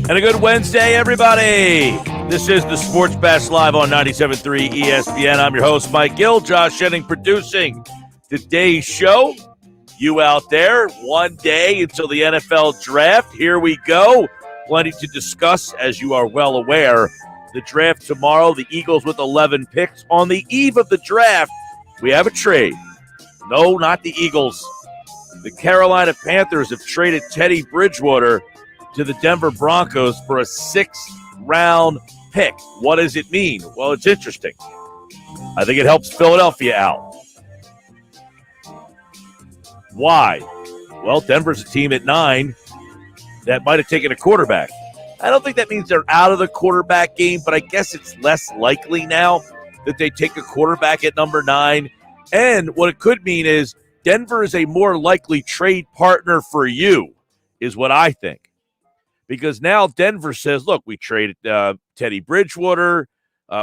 And a good Wednesday, everybody. This is the Sports Bash Live on 97.3 ESPN. I'm your host, Mike Gill. Josh Henning producing today's show. You out there, one day until the NFL draft. Here we go. Plenty to discuss, as you are well aware. The draft tomorrow, the Eagles with 11 picks. On the eve of the draft, we have a trade. No, not the Eagles. The Carolina Panthers have traded Teddy Bridgewater to the Denver Broncos for a 6th-round pick. What does it mean? Well, it's interesting. I think it helps Philadelphia out. Why? Well, Denver's a team at 9 that might have taken a quarterback. I don't think that means they're out of the quarterback game, but I guess it's less likely now that they take a quarterback at number 9. And what it could mean is Denver is a more likely trade partner for you, is what I think. Because now Denver says, look, we traded Teddy Bridgewater.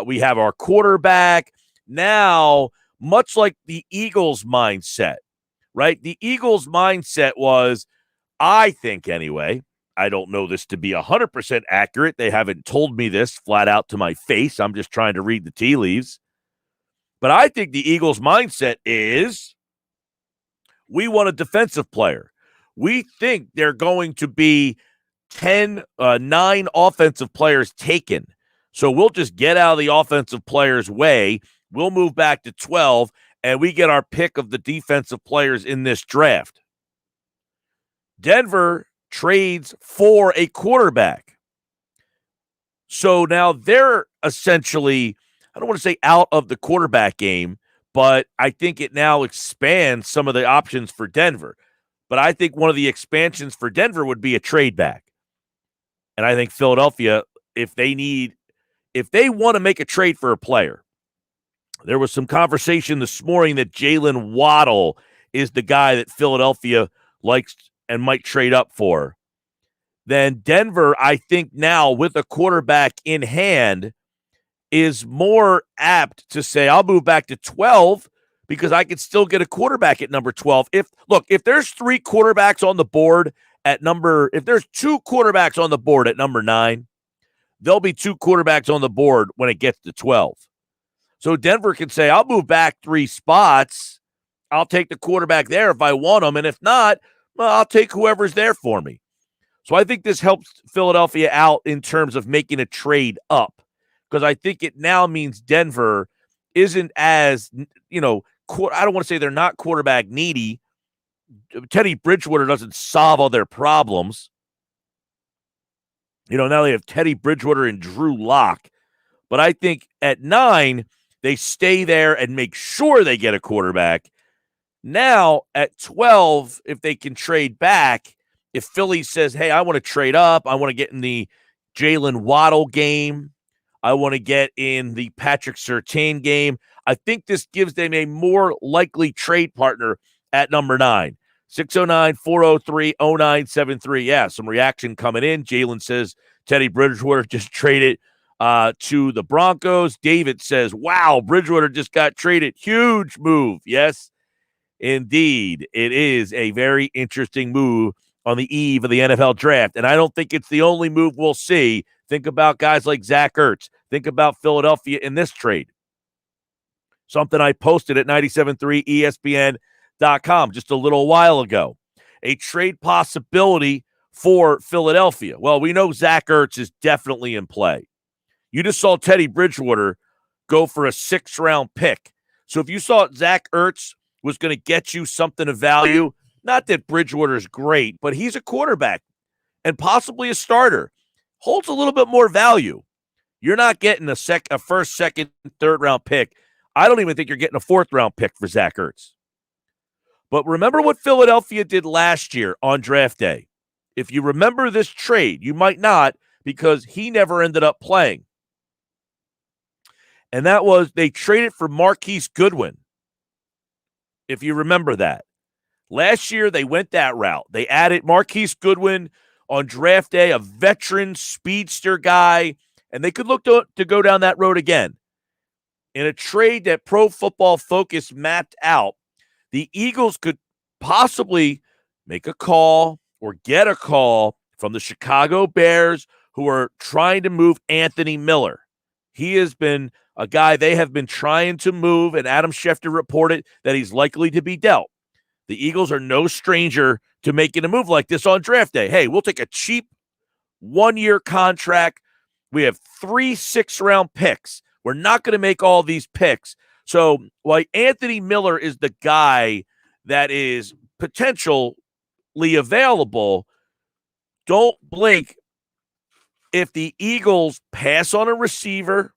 We have our quarterback. Now, much like the Eagles' mindset, right? The Eagles' mindset was, I think anyway, I don't know this to be 100% accurate. They haven't told me this flat out to my face. I'm just trying to read the tea leaves. But I think the Eagles' mindset is, we want a defensive player. We think they're going to be 9 offensive players taken. So we'll just get out of the offensive players' way. We'll move back to 12, and we get our pick of the defensive players in this draft. Denver trades for a quarterback. So now they're essentially, I don't want to say out of the quarterback game, but I think it now expands some of the options for Denver. But I think one of the expansions for Denver would be a trade back. And I think Philadelphia, if they want to make a trade for a player, there was some conversation this morning that Jalen Waddle is the guy that Philadelphia likes and might trade up for. Then Denver, I think now with a quarterback in hand, is more apt to say, I'll move back to 12 because I could still get a quarterback at number 12. If there's 3 quarterbacks on the board if there's 2 quarterbacks on the board at number 9, there'll be 2 quarterbacks on the board when it gets to 12. So Denver can say, I'll move back 3 spots. I'll take the quarterback there if I want him. And if not, well, I'll take whoever's there for me. So I think this helps Philadelphia out in terms of making a trade up, because I think it now means Denver isn't as, I don't want to say they're not quarterback needy. Teddy Bridgewater doesn't solve all their problems. Now they have Teddy Bridgewater and Drew Lock. But I think at 9, they stay there and make sure they get a quarterback. Now at 12, if they can trade back, if Philly says, hey, I want to trade up, I want to get in the Jalen Waddle game, I want to get in the Patrick Surtain game, I think this gives them a more likely trade partner at number 9. 609-403-0973. Yeah, some reaction coming in. Jalen says Teddy Bridgewater just traded to the Broncos. David says, wow, Bridgewater just got traded. Huge move. Yes, indeed. It is a very interesting move on the eve of the NFL draft. And I don't think it's the only move we'll see. Think about guys like Zach Ertz. Think about Philadelphia in this trade. Something I posted at 97.3 ESPN.com just a little while ago. A trade possibility for Philadelphia. Well, we know Zach Ertz is definitely in play. You just saw Teddy Bridgewater go for a 6th-round pick. So if you saw Zach Ertz was going to get you something of value, not that Bridgewater is great, but he's a quarterback and possibly a starter, holds a little bit more value. You're not getting a first, second, 3rd-round pick. I don't even think you're getting a 4th-round pick for Zach Ertz. But remember what Philadelphia did last year on draft day. If you remember this trade, you might not, because he never ended up playing. And that was, they traded for Marquise Goodwin. If you remember that. Last year, they went that route. They added Marquise Goodwin on draft day, a veteran speedster guy, and they could look to go down that road again. In a trade that Pro Football Focus mapped out, the Eagles could possibly make a call or get a call from the Chicago Bears, who are trying to move Anthony Miller. He has been a guy they have been trying to move, and Adam Schefter reported that he's likely to be dealt. The Eagles are no stranger to making a move like this on draft day. Hey, we'll take a cheap one-year contract. We have 3 6th-round picks. We're not going to make all these picks. So while Anthony Miller is the guy that is potentially available, don't blink if the Eagles pass on a receiver,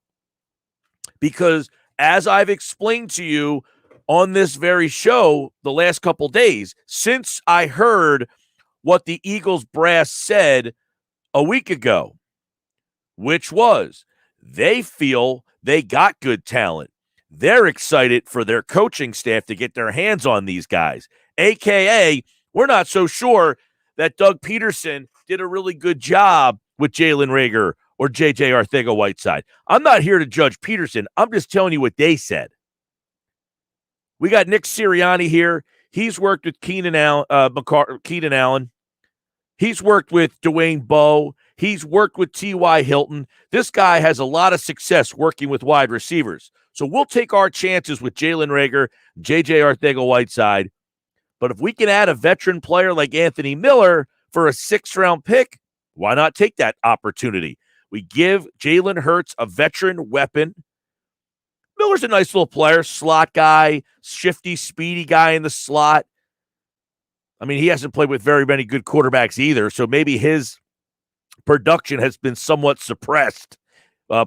because as I've explained to you on this very show the last couple days, since I heard what the Eagles brass said a week ago, which was they feel they got good talent. They're excited for their coaching staff to get their hands on these guys, a.k.a. we're not so sure that Doug Peterson did a really good job with Jalen Reagor or J.J. Arcega-Whiteside. I'm not here to judge Peterson. I'm just telling you what they said. We got Nick Sirianni here. He's worked with Keenan Allen. He's worked with Dwayne Bowe. He's worked with T.Y. Hilton. This guy has a lot of success working with wide receivers. So we'll take our chances with Jalen Reagor, J.J. Arcega-Whiteside. But if we can add a veteran player like Anthony Miller for a 6th-round pick, why not take that opportunity? We give Jalen Hurts a veteran weapon. Miller's a nice little player, slot guy, shifty, speedy guy in the slot. I mean, he hasn't played with very many good quarterbacks either, so maybe his production has been somewhat suppressed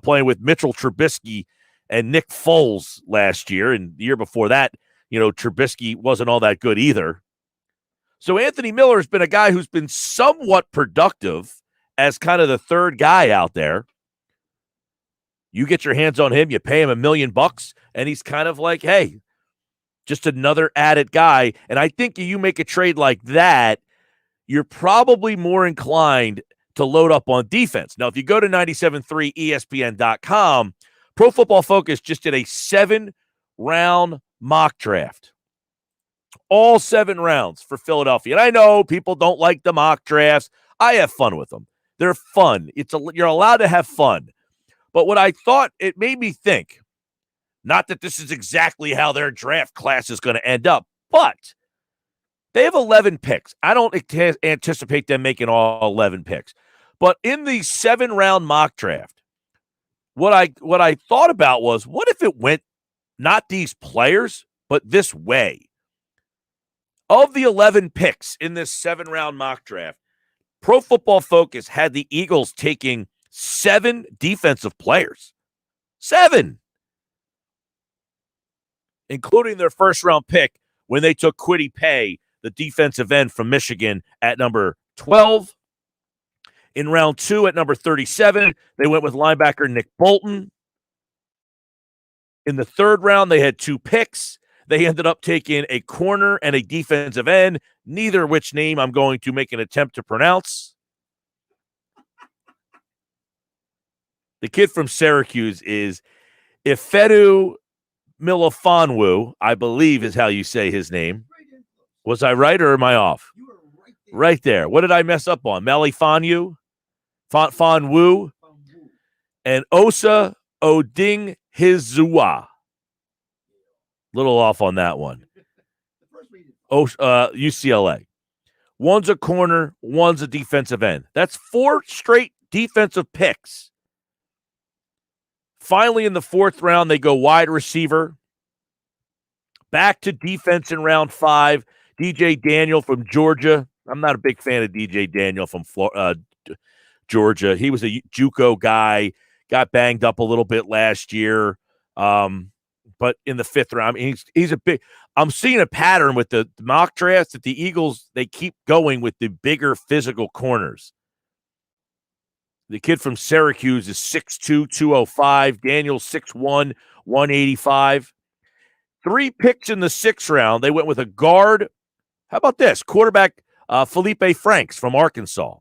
playing with Mitchell Trubisky and Nick Foles last year. And the year before that, Trubisky wasn't all that good either. So Anthony Miller has been a guy who's been somewhat productive as kind of the third guy out there. You get your hands on him, you pay him $1 million, and he's kind of like, hey, just another added guy. And I think you make a trade like that, you're probably more inclined to load up on defense. Now, if you go to 973ESPN.com, Pro Football Focus just did a 7-round mock draft. All 7 rounds for Philadelphia. And I know people don't like the mock drafts. I have fun with them. They're fun. You're allowed to have fun. But what I thought, it made me think, not that this is exactly how their draft class is going to end up, but they have 11 picks. I don't anticipate them making all 11 picks. But in the 7-round mock draft, what I thought about was, what if it went not these players, but this way? Of the 11 picks in this 7-round mock draft, Pro Football Focus had the Eagles taking 7 defensive players. 7! Including their first-round pick when they took Kwity Paye, the defensive end from Michigan, at number 12. In round 2 at number 37, they went with linebacker Nick Bolton. In the 3rd round, they had 2 picks. They ended up taking a corner and a defensive end, neither of which name I'm going to make an attempt to pronounce. The kid from Syracuse is Ifedu Melifonwu, I believe is how you say his name. Was I right or am I off? You were right there. What did I mess up on? Melifonwu? Fonwu? And Osa Oding Hizua. Little off on that one. UCLA. One's a corner, one's a defensive end. That's 4 straight defensive picks. Finally, in the 4th round, they go wide receiver. Back to defense in round 5. DJ Daniel from Georgia. I'm not a big fan of DJ Daniel from Georgia. He was a JUCO guy, got banged up a little bit last year. But in the 5th round, I mean, he's a big. I'm seeing a pattern with the mock drafts that the Eagles, they keep going with the bigger physical corners. The kid from Syracuse is 6'2", 205. Daniel 6'1", 185. 3 picks in the 6th round. They went with a guard. How about this? Quarterback Felipe Franks from Arkansas.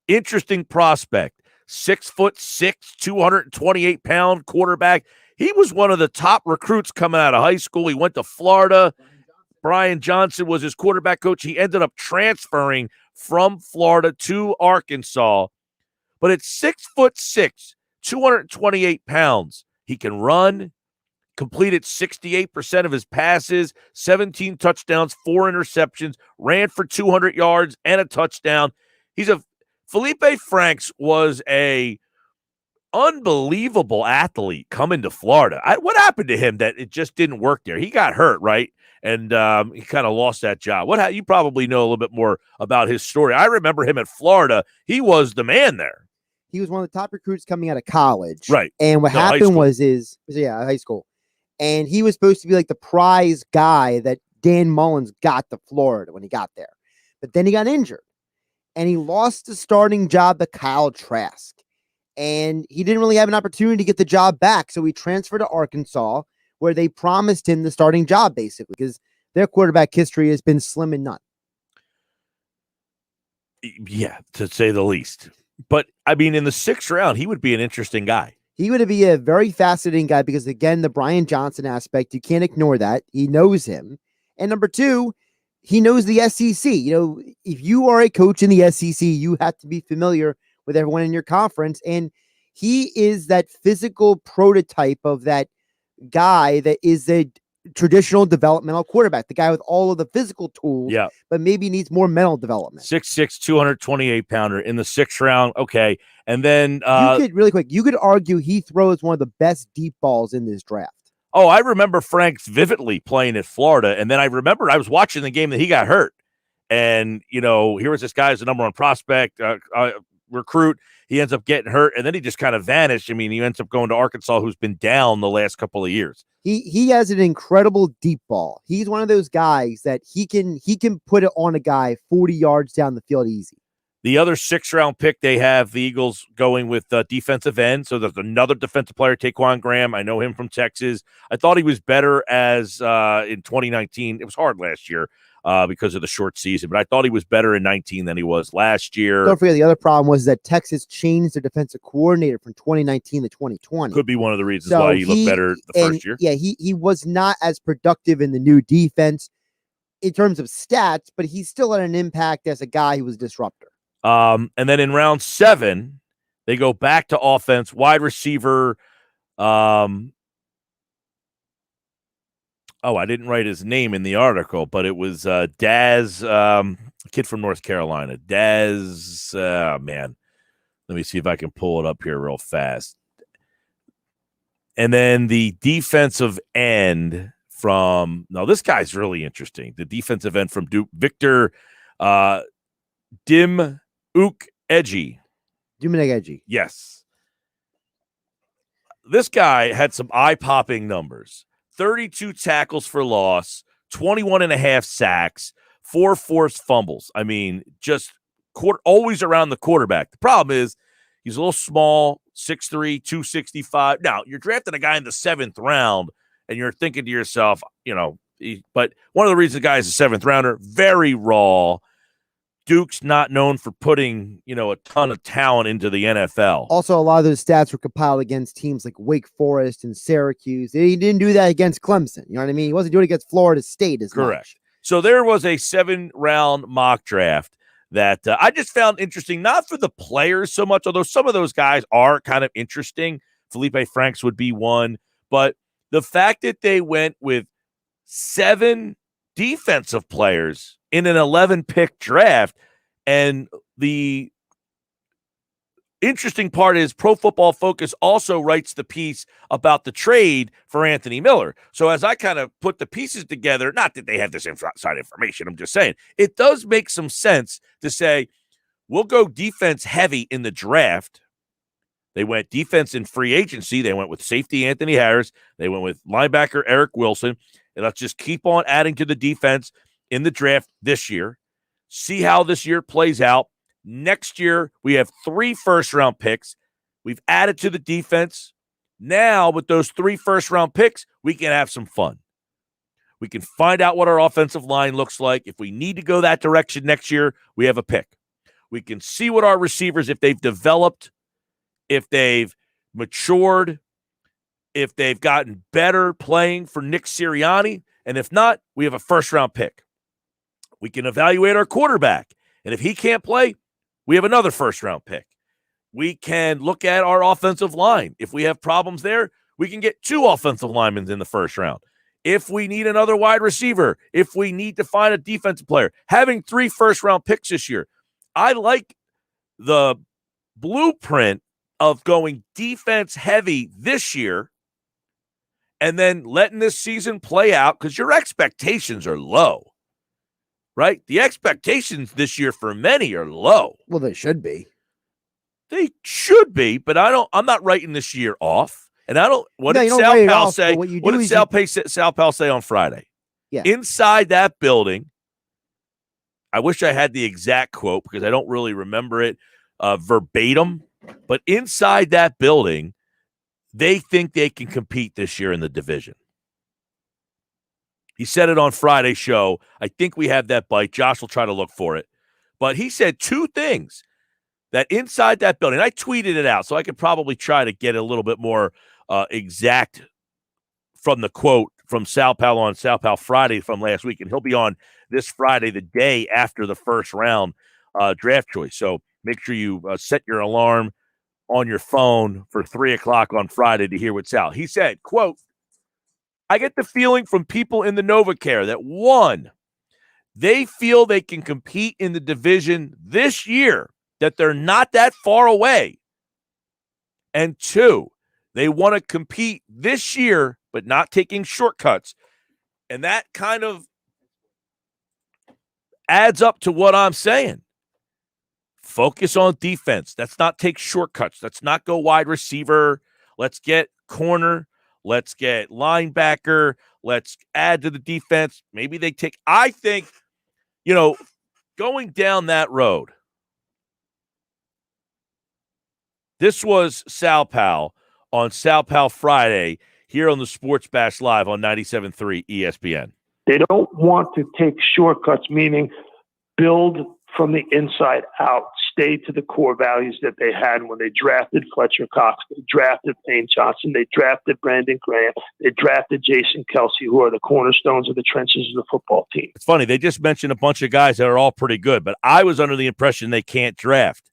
Interesting prospect. 6'6", 228-pound quarterback. He was one of the top recruits coming out of high school. He went to Florida. Brian Johnson was his quarterback coach. He ended up transferring from Florida to Arkansas. But at 6'6", 228 pounds, he can run, completed 68% of his passes, 17 touchdowns, 4 interceptions, ran for 200 yards and a touchdown. Felipe Franks was a unbelievable athlete coming to Florida. What happened to him that it just didn't work there? He got hurt, right? And he kind of lost that job. You probably know a little bit more about his story. I remember him at Florida. He was the man there. He was one of the top recruits coming out of college. Right. And what happened was high school. And he was supposed to be like the prize guy that Dan Mullins got to Florida when he got there. But then he got injured. And he lost the starting job to Kyle Trask. And he didn't really have an opportunity to get the job back. So he transferred to Arkansas, where they promised him the starting job, basically, because their quarterback history has been slim and none. Yeah, to say the least. But, I mean, in the 6th round, he would be an interesting guy. He would be a very fascinating guy because, again, the Brian Johnson aspect, you can't ignore that. He knows him. And number 2, he knows the SEC. If you are a coach in the SEC, you have to be familiar with everyone in your conference. And he is that physical prototype of that guy that is a traditional developmental quarterback, the guy with all of the physical tools, but maybe needs more mental development. 6'6", 228-pounder in the 6th round. Okay. And then you could argue he throws one of the best deep balls in this draft. Oh, I remember Franks vividly playing at Florida. And then I remember I was watching the game that he got hurt. And, here was this guy as the number 1 prospect, recruit. He ends up getting hurt, and then he just kind of vanished. I mean, he ends up going to Arkansas, who's been down the last couple of years. He has an incredible deep ball. He's one of those guys that he can put it on a guy 40 yards down the field easy. The other 6th round pick, they have the Eagles going with defensive end. So there's another defensive player, Taquan Graham. I know him from Texas. I thought he was better as in 2019. It was hard last year because of the short season, but I thought he was better in 19 than he was last year. Don't forget, the other problem was that Texas changed their defensive coordinator from 2019 to 2020. Could be one of the reasons why he looked better the first year. Yeah, he was not as productive in the new defense in terms of stats, but he still had an impact as a guy who was a disruptor. And then in round 7, they go back to offense, wide receiver. I didn't write his name in the article, but it was Daz, kid from North Carolina. Daz, man. Let me see if I can pull it up here real fast. And then the defensive end this guy's really interesting. The defensive end from Duke, Victor Dimukeje. Yes. This guy had some eye-popping numbers. 32 tackles for loss, 21 and a half sacks, 4 forced fumbles. I mean, just always around the quarterback. The problem is he's a little small, 6'3", 265. Now, you're drafting a guy in the 7th round, and you're thinking to yourself, but one of the reasons the guy is a 7th rounder, very raw. Duke's not known for putting, a ton of talent into the NFL. Also, a lot of those stats were compiled against teams like Wake Forest and Syracuse. He didn't do that against Clemson. You know what I mean? He wasn't doing it against Florida State as Correct. much. So there was a 7-round mock draft that I just found interesting, not for the players so much, although some of those guys are kind of interesting. Felipe Franks would be one. But the fact that they went with 7 defensive players in an 11-pick draft. And the interesting part is Pro Football Focus also writes the piece about the trade for Anthony Miller. So as I kind of put the pieces together, not that they have this inside information, I'm just saying, it does make some sense to say, we'll go defense heavy in the draft. They went defense in free agency. They went with safety Anthony Harris. They went with linebacker Eric Wilson. And let's just keep on adding to the defense in the draft this year. See how this year plays out. Next year, we have 3 first-round picks. We've added to the defense. Now, with those 3 first-round picks, we can have some fun. We can find out what our offensive line looks like. If we need to go that direction next year, we have a pick. We can see what our receivers, if they've developed, if they've matured, if they've gotten better playing for Nick Sirianni, and if not, we have a first-round pick. We can evaluate our quarterback, and if he can't play, we have another first-round pick. we can look at our offensive line. If we have problems there, we can get 2 offensive linemen in the first round. If we need another wide receiver, if we need to find a defensive player, having 3 first-round picks this year, I like the blueprint of going defense heavy this year and then letting this season play out because your expectations are low, right? The expectations this year for many are low. Well, they should be. They should be, but I'm not writing this year off. And I don't. What did Sal Pal say? What did Sal Pal say on Friday? Yeah. Inside that building, I wish I had the exact quote because I don't really remember it verbatim. But inside that building, they think they can compete this year in the division. He said it on Friday's show. I think we have that bite. Josh will try to look for it. But he said 2 things that inside that building. I tweeted it out, so I could probably try to get a little bit more exact from the quote from Sal Pal on Sal Pal Friday from last week. And he'll be on this Friday, the day after the first round draft choice. So make sure you set your alarm on your phone for 3 o'clock on Friday to hear what Sal. He said, quote, I get the feeling from people in the NovaCare that 1, they feel they can compete in the division this year, that they're not that far away. And 2, they want to compete this year, but not taking shortcuts. And that kind of adds up to what I'm saying. Focus on defense. Let's not take shortcuts. Let's not go wide receiver. Let's get corner. Let's get linebacker. Let's add to the defense. Maybe they take, I think, going down that road. This was Sal Pal on Sal Pal Friday here on the Sports Bash Live on 97.3 ESPN. They don't want to take shortcuts, meaning build from the inside out, stay to the core values that they had when they drafted Fletcher Cox, they drafted Payne Johnson, they drafted Brandon Graham, they drafted Jason Kelsey, who are the cornerstones of the trenches of the football team. It's funny, they just mentioned a bunch of guys that are all pretty good, but I was under the impression they can't draft.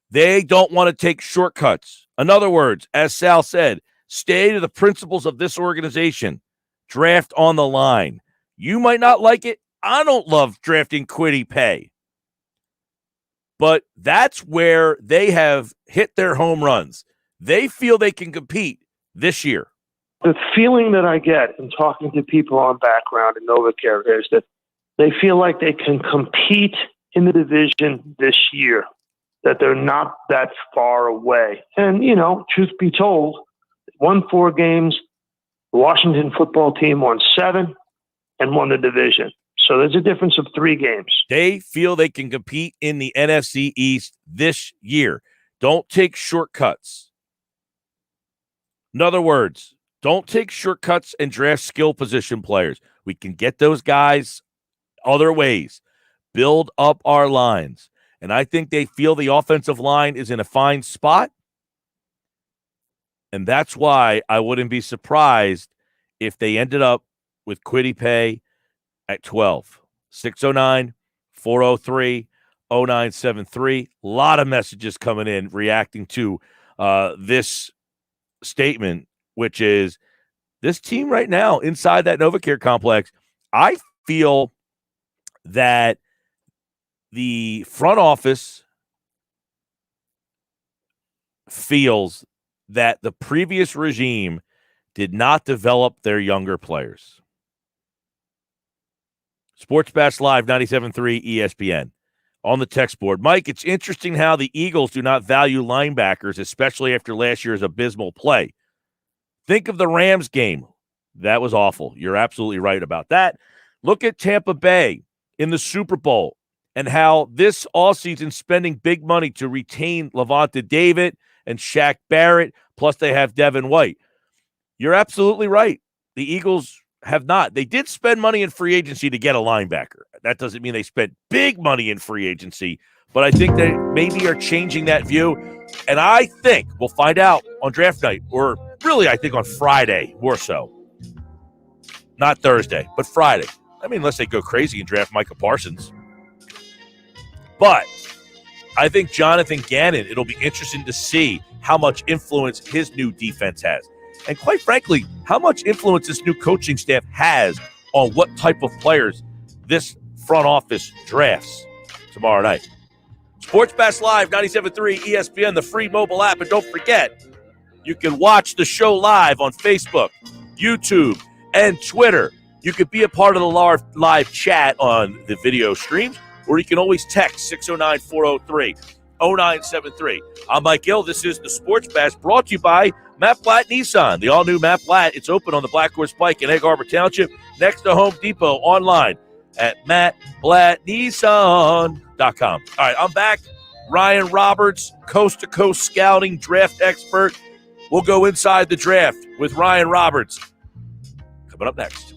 They don't want to take shortcuts. In other words, as Sal said, stay to the principles of this organization. Draft on the line. You might not like it. I don't love drafting Kwity Paye. But that's where they have hit their home runs. They feel they can compete this year. The feeling that I get in talking to people on background in NovaCare is that they feel like they can compete in the division this year, that they're not that far away. And, truth be told, won 4 games. The Washington football team won 7 and won the division. So there's a difference of 3 games. They feel they can compete in the NFC East this year. Don't take shortcuts. In other words, don't take shortcuts and draft skill position players. We can get those guys other ways. Build up our lines. And I think they feel the offensive line is in a fine spot. And that's why I wouldn't be surprised if they ended up with Kwity Paye at 12. 609-403-0973. A lot of messages coming in reacting to this statement, which is this team right now inside that NovaCare complex. I feel that the front office feels that the previous regime did not develop their younger players. Sports Bash Live, 97.3 ESPN. On the text board, Mike, it's interesting how the Eagles do not value linebackers, especially after last year's abysmal play. Think of the Rams game. That was awful. You're absolutely right about that. Look at Tampa Bay in the Super Bowl and how this offseason spending big money to retain Levante David and Shaq Barrett, plus they have Devin White. You're absolutely right. The Eagles have not. They did spend money in free agency to get a linebacker. That doesn't mean they spent big money in free agency, but I think they maybe are changing that view. And I think we'll find out on draft night, or really I think on Friday more so. Not Thursday, but Friday. I mean, unless they go crazy and draft Micah Parsons. But I think Jonathan Gannon, it'll be interesting to see how much influence his new defense has. And quite frankly, how much influence this new coaching staff has on what type of players this front office drafts tomorrow night. Sports Bash Live, 97.3 ESPN, the free mobile app. And don't forget, you can watch the show live on Facebook, YouTube, and Twitter. You could be a part of the live chat on the video streams, or you can always text 609-403-0973. I'm Mike Gill. This is the Sports Bash, brought to you by Matt Blatt Nissan. The all-new Matt Blatt. It's open on the Black Horse Pike in Egg Harbor Township, next to Home Depot, online at mattblattnissan.com. All right, I'm back. Ryan Roberts, coast-to-coast scouting draft expert. We'll go inside the draft with Ryan Roberts. Coming up next.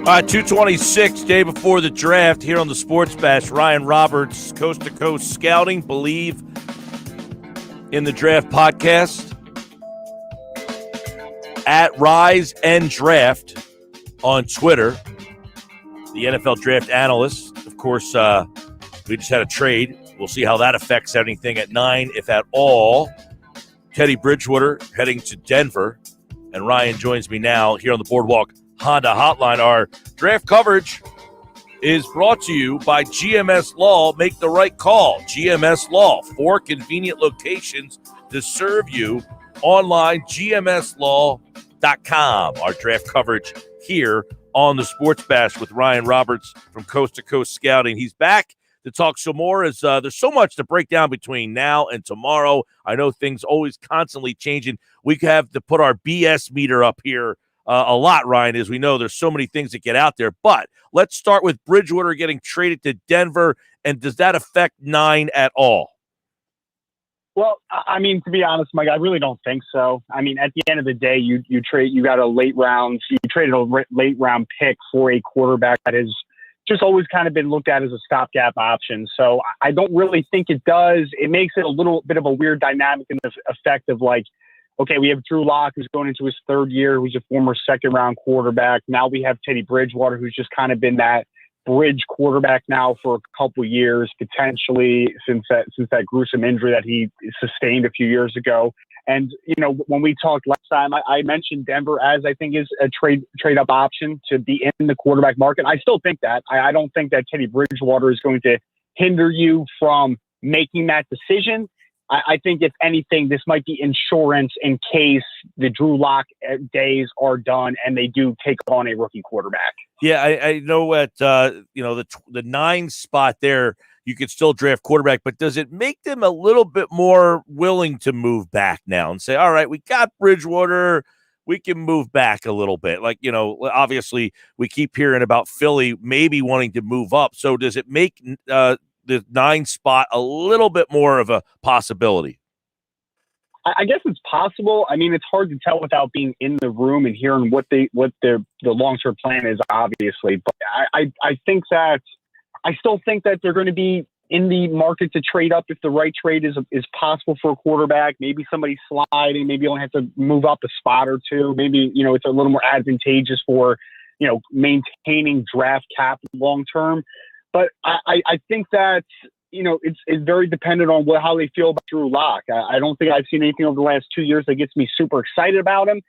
All right, 226, day before the draft, here on the Sports Bash. Ryan Roberts, Coast to Coast Scouting, Believe in the Draft podcast. At Rise and Draft on Twitter. The NFL draft analyst. Of course, we just had a trade. We'll see how that affects anything at 9, if at all. Teddy Bridgewater heading to Denver. And Ryan joins me now here on the Boardwalk Honda Hotline. Our draft coverage is brought to you by GMS Law. Make the right call. GMS Law, 4 convenient locations to serve you online, gmslaw.com. Our draft coverage here on the Sports Bash with Ryan Roberts from Coast to Coast Scouting. He's back to talk some more as there's so much to break down between now and tomorrow. I know things always constantly changing. We have to put our BS meter up here a lot, Ryan, as we know there's so many things that get out there. But let's start with Bridgewater getting traded to Denver, and does that affect 9 at all? Well, I mean, to be honest, Mike, I really don't think so. I mean, at the end of the day, you got a late round, you traded a late round pick for a quarterback that has just always kind of been looked at as a stopgap option. So I don't really think it does. It makes it a little bit of a weird dynamic in the effect of like, okay, we have Drew Lock, who's going into his 3rd year, who's a former 2nd-round quarterback. Now we have Teddy Bridgewater, who's just kind of been that bridge quarterback now for a couple years, potentially since that gruesome injury that he sustained a few years ago. And, you know, when we talked last time, I mentioned Denver as I think is a trade-up option to be in the quarterback market. I still think that. I don't think that Teddy Bridgewater is going to hinder you from making that decision. I think, if anything, this might be insurance in case the Drew Lock days are done and they do take on a rookie quarterback. Yeah, I know at the 9 spot there, you could still draft quarterback, but does it make them a little bit more willing to move back now and say, all right, we got Bridgewater, we can move back a little bit? Like, you know, obviously we keep hearing about Philly maybe wanting to move up. So does it make the 9 spot a little bit more of a possibility? I guess it's possible. I mean, it's hard to tell without being in the room and hearing what the long-term plan is, obviously. But I think that I still think that they're going to be in the market to trade up if the right trade is possible for a quarterback. Maybe somebody sliding, maybe you only have to move up a spot or two. Maybe, you know, it's a little more advantageous for, you know, maintaining draft cap long-term. But I think that, you know, it's very dependent on how they feel about Drew Lock. I don't think I've seen anything over the last 2 years that gets me super excited about him.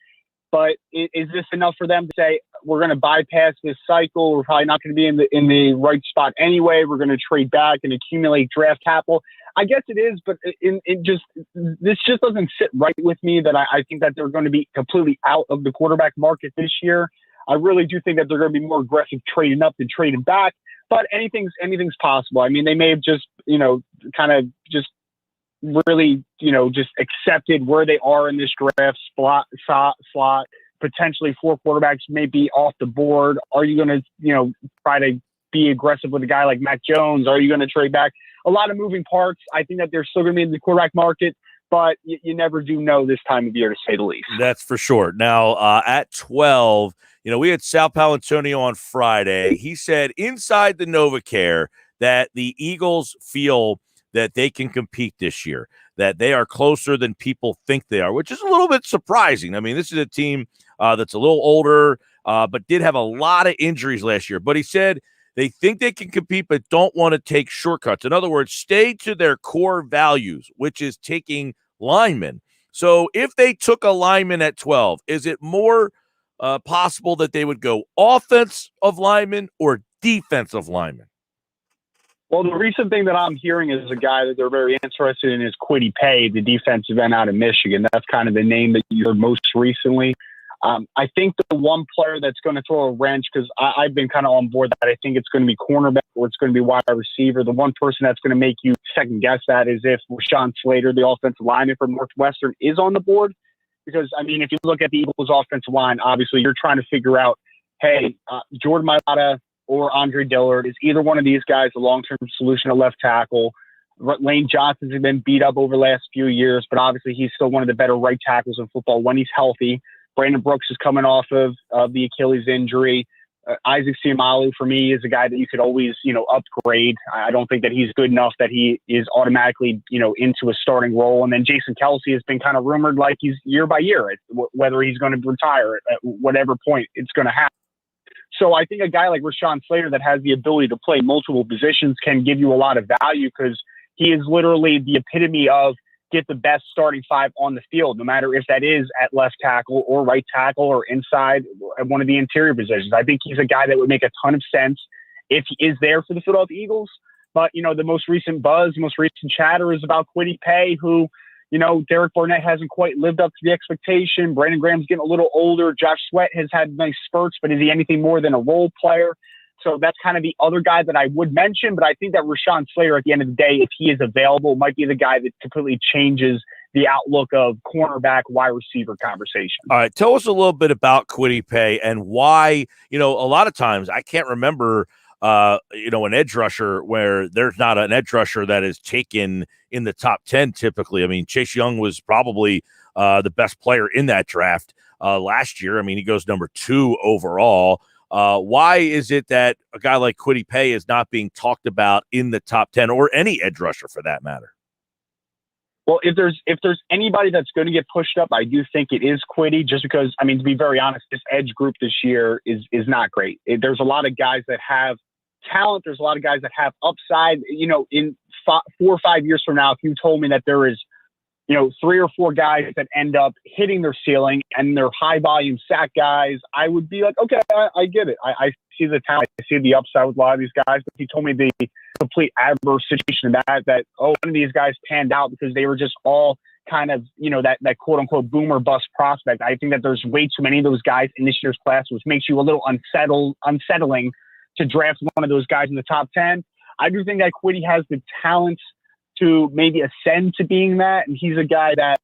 But is this enough for them to say, we're going to bypass this cycle? We're probably not going to be in the right spot anyway. We're going to trade back and accumulate draft capital. I guess it is, but this just doesn't sit right with me that I think that they're going to be completely out of the quarterback market this year. I really do think that they're going to be more aggressive trading up than trading back. But anything's possible. I mean, they may have just, you know, kind of just really, you know, just accepted where they are in this draft slot. Potentially 4 quarterbacks may be off the board. Are you going to, you know, try to be aggressive with a guy like Mac Jones? Are you going to trade back? A lot of moving parts. I think that they're still going to be in the quarterback market, but you never do know this time of year, to say the least. That's for sure. Now, at 12, you know, we had Sal Palantonio on Friday. He said inside the NovaCare that the Eagles feel that they can compete this year, that they are closer than people think they are, which is a little bit surprising. I mean, this is a team that's a little older, but did have a lot of injuries last year. But he said they think they can compete, but don't want to take shortcuts. In other words, stay to their core values, which is taking linemen. So if they took a lineman at 12, is it more possible that they would go offensive lineman or defensive lineman? Well, the recent thing that I'm hearing is a guy that they're very interested in is Kwity Paye, the defensive end out of Michigan. That's kind of the name that you heard most recently. I think the one player that's going to throw a wrench, because I've been kind of on board that I think it's going to be cornerback or it's going to be wide receiver. The one person that's going to make you second guess that is if Rashawn Slater, the offensive lineman from Northwestern, is on the board. Because, I mean, if you look at the Eagles' offensive line, obviously you're trying to figure out, hey, Jordan Mailata or Andre Dillard, is either one of these guys a long-term solution at left tackle? Lane Johnson's been beat up over the last few years, but obviously he's still one of the better right tackles in football when he's healthy. Brandon Brooks is coming off of the Achilles injury. Isaac Seumalo for me is a guy that you could always, upgrade. I don't think that he's good enough that he is automatically, into a starting role. And then Jason Kelsey has been kind of rumored like he's year by year, whether he's going to retire at whatever point it's going to happen. So I think a guy like Rashawn Slater that has the ability to play multiple positions can give you a lot of value because he is literally the epitome of get the best starting five on the field, no matter if that is at left tackle or right tackle or inside at one of the interior positions. I think he's a guy that would make a ton of sense if he is there for the Philadelphia Eagles. But, the most recent chatter is about Kwity Paye, who, Derek Barnett hasn't quite lived up to the expectation. Brandon Graham's getting a little older. Josh Sweat has had nice spurts, but is he anything more than a role player? So that's kind of the other guy that I would mention. But I think that Rashawn Slater, at the end of the day, if he is available, might be the guy that completely changes the outlook of cornerback, wide receiver conversation. All right. Tell us a little bit about Kwity Paye and why, a lot of times I can't remember, an edge rusher where there's not an edge rusher that is taken in the top 10 typically. I mean, Chase Young was probably the best player in that draft last year. I mean, he goes number 2 overall. Why is it that a guy like Kwity Paye is not being talked about in the top 10 or any edge rusher for that matter? Well, if there's anybody that's going to get pushed up, I do think it is Kwity, just because, I mean, to be very honest, this edge group this year is not great. There's a lot of guys that have talent. There's a lot of guys that have upside. In 4 or 5 years from now, if you told me that there is, 3 or 4 guys that end up hitting their ceiling and they're high volume sack guys, I would be like, okay, I get it. I see the talent. I see the upside with a lot of these guys. But if you told me the complete adverse situation that one of these guys panned out because they were just all kind of, that quote unquote boomer bust prospect. I think that there's way too many of those guys in this year's class, which makes you a little unsettling to draft one of those guys in the top 10. I do think that Kwity has the talent to maybe ascend to being that. And he's a guy that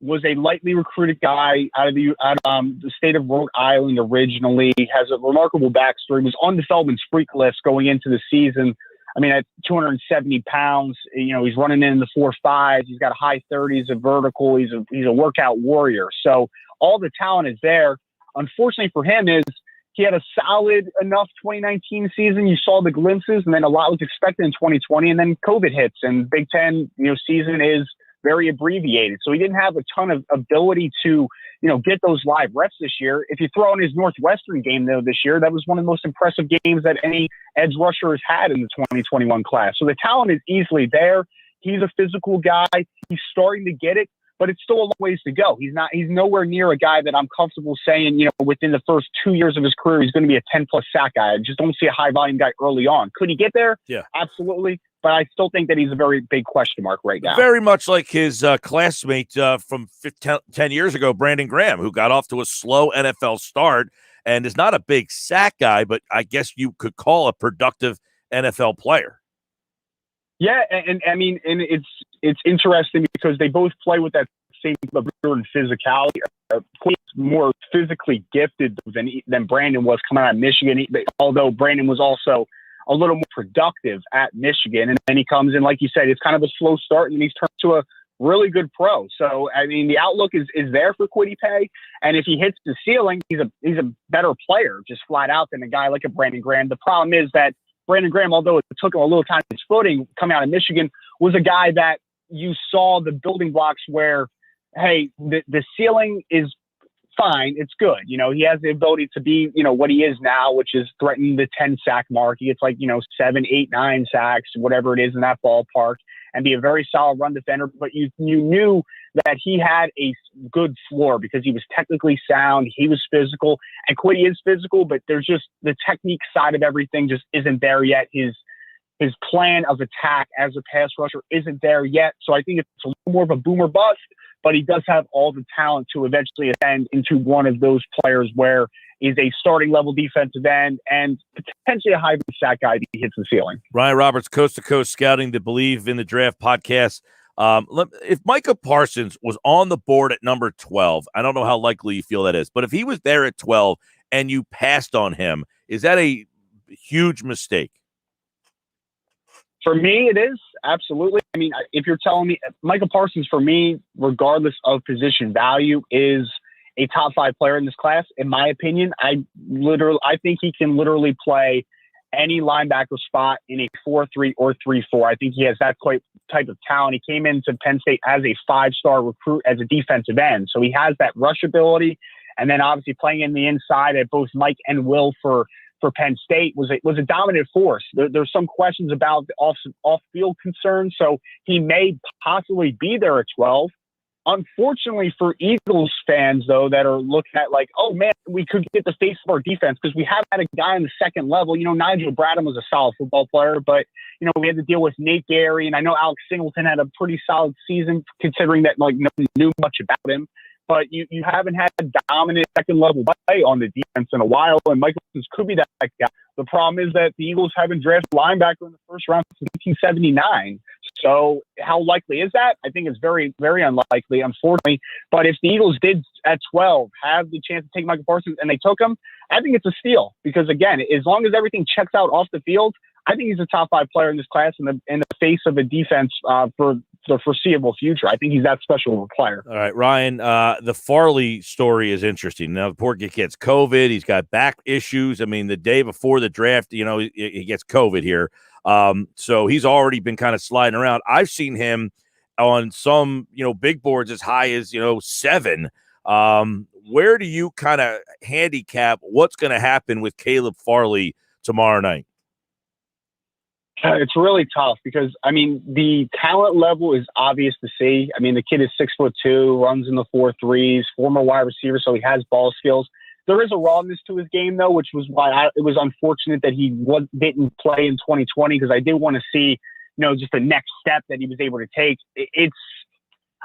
was a lightly recruited guy out of the state of Rhode Island originally, has a remarkable backstory, was on the Feldman's freak list going into the season. I mean, at 270 pounds, he's running in the 4.5s. He's got a high 30s of vertical. He's a workout warrior. So all the talent is there. Unfortunately for him is he had a solid enough 2019 season. You saw the glimpses, and then a lot was expected in 2020, and then COVID hits, and Big Ten, season is very abbreviated. So he didn't have a ton of ability to, get those live reps this year. If you throw in his Northwestern game, though, this year, that was one of the most impressive games that any edge rusher has had in the 2021 class. So the talent is easily there. He's a physical guy. He's starting to get it, but it's still a long ways to go. He's nowhere near a guy that I'm comfortable saying, within the first 2 years of his career, he's going to be a 10-plus sack guy. I just don't see a high-volume guy early on. Could he get there? Yeah. Absolutely. But I still think that he's a very big question mark right now. Very much like his classmate from 10 years ago, Brandon Graham, who got off to a slow NFL start and is not a big sack guy, but I guess you could call a productive NFL player. Yeah, and I mean, and it's interesting because they both play with that same and physicality. Quite's more physically gifted than Brandon was coming out of Michigan, although Brandon was also a little more productive at Michigan. And then he comes in, like you said, it's kind of a slow start, and he's turned to a really good pro. So, I mean, the outlook is there for Kwity Paye. And if he hits the ceiling, he's a better player, just flat out, than a guy like a Brandon Graham. The problem is that Brandon Graham, although it took him a little time to his footing coming out of Michigan, was a guy that you saw the building blocks where, hey, the ceiling is fine. It's good. He has the ability to be, what he is now, which is threatening the 10 sack mark. He gets 7, 8, 9 sacks, whatever it is in that ballpark, and be a very solid run defender. But you knew that he had a good floor because he was technically sound. He was physical, and Kwity is physical, but there's just the technique side of everything just isn't there yet. His plan of attack as a pass rusher isn't there yet. So I think it's a little more of a boomer bust, but he does have all the talent to eventually ascend into one of those players where he's a starting level defensive end and potentially a high sack guy if he hits the ceiling. Ryan Roberts, Coast to Coast Scouting, the Believe in the Draft podcast. If Micah Parsons was on the board at number 12, I don't know how likely you feel that is, but if he was there at 12 and you passed on him, is that a huge mistake? For me, it is. Absolutely. I mean, if you're telling me Micah Parsons, for me, regardless of position value, is a top 5 player in this class. In my opinion, I think he can literally play any linebacker spot in a 4-3 or 3-4. I think he has that type of talent. He came into Penn State as a 5-star recruit as a defensive end. So he has that rush ability. And then obviously playing in the inside at both Mike and Will for Penn State was a dominant force. There's some questions about the off-field concerns. So he may possibly be there at 12. Unfortunately for Eagles fans, though, that are looking at like, oh, man, we could get the face of our defense because we have had a guy on the second level. Nigel Bradham was a solid football player, but, we had to deal with Nate Gary. And I know Alex Singleton had a pretty solid season considering that like no one knew much about him. But you haven't had a dominant second-level play on the defense in a while, and Mike Williams could be that guy. The problem is that the Eagles haven't drafted a linebacker in the first round since 1979. So how likely is that? I think it's very, very unlikely, unfortunately. But if the Eagles did, at 12, have the chance to take Michael Parsons and they took him, I think it's a steal. Because, again, as long as everything checks out off the field, I think he's a top 5 player in this class in the face of a defense for the foreseeable future. I think he's that special of a player. All right, Ryan, the Farley story is interesting. Now, the poor kid gets COVID. He's got back issues. I mean, the day before the draft, he gets COVID here. So he's already been kind of sliding around. I've seen him on some, big boards as high as, 7. Where do you kind of handicap what's going to happen with Caleb Farley tomorrow night? It's really tough because, the talent level is obvious to see. The kid is 6'2", runs in the 4.3s, former wide receiver, so he has ball skills. There is a rawness to his game, though, which was why it was unfortunate that he didn't play in 2020 because I did want to see, just the next step that he was able to take.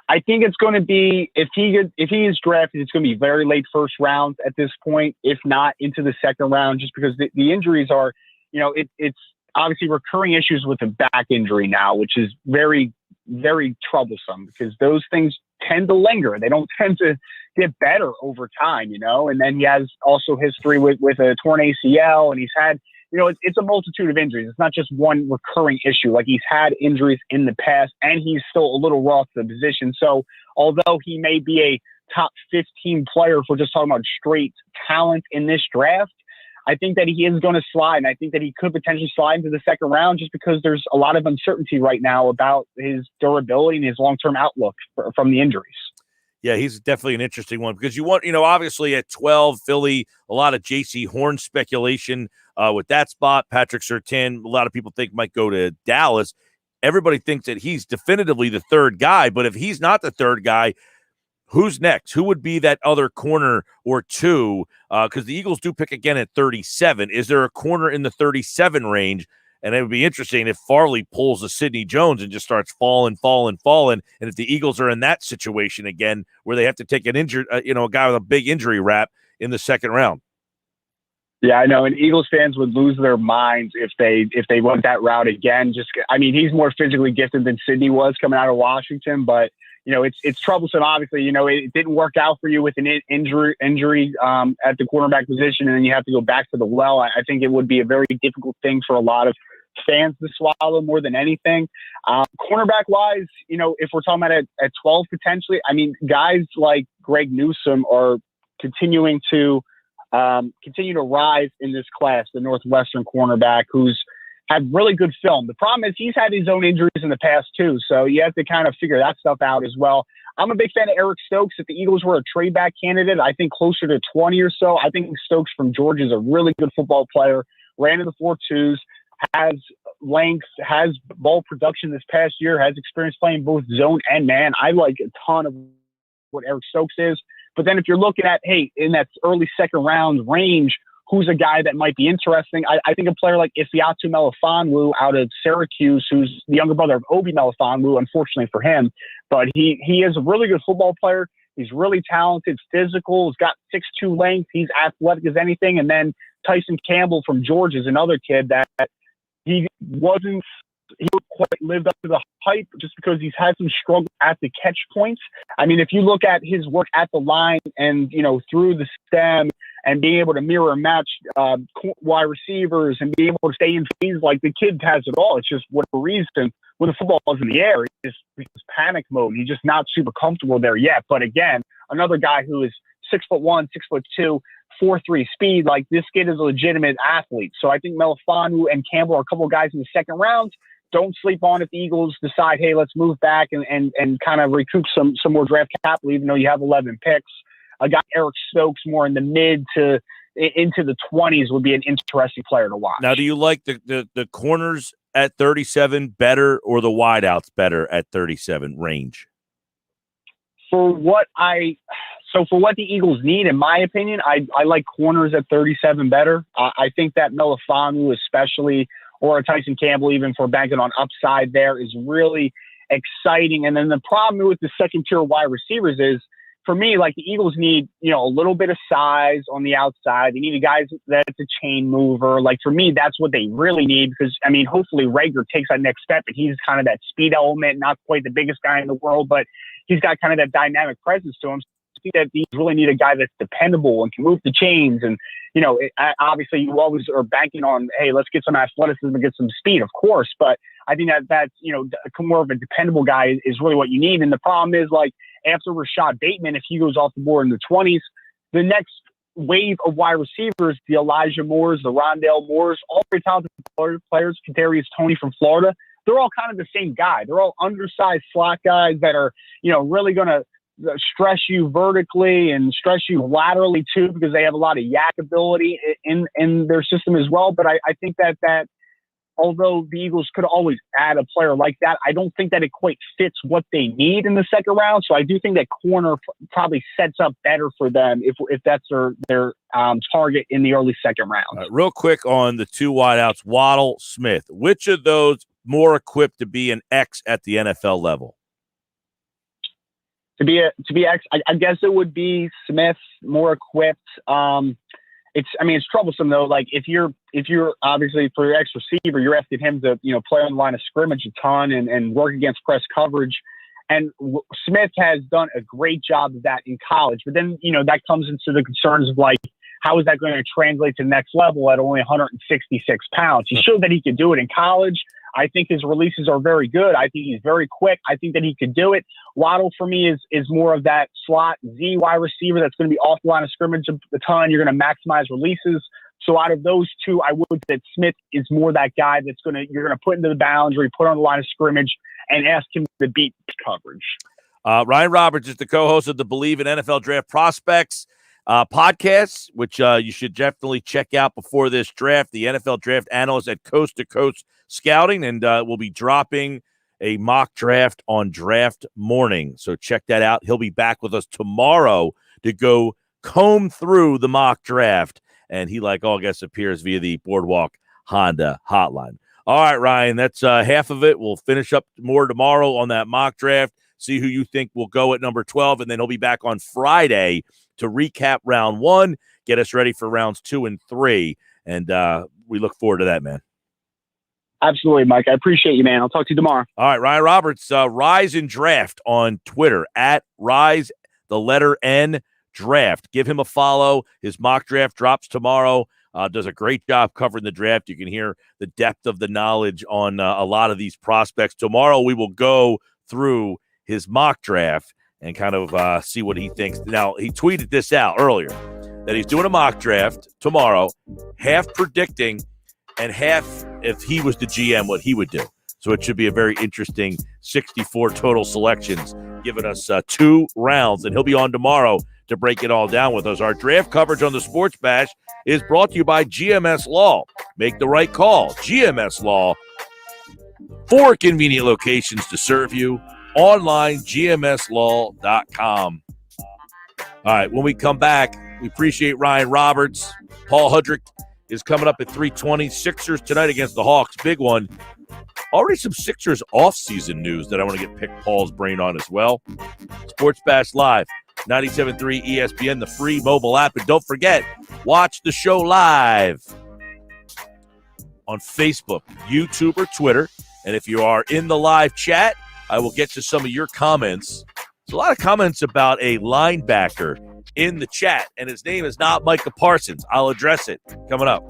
I think it's going to be, if he is drafted, it's going to be very late first round at this point, if not into the second round, just because the injuries are, it's obviously recurring issues with a back injury now, which is very, very troublesome because those things tend to linger. They don't tend to get better over time, and then he has also history with a torn ACL, and he's had, it's a multitude of injuries. It's not just one recurring issue. Like he's had injuries in the past and he's still a little raw to the position. So although he may be a top 15 player, if we're just talking about straight talent in this draft, I think that he is going to slide, and I think that he could potentially slide into the second round just because there's a lot of uncertainty right now about his durability and his long-term outlook from the injuries. Yeah, he's definitely an interesting one because you want, obviously at 12, Philly, a lot of J.C. Horn speculation with that spot. Patrick Surtain, a lot of people think might go to Dallas. Everybody thinks that he's definitively the third guy, but if he's not the third guy, who's next? Who would be that other corner or two? Because the Eagles do pick again at 37. Is there a corner in the 37 range? And it would be interesting if Farley pulls a Sidney Jones and just starts falling. And if the Eagles are in that situation again, where they have to take an injured, a guy with a big injury rap in the second round. Yeah, I know. And Eagles fans would lose their minds if they went that route again. He's more physically gifted than Sidney was coming out of Washington, but it's troublesome. Obviously, it didn't work out for you with an injury at the cornerback position, and then you have to go back to the well. I think it would be a very difficult thing for a lot of fans to swallow more than anything. Cornerback wise, if we're talking about at 12 potentially, guys like Greg Newsome are continue to rise in this class, the Northwestern cornerback who's had really good film. The problem is he's had his own injuries in the past too, so you have to kind of figure that stuff out as well. I'm a big fan of Eric Stokes. If the Eagles were a trade back candidate, I think closer to 20 or so. I think Stokes from Georgia is a really good football player, ran in the 4.2s, has length, has ball production this past year, has experience playing both zone and man. I like a ton of what Eric Stokes is. But then if you're looking at, hey, in that early second round range, who's a guy that might be interesting? I think a player like Ifeatu Melifonwu out of Syracuse, who's the younger brother of Obi Melifonwu, unfortunately for him. But he is a really good football player. He's really talented, physical. He's got 6'2" length. He's athletic as anything. And then Tyson Campbell from Georgia is another kid that he quite lived up to the hype just because he's had some struggle at the catch points. If you look at his work at the line and, through the stem and being able to mirror and match wide receivers and being able to stay in phase, like the kid has it all. It's just whatever reason when the football is in the air, he's panic mode. He's just not super comfortable there yet. But again, another guy who is 6'1", 6'2", 4.3 speed. Like, this kid is a legitimate athlete. So I think Melifonwu and Campbell are a couple of guys in the second round. Don't sleep on if the Eagles decide, hey, let's move back and kind of recoup some more draft capital, even though you have 11 picks. A guy, Eric Stokes, more in the mid to into the 20s would be an interesting player to watch. Now, do you like the corners at 37 better or the wideouts better at 37 range? For what the Eagles need, in my opinion, I like corners at 37 better. I think that Melifonwu especially, or Tyson Campbell, even for banking on upside there, is really exciting. And then the problem with the second tier wide receivers is, for me, like, the Eagles need, a little bit of size on the outside. They need a guy that's a chain mover. Like, for me, that's what they really need because, I mean, hopefully Rager takes that next step and he's kind of that speed element, not quite the biggest guy in the world, but he's got kind of that dynamic presence to him. I think that these really need a guy that's dependable and can move the chains. And, obviously you always are banking on, hey, let's get some athleticism and get some speed, of course. But I think that's, more of a dependable guy is really what you need. And the problem is, like, after Rashad Bateman, if he goes off the board in the 20s, the next wave of wide receivers, the Elijah Moores, the Rondale Moores, all very talented players, Kadarius Toney from Florida, they're all kind of the same guy. They're all undersized slot guys that are, really going to stress you vertically and stress you laterally too, because they have a lot of yak ability in their system as well. But I think that although the Eagles could always add a player like that, I don't think that it quite fits what they need in the second round. So I do think that corner probably sets up better for them if that's their target in the early second round. Real quick on the two wideouts, Waddle, Smith. Which of those more equipped to be an X at the NFL level? To be X, I guess it would be Smith, more equipped. It's troublesome though. Like, if you're obviously, for your X receiver, you're asking him to, play on the line of scrimmage a ton and work against press coverage. And Smith has done a great job of that in college. But then, that comes into the concerns of, like, how is that going to translate to the next level at only 166 pounds? He showed that he could do it in college. I think his releases are very good. I think he's very quick. I think that he could do it. Waddle, for me, is more of that slot Z wide receiver that's going to be off the line of scrimmage a ton. You're going to maximize releases. So out of those two, I would say that Smith is more that guy you're going to put into the boundary, put on the line of scrimmage, and ask him to beat coverage. Ryan Roberts is the co-host of the Believe in NFL Draft Prospects podcast, which you should definitely check out before this draft. The NFL draft analyst at Coast to Coast Scouting, and we'll be dropping a mock draft on draft morning. So check that out. He'll be back with us tomorrow to go comb through the mock draft. And he, like all guests, appears via the Boardwalk Honda hotline. All right, Ryan, that's half of it. We'll finish up more tomorrow on that mock draft, see who you think will go at number 12, and then he'll be back on Friday to recap round 1, get us ready for rounds 2 and 3. And we look forward to that, man. Absolutely, Mike. I appreciate you, man. I'll talk to you tomorrow. All right, Ryan Roberts, Rise and Draft on Twitter, at Rise, the letter N, Draft. Give him a follow. His mock draft drops tomorrow. Does a great job covering the draft. You can hear the depth of the knowledge on a lot of these prospects. Tomorrow we will go through his mock draft and kind of see what he thinks. Now, he tweeted this out earlier, that he's doing a mock draft tomorrow, half predicting and half, if he was the GM, what he would do. So it should be a very interesting 64 total selections, giving us 2 rounds, and he'll be on tomorrow to break it all down with us. Our draft coverage on the Sports Bash is brought to you by GMS Law. Make the right call. GMS Law, 4 convenient locations to serve you. Online, gmslaw.com. All right, when we come back, we appreciate Ryan Roberts. Paul Hudrick is coming up at 3:20. Sixers tonight against the Hawks. Big one. Already some Sixers off-season news that I want to get pick Paul's brain on as well. Sports Bash Live, 97.3 ESPN, the free mobile app. And don't forget, watch the show live on Facebook, YouTube, or Twitter. And if you are in the live chat, I will get to some of your comments. There's a lot of comments about a linebacker in the chat, and his name is not Micah Parsons. I'll address it coming up.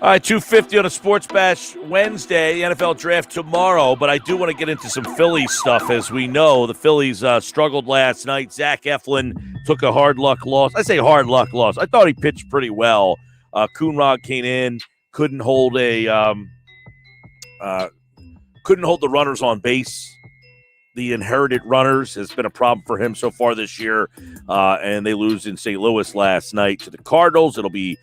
All right, 250 on a Sports Bash Wednesday, NFL draft tomorrow, but I do want to get into some Phillies stuff. As we know, the Phillies struggled last night. Zach Eflin took a hard luck loss. I say hard luck loss. I thought he pitched pretty well. Coonrod came in, couldn't hold the runners on base. The inherited runners has been a problem for him so far this year, and they lose in St. Louis last night to the Cardinals. It'll be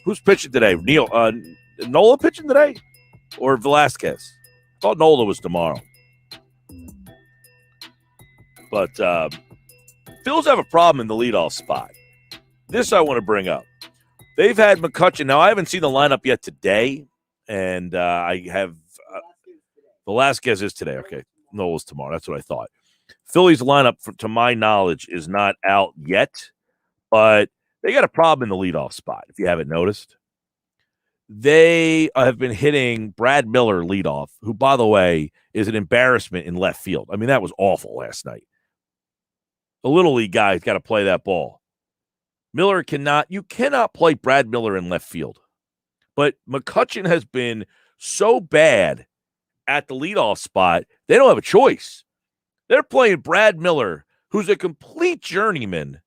who's pitching today? Nola pitching today, or Velasquez? I thought Nola was tomorrow. But Phil's have a problem in the leadoff spot. This I want to bring up. They've had McCutchen. Now, I haven't seen the lineup yet today, and I have Velasquez is today. Okay, Nola's tomorrow. That's what I thought. Phillies lineup, to my knowledge, is not out yet, but they got a problem in the leadoff spot, if you haven't noticed. They have been hitting Brad Miller leadoff, who, by the way, is an embarrassment in left field. I mean, that was awful last night. The Little League guy's got to play that ball. You cannot play Brad Miller in left field. But McCutchen has been so bad at the leadoff spot, they don't have a choice. They're playing Brad Miller, who's a complete journeyman.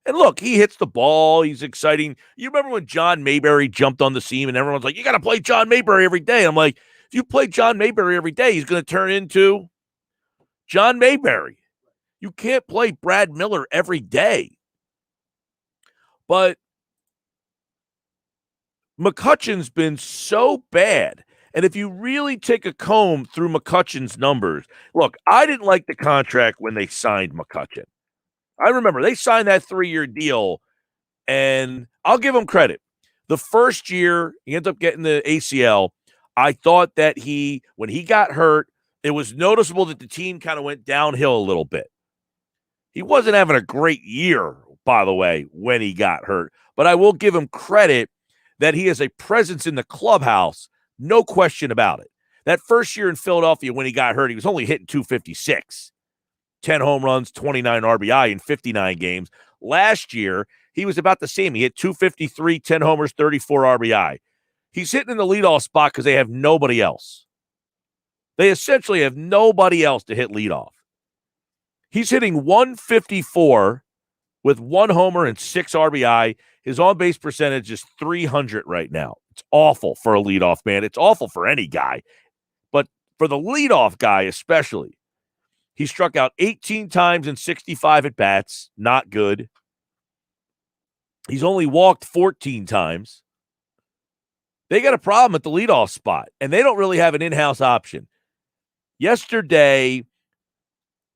And look, he hits the ball. He's exciting. You remember when John Mayberry jumped on the scene and everyone's like, you got to play John Mayberry every day. I'm like, if you play John Mayberry every day, he's going to turn into John Mayberry. You can't play Brad Miller every day. But McCutchen's been so bad. And if you really take a comb through McCutchen's numbers, look, I didn't like the contract when they signed McCutchen. I remember they signed that 3-year deal, and I'll give him credit. The first year, he ended up getting the ACL. I thought that when he got hurt, it was noticeable that the team kind of went downhill a little bit. He wasn't having a great year, by the way, when he got hurt. But I will give him credit that he has a presence in the clubhouse, no question about it. That first year in Philadelphia when he got hurt, he was only hitting 256. 10 home runs, 29 RBI in 59 games. Last year, he was about the same. He hit 253, 10 homers, 34 RBI. He's hitting in the leadoff spot because they have nobody else. They essentially have nobody else to hit leadoff. He's hitting 154 with 1 homer and 6 RBI. His on-base percentage is .300 right now. It's awful for a leadoff man. It's awful for any guy. But for the leadoff guy especially, he struck out 18 times in 65 at-bats. Not good. He's only walked 14 times. They got a problem at the leadoff spot, and they don't really have an in-house option. Yesterday,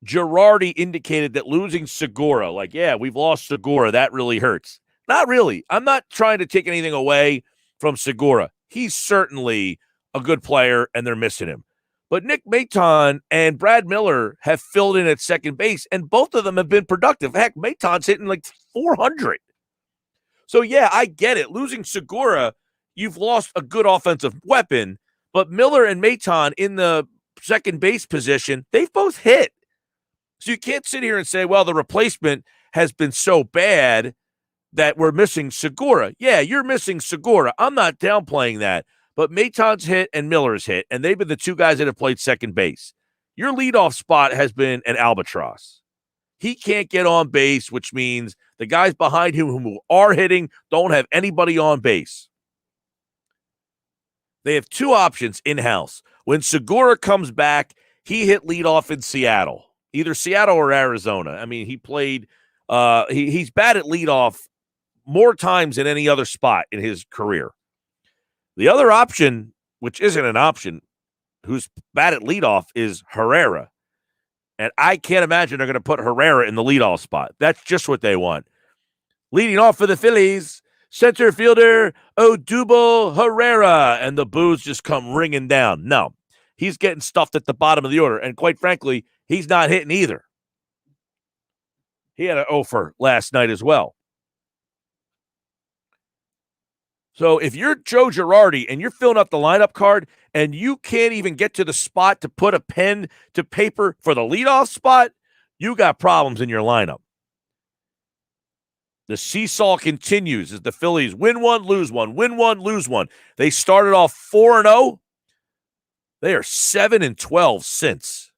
Girardi indicated that losing Segura, we've lost Segura. That really hurts. Not really. I'm not trying to take anything away from Segura. He's certainly a good player, and they're missing him. But Nick Maton and Brad Miller have filled in at second base, and both of them have been productive. Heck, Maton's hitting like 400. So, yeah, I get it. Losing Segura, you've lost a good offensive weapon, but Miller and Maton in the second base position, they've both hit. So you can't sit here and say, well, the replacement has been so bad that we're missing Segura. Yeah, you're missing Segura. I'm not downplaying that. But Maton's hit and Miller's hit, and they've been the two guys that have played second base. Your leadoff spot has been an albatross. He can't get on base, which means the guys behind him who are hitting don't have anybody on base. They have two options in-house. When Segura comes back, he hit leadoff in Seattle, either Seattle or Arizona. I mean, he played he's bad at leadoff more times than any other spot in his career. The other option, which isn't an option, who's bad at leadoff, is Herrera. And I can't imagine they're going to put Herrera in the leadoff spot. That's just what they want. Leading off for the Phillies, center fielder Odubel Herrera. And the boos just come ringing down. No, he's getting stuffed at the bottom of the order. And quite frankly, he's not hitting either. He had an offer last night as well. So if you're Joe Girardi and you're filling up the lineup card and you can't even get to the spot to put a pen to paper for the leadoff spot, you got problems in your lineup. The seesaw continues as the Phillies win one, lose one, win one, lose one. They started off 4-0. They are 7-12 since.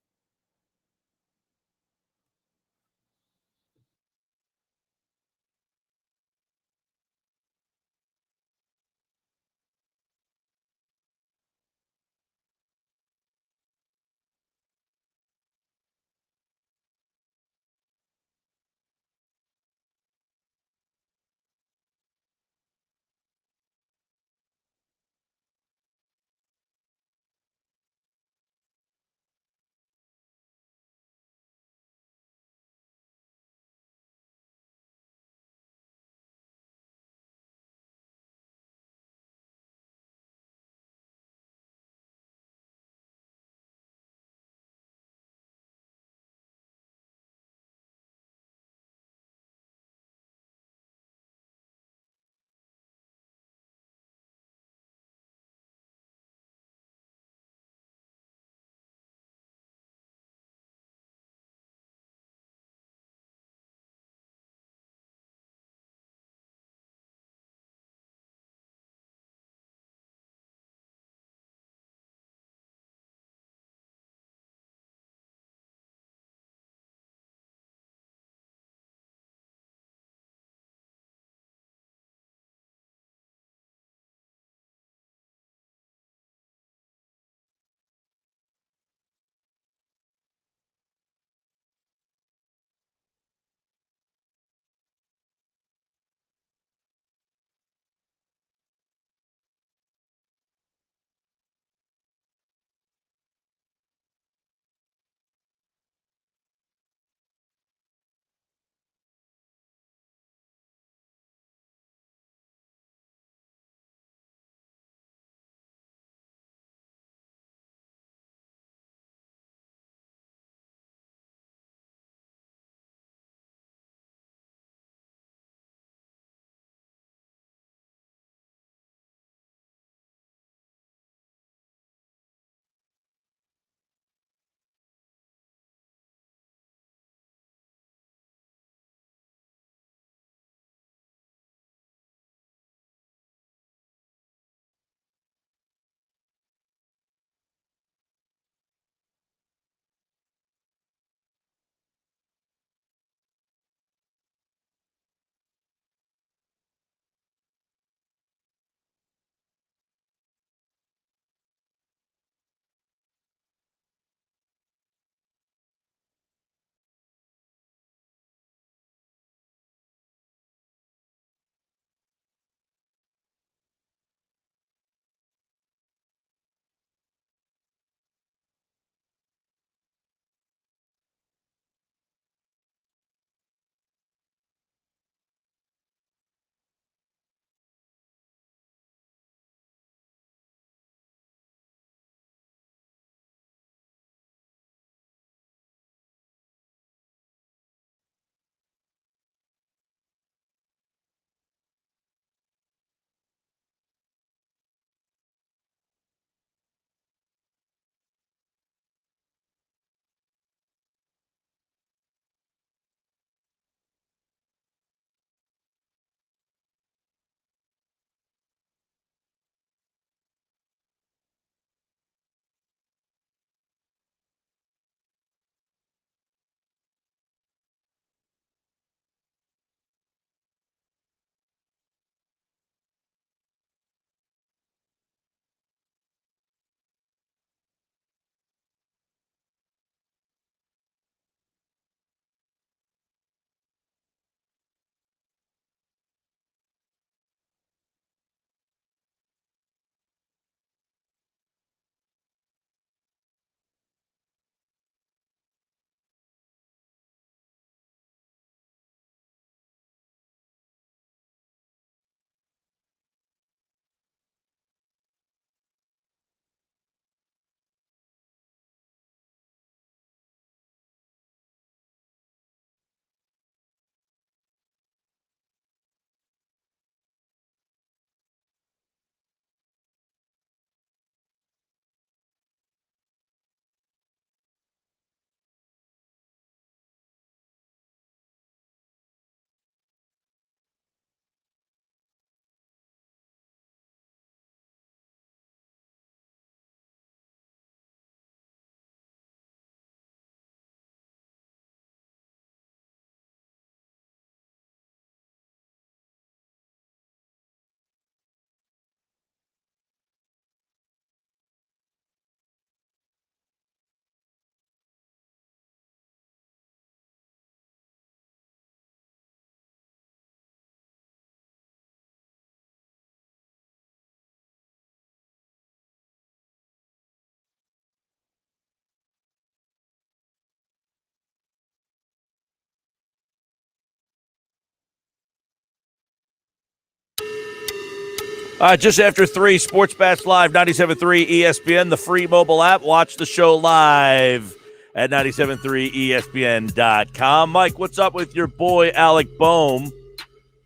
Just after 3, Sports Bash Live, 97.3 ESPN, the free mobile app. Watch the show live at 97.3ESPN.com. Mike, what's up with your boy Alec Boehm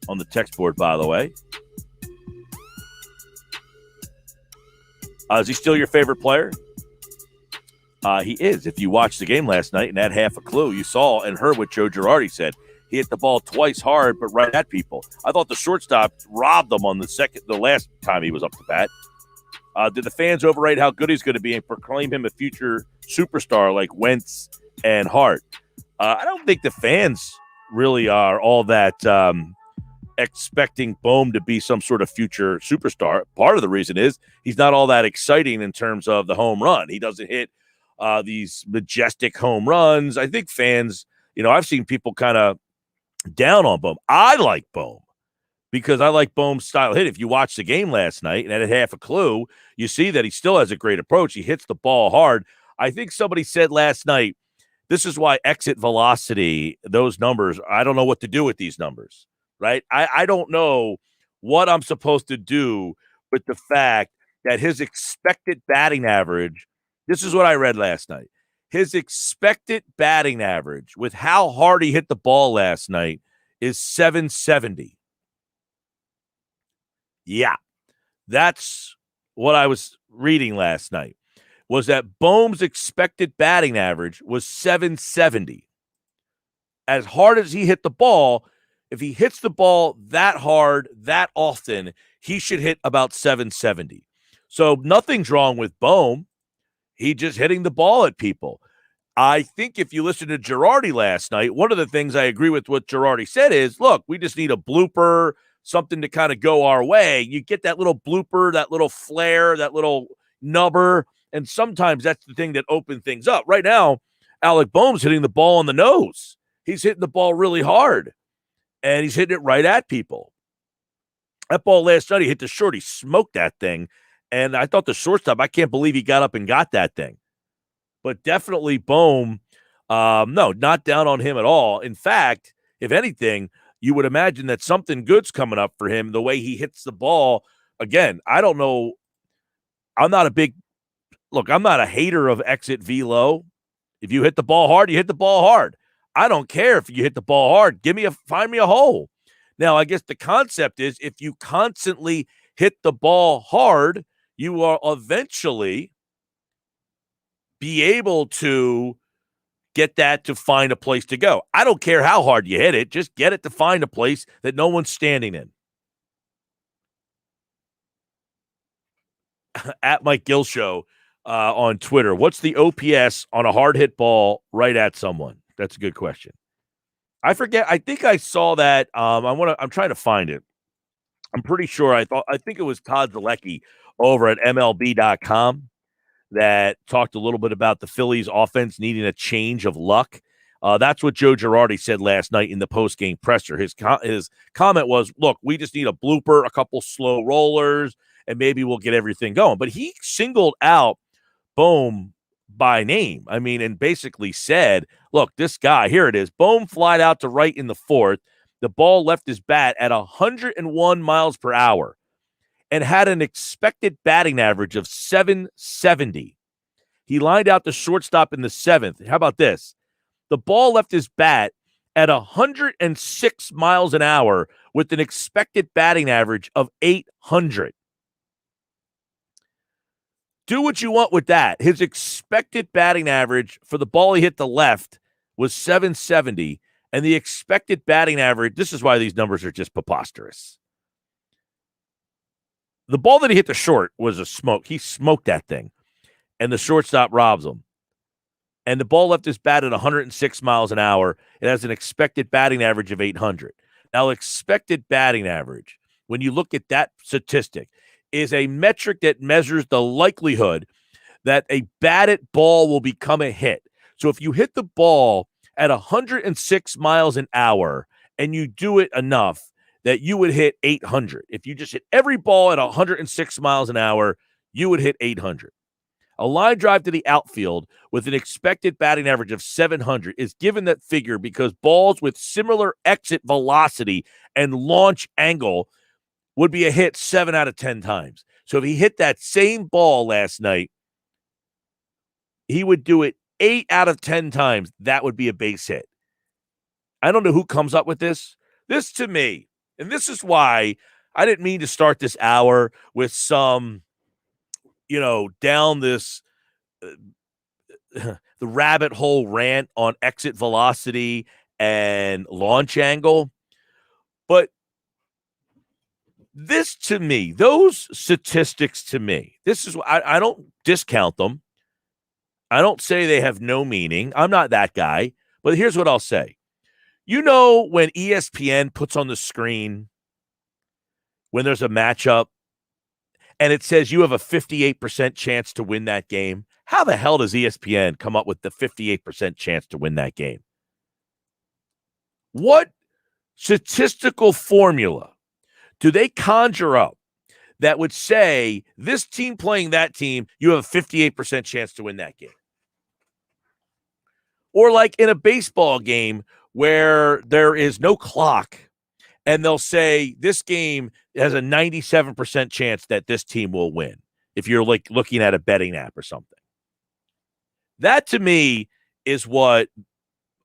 on the text board, by the way? Is he still your favorite player? He is. If you watched the game last night and had half a clue, you saw and heard what Joe Girardi said. He hit the ball twice hard, but right at people. I thought the shortstop robbed them on the last time he was up to bat. Did the fans overrate how good he's going to be and proclaim him a future superstar like Wentz and Hart? I don't think the fans really are all that expecting Boehm to be some sort of future superstar. Part of the reason is he's not all that exciting in terms of the home run. He doesn't hit these majestic home runs. I think fans, I've seen people kind of down on Boehm. I like Boehm because I like Boehm's style hit. If you watched the game last night and had half a clue, you see that he still has a great approach. He hits the ball hard. I think somebody said last night, this is why exit velocity, those numbers, I don't know what to do with these numbers, right? I don't know what I'm supposed to do with the fact that his expected batting average, this is what I read last night. His expected batting average with how hard he hit the ball last night is 770. Yeah, that's what I was reading last night, was that Boehm's expected batting average was 770. As hard as he hit the ball, if he hits the ball that hard, that often, he should hit about 770. So nothing's wrong with Boehm. He just hitting the ball at people. I think if you listen to Girardi last night, one of the things I agree with what Girardi said is, look, we just need a blooper, something to kind of go our way. You get that little blooper, that little flare, that little nubber, and sometimes that's the thing that opens things up. Right now, Alec Boehm's hitting the ball on the nose. He's hitting the ball really hard, and he's hitting it right at people. That ball last night, he hit the short. He smoked that thing. And I thought the shortstop, I can't believe he got up and got that thing. But definitely Boehm, no, not down on him at all. In fact, if anything, you would imagine that something good's coming up for him, the way he hits the ball. Again, I don't know. I'm not a hater of exit velo. If you hit the ball hard, you hit the ball hard. I don't care if you hit the ball hard. Find me a hole. Now, I guess the concept is if you constantly hit the ball hard, you will eventually be able to get that to find a place to go. I don't care how hard you hit it. Just get it to find a place that no one's standing in. At Mike Gill Show on Twitter. What's the OPS on a hard hit ball right at someone? That's a good question. I forget. I think I saw that. I'm trying to find it. I'm pretty sure I think it was Todd Zalecki over at MLB.com that talked a little bit about the Phillies offense needing a change of luck. That's what Joe Girardi said last night in the post-game presser. His comment was, look, we just need a blooper, a couple slow rollers, and maybe we'll get everything going. But he singled out Boehm by name. I mean, and basically said, look, this guy, here it is. Boehm flied out to right in the fourth. The ball left his bat at 101 miles per hour and had an expected batting average of 770. He lined out the shortstop in the seventh. How about this? The ball left his bat at 106 miles an hour with an expected batting average of 800. Do what you want with that. His expected batting average for the ball he hit the left was 770, and the expected batting average, this is why these numbers are just preposterous. The ball that he hit the short was a smoke. He smoked that thing, and the shortstop robs him. And the ball left his bat at 106 miles an hour. It has an expected batting average of 800. Now, expected batting average, when you look at that statistic, is a metric that measures the likelihood that a batted ball will become a hit. So if you hit the ball at 106 miles an hour and you do it enough that you would hit 800. If you just hit every ball at 106 miles an hour, you would hit 800. A line drive to the outfield with an expected batting average of 700 is given that figure because balls with similar exit velocity and launch angle would be a hit 7 out of 10 times. So if he hit that same ball last night, he would do it 8 out of 10 times. That would be a base hit. I don't know who comes up with this. This to me, and this is why I didn't mean to start this hour with some, down this the rabbit hole rant on exit velocity and launch angle. But this to me, those statistics to me, this is, I don't discount them. I don't say they have no meaning. I'm not that guy. But here's what I'll say. When ESPN puts on the screen when there's a matchup and it says you have a 58% chance to win that game, how the hell does ESPN come up with the 58% chance to win that game? What statistical formula do they conjure up that would say this team playing that team, you have a 58% chance to win that game? Or like in a baseball game where there is no clock and they'll say this game has a 97% chance that this team will win if you're like looking at a betting app or something. That to me is what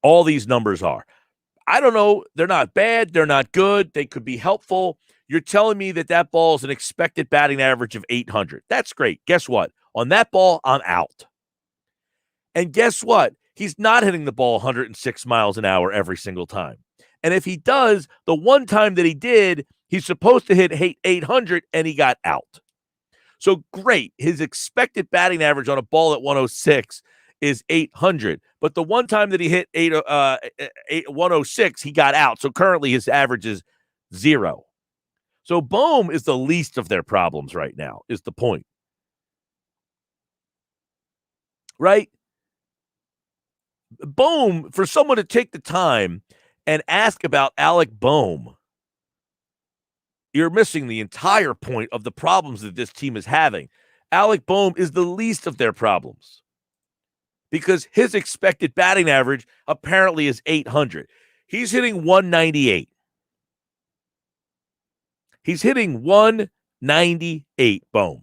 all these numbers are. I don't know. They're not bad. They're not good. They could be helpful. You're telling me that ball is an expected batting average of 800. That's great. Guess what? On that ball, I'm out. And guess what? He's not hitting the ball 106 miles an hour every single time. And if he does, the one time that he did, he's supposed to hit 800 and he got out. So great. His expected batting average on a ball at 106 is 800. But the one time that he hit 106, he got out. So currently his average is 0. So Bohm is the least of their problems right now, is the point. Right? Bohm, for someone to take the time and ask about Alec Bohm, you're missing the entire point of the problems that this team is having. Alec Bohm is the least of their problems because his expected batting average apparently is 800. He's hitting 198. He's hitting 198, Bohm.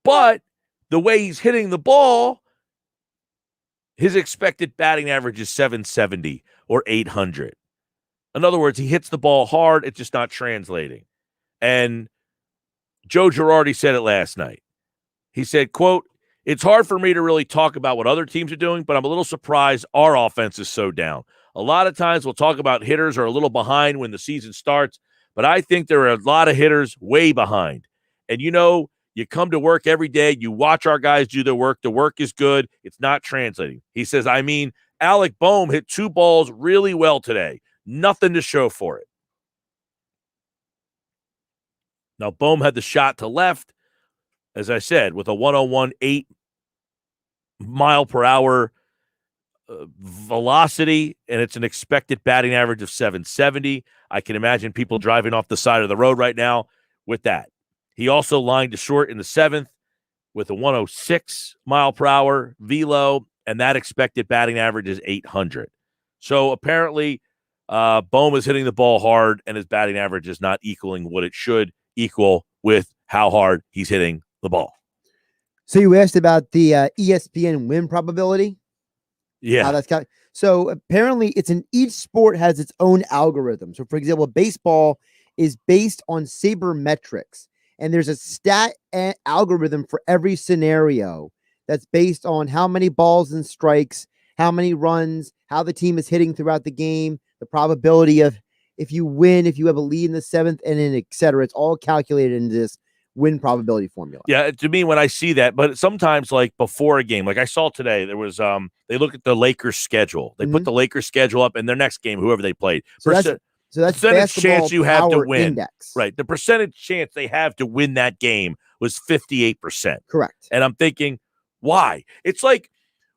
But the way he's hitting the ball, his expected batting average is 770 or 800. In other words, he hits the ball hard. It's just not translating. And Joe Girardi said it last night. He said, quote, "It's hard for me to really talk about what other teams are doing, but I'm a little surprised our offense is so down. A lot of times we'll talk about hitters are a little behind when the season starts, but I think there are a lot of hitters way behind. And you come to work every day. You watch our guys do their work. The work is good. It's not translating." He says, Alec Bohm hit 2 balls really well today. Nothing to show for it. Now, Bohm had the shot to left, as I said, with a 101.8 mile per hour velocity, and it's an expected batting average of 770. I can imagine people driving off the side of the road right now with that. He also lined to short in the 7th with a 106 mile per hour velo, and that expected batting average is 800. So apparently, Bohm is hitting the ball hard, and his batting average is not equaling what it should equal with how hard he's hitting the ball. So you asked about the ESPN win probability? Yeah. How that's so apparently each sport has its own algorithm. So for example, baseball is based on sabermetrics, and there's a stat algorithm for every scenario that's based on how many balls and strikes, how many runs, how the team is hitting throughout the game, the probability of if you win, if you have a lead in the 7th, and then et cetera. It's all calculated into this win probability formula. Yeah, to me, when I see that, but sometimes like before a game, like I saw today, there was they look at the Lakers schedule. They put the Lakers schedule up in their next game, whoever they played. So that's percentage chance you have to win. Index. Right. The percentage chance they have to win that game was 58%. Correct. And I'm thinking, why? It's like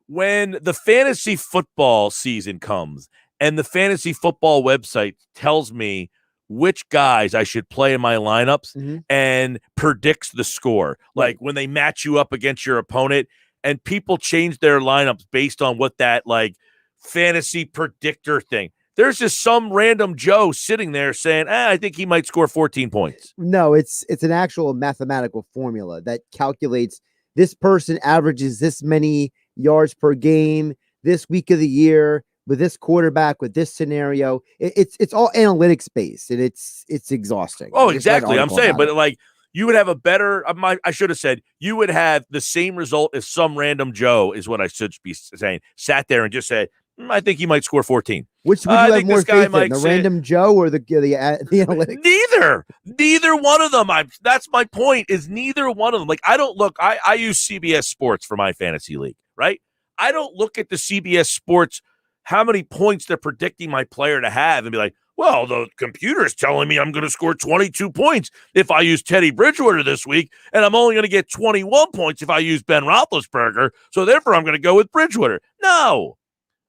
when the fantasy football season comes and the fantasy football website tells me which guys I should play in my lineups and predicts the score. Like when they match you up against your opponent and people change their lineups based on what that like fantasy predictor thing. There's just some random Joe sitting there saying, I think he might score 14 points. No, it's an actual mathematical formula that calculates this person averages this many yards per game this week of the year with this quarterback with this scenario. It's all analytics based, and it's exhausting. Oh, exactly. I'm saying, but like you would have a better. I should have said you would have the same result if some random Joe is what I should be saying. Sat there and just said, I think he might score 14. Which would you have more faith in, the random Joe or the analytics? Neither one of them. That's my point. Is neither one of them. Like I don't look. I use CBS Sports for my fantasy league, right? I don't look at the CBS Sports how many points they're predicting my player to have and be like, well, the computer's telling me I'm going to score 22 points if I use Teddy Bridgewater this week, and I'm only going to get 21 points if I use Ben Roethlisberger, so therefore I'm going to go with Bridgewater. No,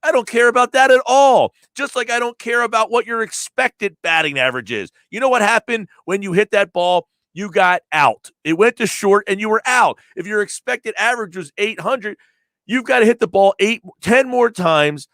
I don't care about that at all, just like I don't care about what your expected batting average is. You know what happened when you hit that ball? You got out. It went to short, and you were out. If your expected average was 800, you've got to hit the ball 10 more times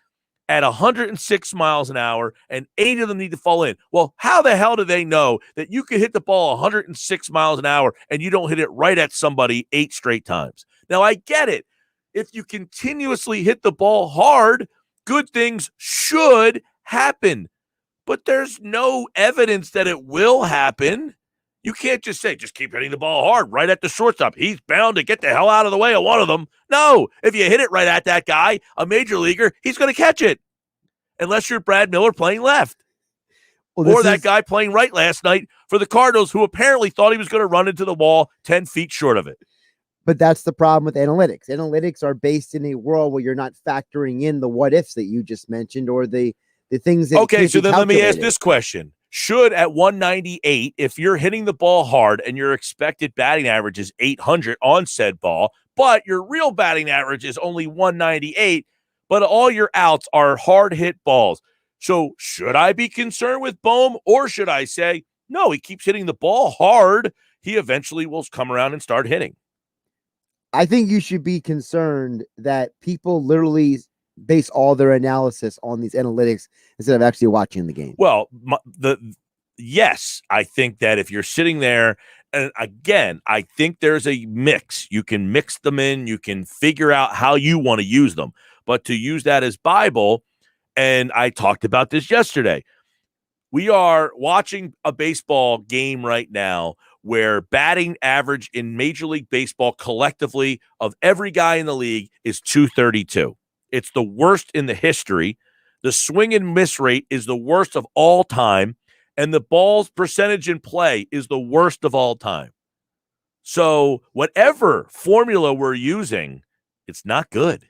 at 106 miles an hour, and 8 of them need to fall in. Well, how the hell do they know that you can hit the ball 106 miles an hour and you don't hit it right at somebody 8 straight times? Now, I get it. If you continuously hit the ball hard, good things should happen. But there's no evidence that it will happen. You can't just say, just keep hitting the ball hard right at the shortstop. He's bound to get the hell out of the way of one of them. No, if you hit it right at that guy, a major leaguer, he's going to catch it. Unless you're Brad Miller playing left. Or that guy playing right last night for the Cardinals who apparently thought he was going to run into the wall 10 feet short of it. But that's the problem with analytics. Analytics are based in a world where you're not factoring in the what ifs that you just mentioned or the things that. Okay, so then let me ask this question. Should at 198, if you're hitting the ball hard and your expected batting average is 800 on said ball, but your real batting average is only 198, but all your outs are hard hit balls. So should I be concerned with Bohm, or should I say, no, he keeps hitting the ball hard. He eventually will come around and start hitting. I think you should be concerned that people literally base all their analysis on these analytics instead of actually watching the game. Well, yes, I think that if you're sitting there, and again, I think there's a mix. You can mix them in. You can figure out how you want to use them. But to use that as Bible, and I talked about this yesterday, we are watching a baseball game right now where batting average in Major League Baseball collectively of every guy in the league is 232. It's the worst in the history. The swing and miss rate is the worst of all time. And the ball's percentage in play is the worst of all time. So whatever formula we're using, it's not good,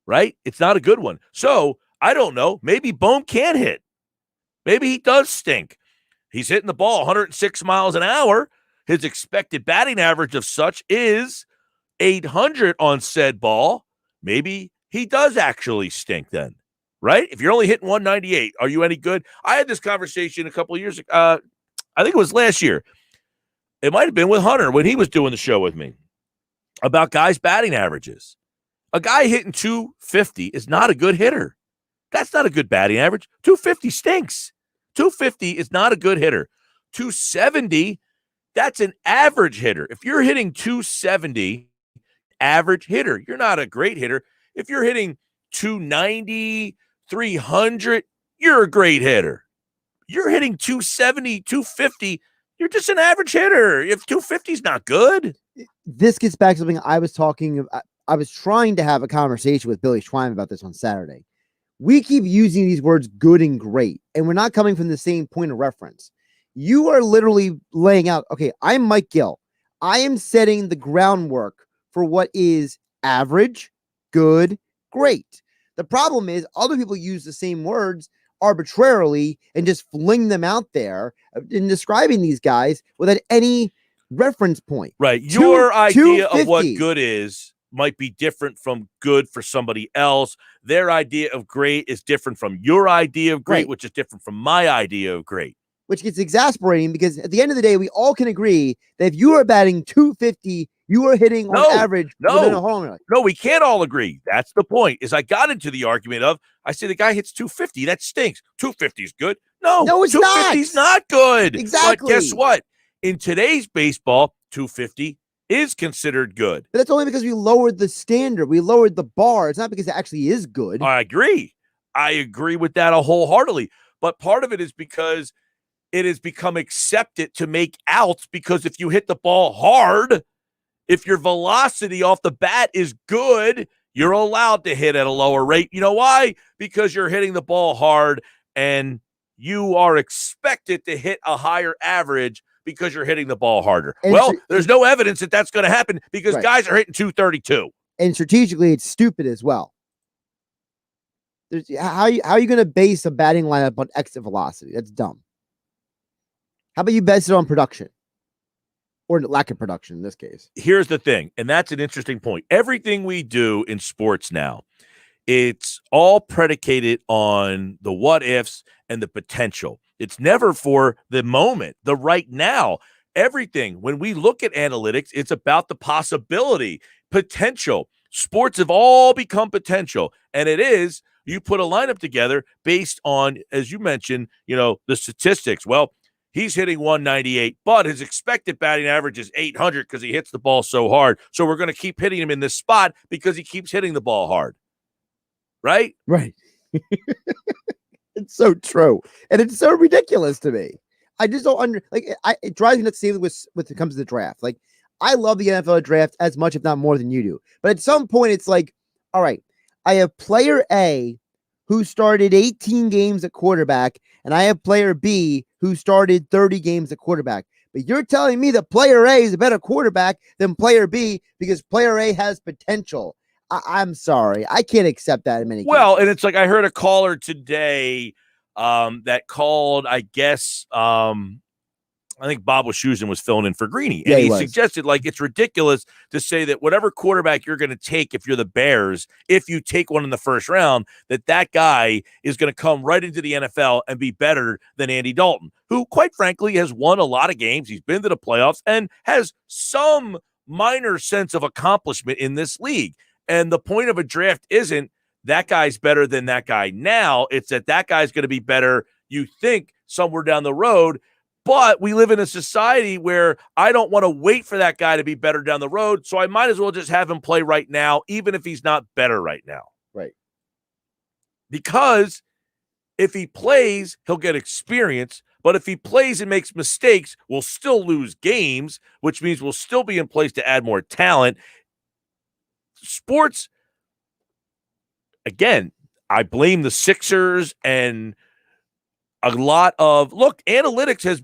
right? It's not a good one. So I don't know. Maybe Bohm can hit. Maybe he does stink. He's hitting the ball 106 miles an hour. His expected batting average of such is 800 on said ball. Maybe he does actually stink then, right? If you're only hitting 198, are you any good? I had this conversation a couple of years ago. I think it was last year. It might have been with Hunter when he was doing the show with me about guys' batting averages. A guy hitting 250 is not a good hitter. That's not a good batting average. 250 stinks. 250 is not a good hitter. 270, that's an average hitter. If you're hitting 270, average hitter, you're not a great hitter. If you're hitting 290, 300, you're a great hitter. You're hitting 270, 250, you're just an average hitter. If 250 is not good. This gets back to something I was trying to have a conversation with Billy Schwein about this on Saturday. We keep using these words good and great, and we're not coming from the same point of reference. You are literally laying out, okay, I'm Mike Gill. I am setting the groundwork for what is average, good, great. The problem is other people use the same words arbitrarily and just fling them out there in describing these guys without any reference point. Right. Your idea of what good is might be different from good for somebody else. Their idea of great is different from your idea of great, right, which is different from my idea of great. which gets exasperating because at the end of the day, we all can agree that if you are batting 250, you are hitting on average. No, we can't all agree. That's the point. Is I got into the argument of, I say the guy hits 250. That stinks. 250 is good. No, it's 250 is not good. Exactly. But guess what? In today's baseball, 250 is considered good. But that's only because we lowered the standard. We lowered the bar. It's not because it actually is good. I agree. I agree with that wholeheartedly. But part of it is because it has become accepted to make outs, because if you hit the ball hard, if your velocity off the bat is good, you're allowed to hit at a lower rate. You know why? Because you're hitting the ball hard and you are expected to hit a higher average because you're hitting the ball harder. There's no evidence that that's going to happen because guys are hitting 232. And strategically, it's stupid as well. How are you going to base a batting lineup on exit velocity? That's dumb. How about you base it on production? Or lack of production in this case. Here's the thing, and that's an interesting point. Everything we do in sports now, it's all predicated on the what ifs and the potential. It's never for the moment, the right now. Everything, when we look at analytics, it's about the possibility, potential. Sports have all become potential, and it is, you put a lineup together based on, as you mentioned, the statistics. Well, he's hitting 198, but his expected batting average is 800 because he hits the ball so hard. So we're going to keep hitting him in this spot because he keeps hitting the ball hard. Right? Right. It's so true. And it's so ridiculous to me. I just don't it drives me nuts when it comes to the draft. Like, I love the NFL draft as much, if not more, than you do. But at some point, it's like, all right, I have player A who started 18 games at quarterback, and I have player B who started 30 games at quarterback. But you're telling me that player A is a better quarterback than player B because player A has potential. I'm sorry. I can't accept that in many cases. Well, and it's like I heard a caller today that called, I guess, I think Bob Wischusen was filling in for Greeny. And he suggested, it's ridiculous to say that whatever quarterback you're going to take, if you're the Bears, if you take one in the first round, that guy is going to come right into the NFL and be better than Andy Dalton, who, quite frankly, has won a lot of games. He's been to the playoffs and has some minor sense of accomplishment in this league. And the point of a draft isn't that guy's better than that guy now. It's that guy's going to be better, you think, somewhere down the road. But we live in a society where I don't want to wait for that guy to be better down the road, so I might as well just have him play right now, even if he's not better right now. Right. Because if he plays, he'll get experience. But if he plays and makes mistakes, we'll still lose games, which means we'll still be in place to add more talent. Sports, again, I blame the Sixers and a lot of, analytics has,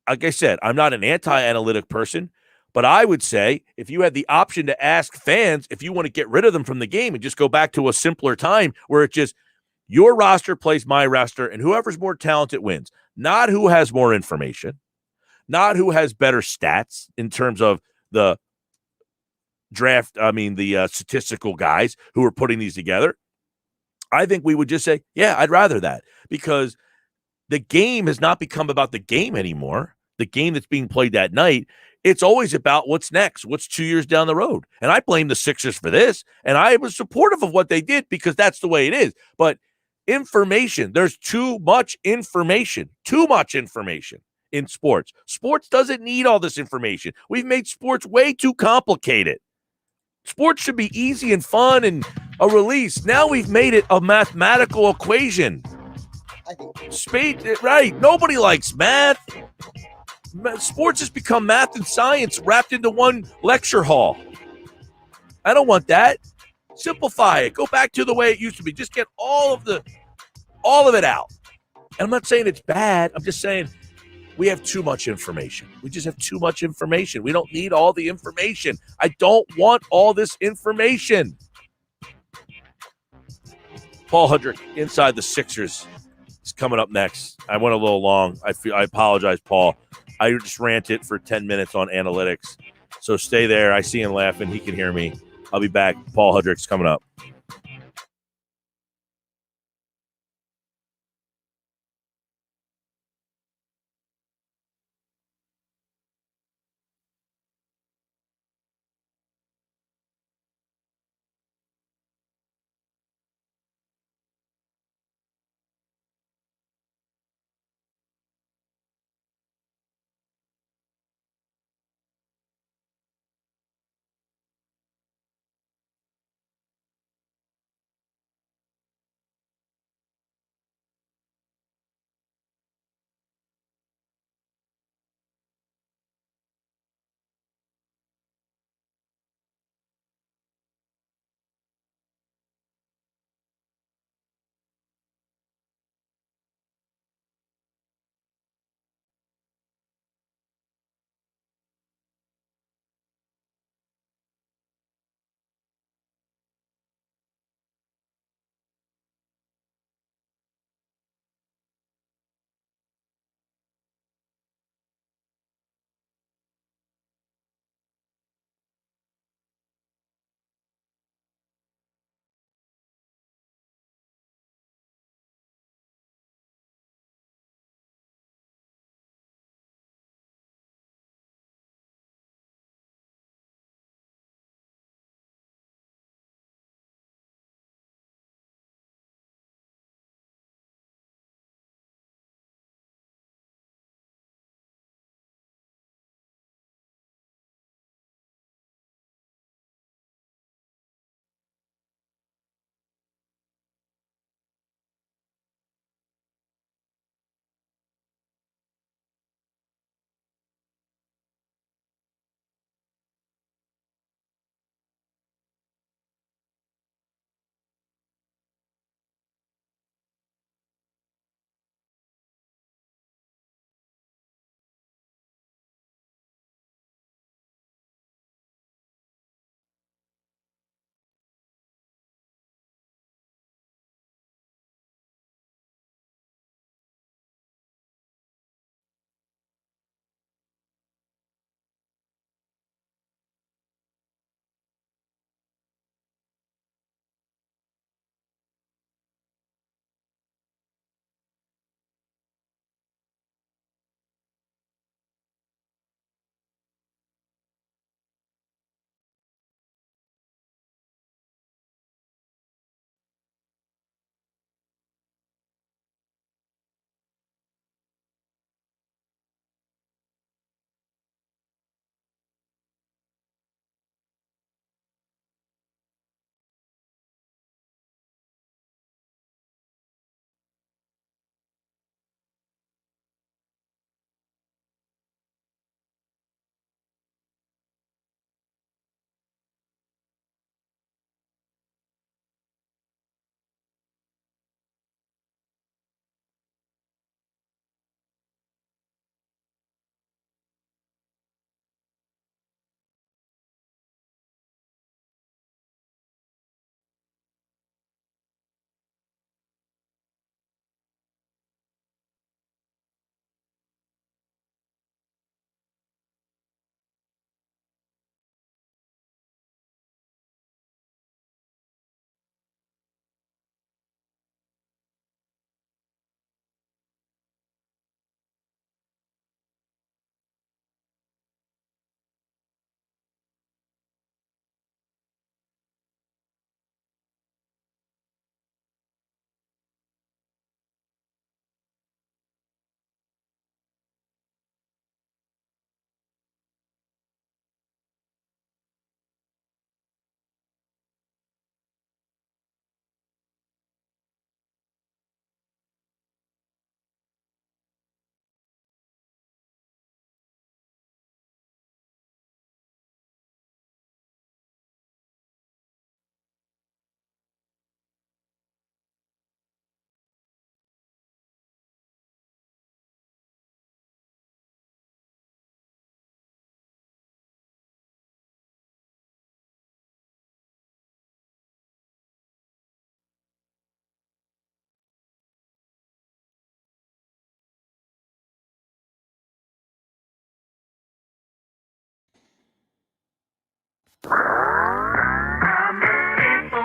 like I said, I'm not an anti-analytic person, but I would say if you had the option to ask fans if you want to get rid of them from the game and just go back to a simpler time where it's just your roster plays my roster and whoever's more talented wins, not who has more information, not who has better stats in terms of the draft, the statistical guys who are putting these together. I think we would just say, yeah, I'd rather that, because the game has not become about the game anymore. The game that's being played that night, it's always about what's next, what's 2 years down the road. And I blame the Sixers for this, and I was supportive of what they did because that's the way it is. But information, there's too much information in sports. Sports doesn't need all this information. We've made sports way too complicated. Sports should be easy and fun and a release. Now we've made it a mathematical equation. Right. Nobody likes math. Sports has become math and science wrapped into one lecture hall. I don't want that. Simplify it. Go back to the way it used to be. Just get all of it out. And I'm not saying it's bad. I'm just saying we have too much information. We just have too much information. We don't need all the information. I don't want all this information. Paul Hudrick, Inside the Sixers, is coming up next. I went a little long. I apologize, Paul. I just ranted for 10 minutes on analytics. So stay there. I see him laughing. He can hear me. I'll be back. Paul Hudrick's coming up.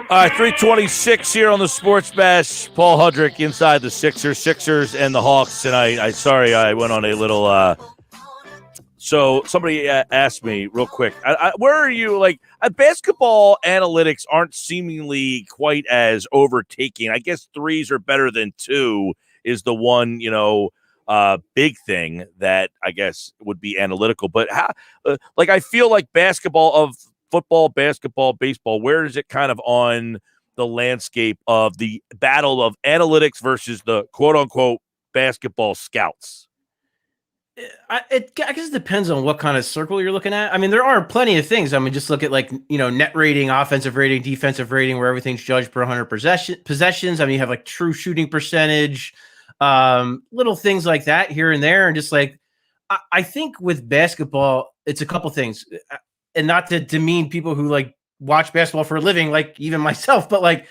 All right, 326 here on the Sports Bash. Paul Hudrick inside the Sixers and the Hawks tonight. Sorry I went on a little so somebody asked me real quick, where are you? Like, basketball analytics aren't seemingly quite as overtaking. I guess threes are better than two is the one, big thing that I guess would be analytical. But how, I feel like football, basketball, baseball, where is it kind of on the landscape of the battle of analytics versus the quote unquote basketball scouts? I guess it depends on what kind of circle you're looking at. I mean, there are plenty of things. I mean, just look at net rating, offensive rating, defensive rating, where everything's judged per 100 possessions. I mean, you have like true shooting percentage, little things like that here and there. And just like, I think with basketball, it's a couple things, and not to demean people who like watch basketball for a living, like even myself, but like,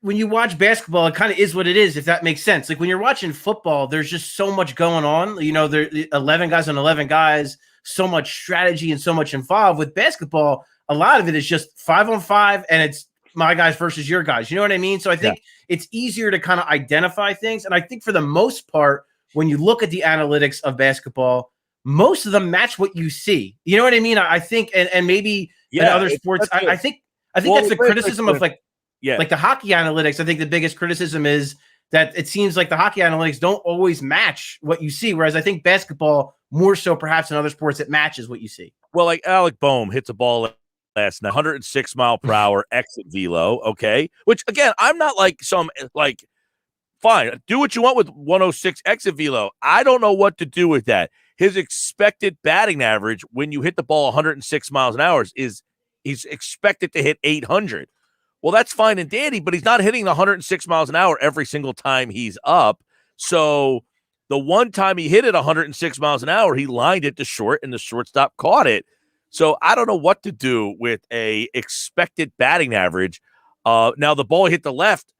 when you watch basketball, it kind of is what it is, if that makes sense. Like when you're watching football, there's just so much going on. There 11 guys on 11 guys, so much strategy and so much involved. With basketball, a lot of it is just 5-on-5, and it's my guys versus your guys. You know what I mean? So I think it's easier to kind of identify things. And I think for the most part, when you look at the analytics of basketball, most of them match what you see. You know what I mean? I think, and maybe in other sports, I think that's the criticism of like the hockey analytics. I think the biggest criticism is that it seems like the hockey analytics don't always match what you see. Whereas I think basketball, more so perhaps in other sports, it matches what you see. Well, like Alec Boehm hits a ball last night, 106 mile per hour exit velo. Okay. Which again, I'm not like fine. Do what you want with 106 exit velo. I don't know what to do with that. His expected batting average when you hit the ball 106 miles an hour is he's expected to hit 800. Well, that's fine and dandy, but he's not hitting the 106 miles an hour every single time he's up. So the one time he hit it 106 miles an hour, he lined it to short and the shortstop caught it. So I don't know what to do with a expected batting average. Now the ball hit the left.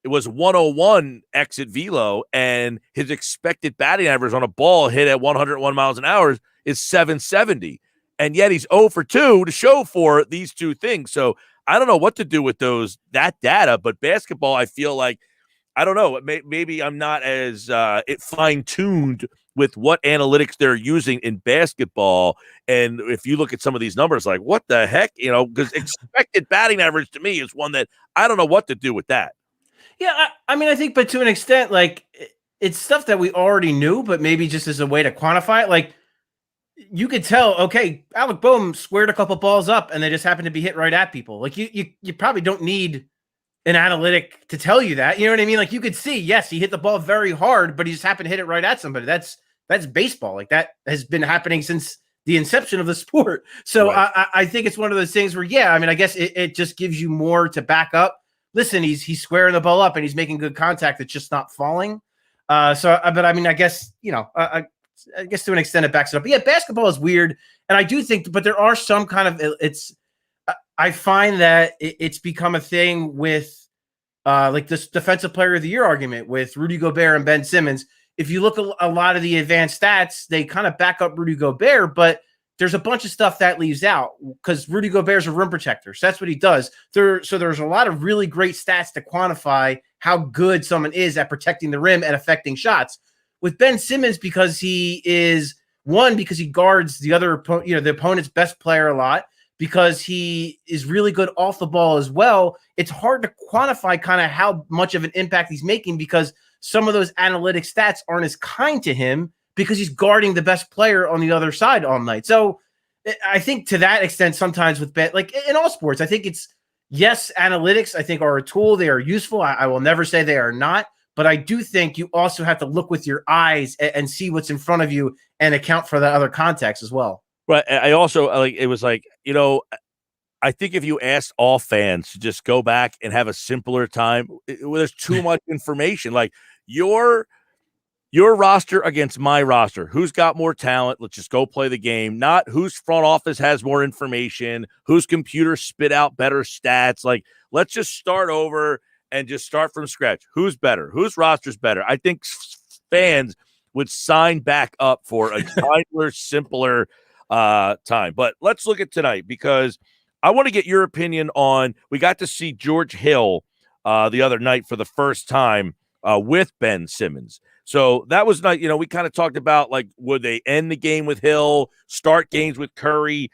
It was 101 exit velo, and his expected batting average on a ball hit at 101 miles an hour is 770. And yet he's 0 for 2 to show for these two things. So I don't know what to do with that data, but basketball, I feel like, I don't know, maybe I'm not as fine-tuned with what analytics they're using in basketball. And if you look at some of these numbers, like, what the heck? Because expected batting average to me is one that I don't know what to do with that. Yeah, I mean, I think, but to an extent, like, it's stuff that we already knew, but maybe just as a way to quantify it. Like, you could tell, okay, Alec Boehm squared a couple balls up and they just happened to be hit right at people. Like you probably don't need an analytic to tell you that. You know what I mean? Like you could see, yes, he hit the ball very hard, but he just happened to hit it right at somebody. That's baseball. Like that has been happening since the inception of the sport. So right. I think it's one of those things where, I mean, I guess it just gives you more to back up. Listen, he's squaring the ball up and he's making good contact. It's just not falling. But I mean, I guess, I guess to an extent it backs it up. But yeah, basketball is weird. And I do think, but there are some kind of, I find that it's become a thing with like this defensive player of the year argument with Rudy Gobert and Ben Simmons. If you look at a lot of the advanced stats, they kind of back up Rudy Gobert, but there's a bunch of stuff that leaves out because Rudy Gobert's a rim protector. So that's what he does. So there's a lot of really great stats to quantify how good someone is at protecting the rim and affecting shots. With Ben Simmons, because he guards the other, the opponent's best player a lot, because he is really good off the ball as well. It's hard to quantify kind of how much of an impact he's making because some of those analytic stats aren't as kind to him because he's guarding the best player on the other side all night. So I think to that extent, sometimes with like in all sports, I think it's, yes, analytics, I think are a tool. They are useful. I will never say they are not. But I do think you also have to look with your eyes and see what's in front of you and account for that other context as well. Right. I also it was like, I think if you asked all fans to just go back and have a simpler time, there's too much information. Like your roster against my roster, who's got more talent? Let's just go play the game. Not whose front office has more information, whose computer spit out better stats. Like, let's just start over and just start from scratch. Who's better? Whose roster's better? I think fans would sign back up for a kinder, simpler time. But let's look at tonight because I want to get your opinion on. We got to see George Hill the other night for the first time with Ben Simmons. So that was not, we kind of talked about like, would they end the game with Hill, start games with Curry?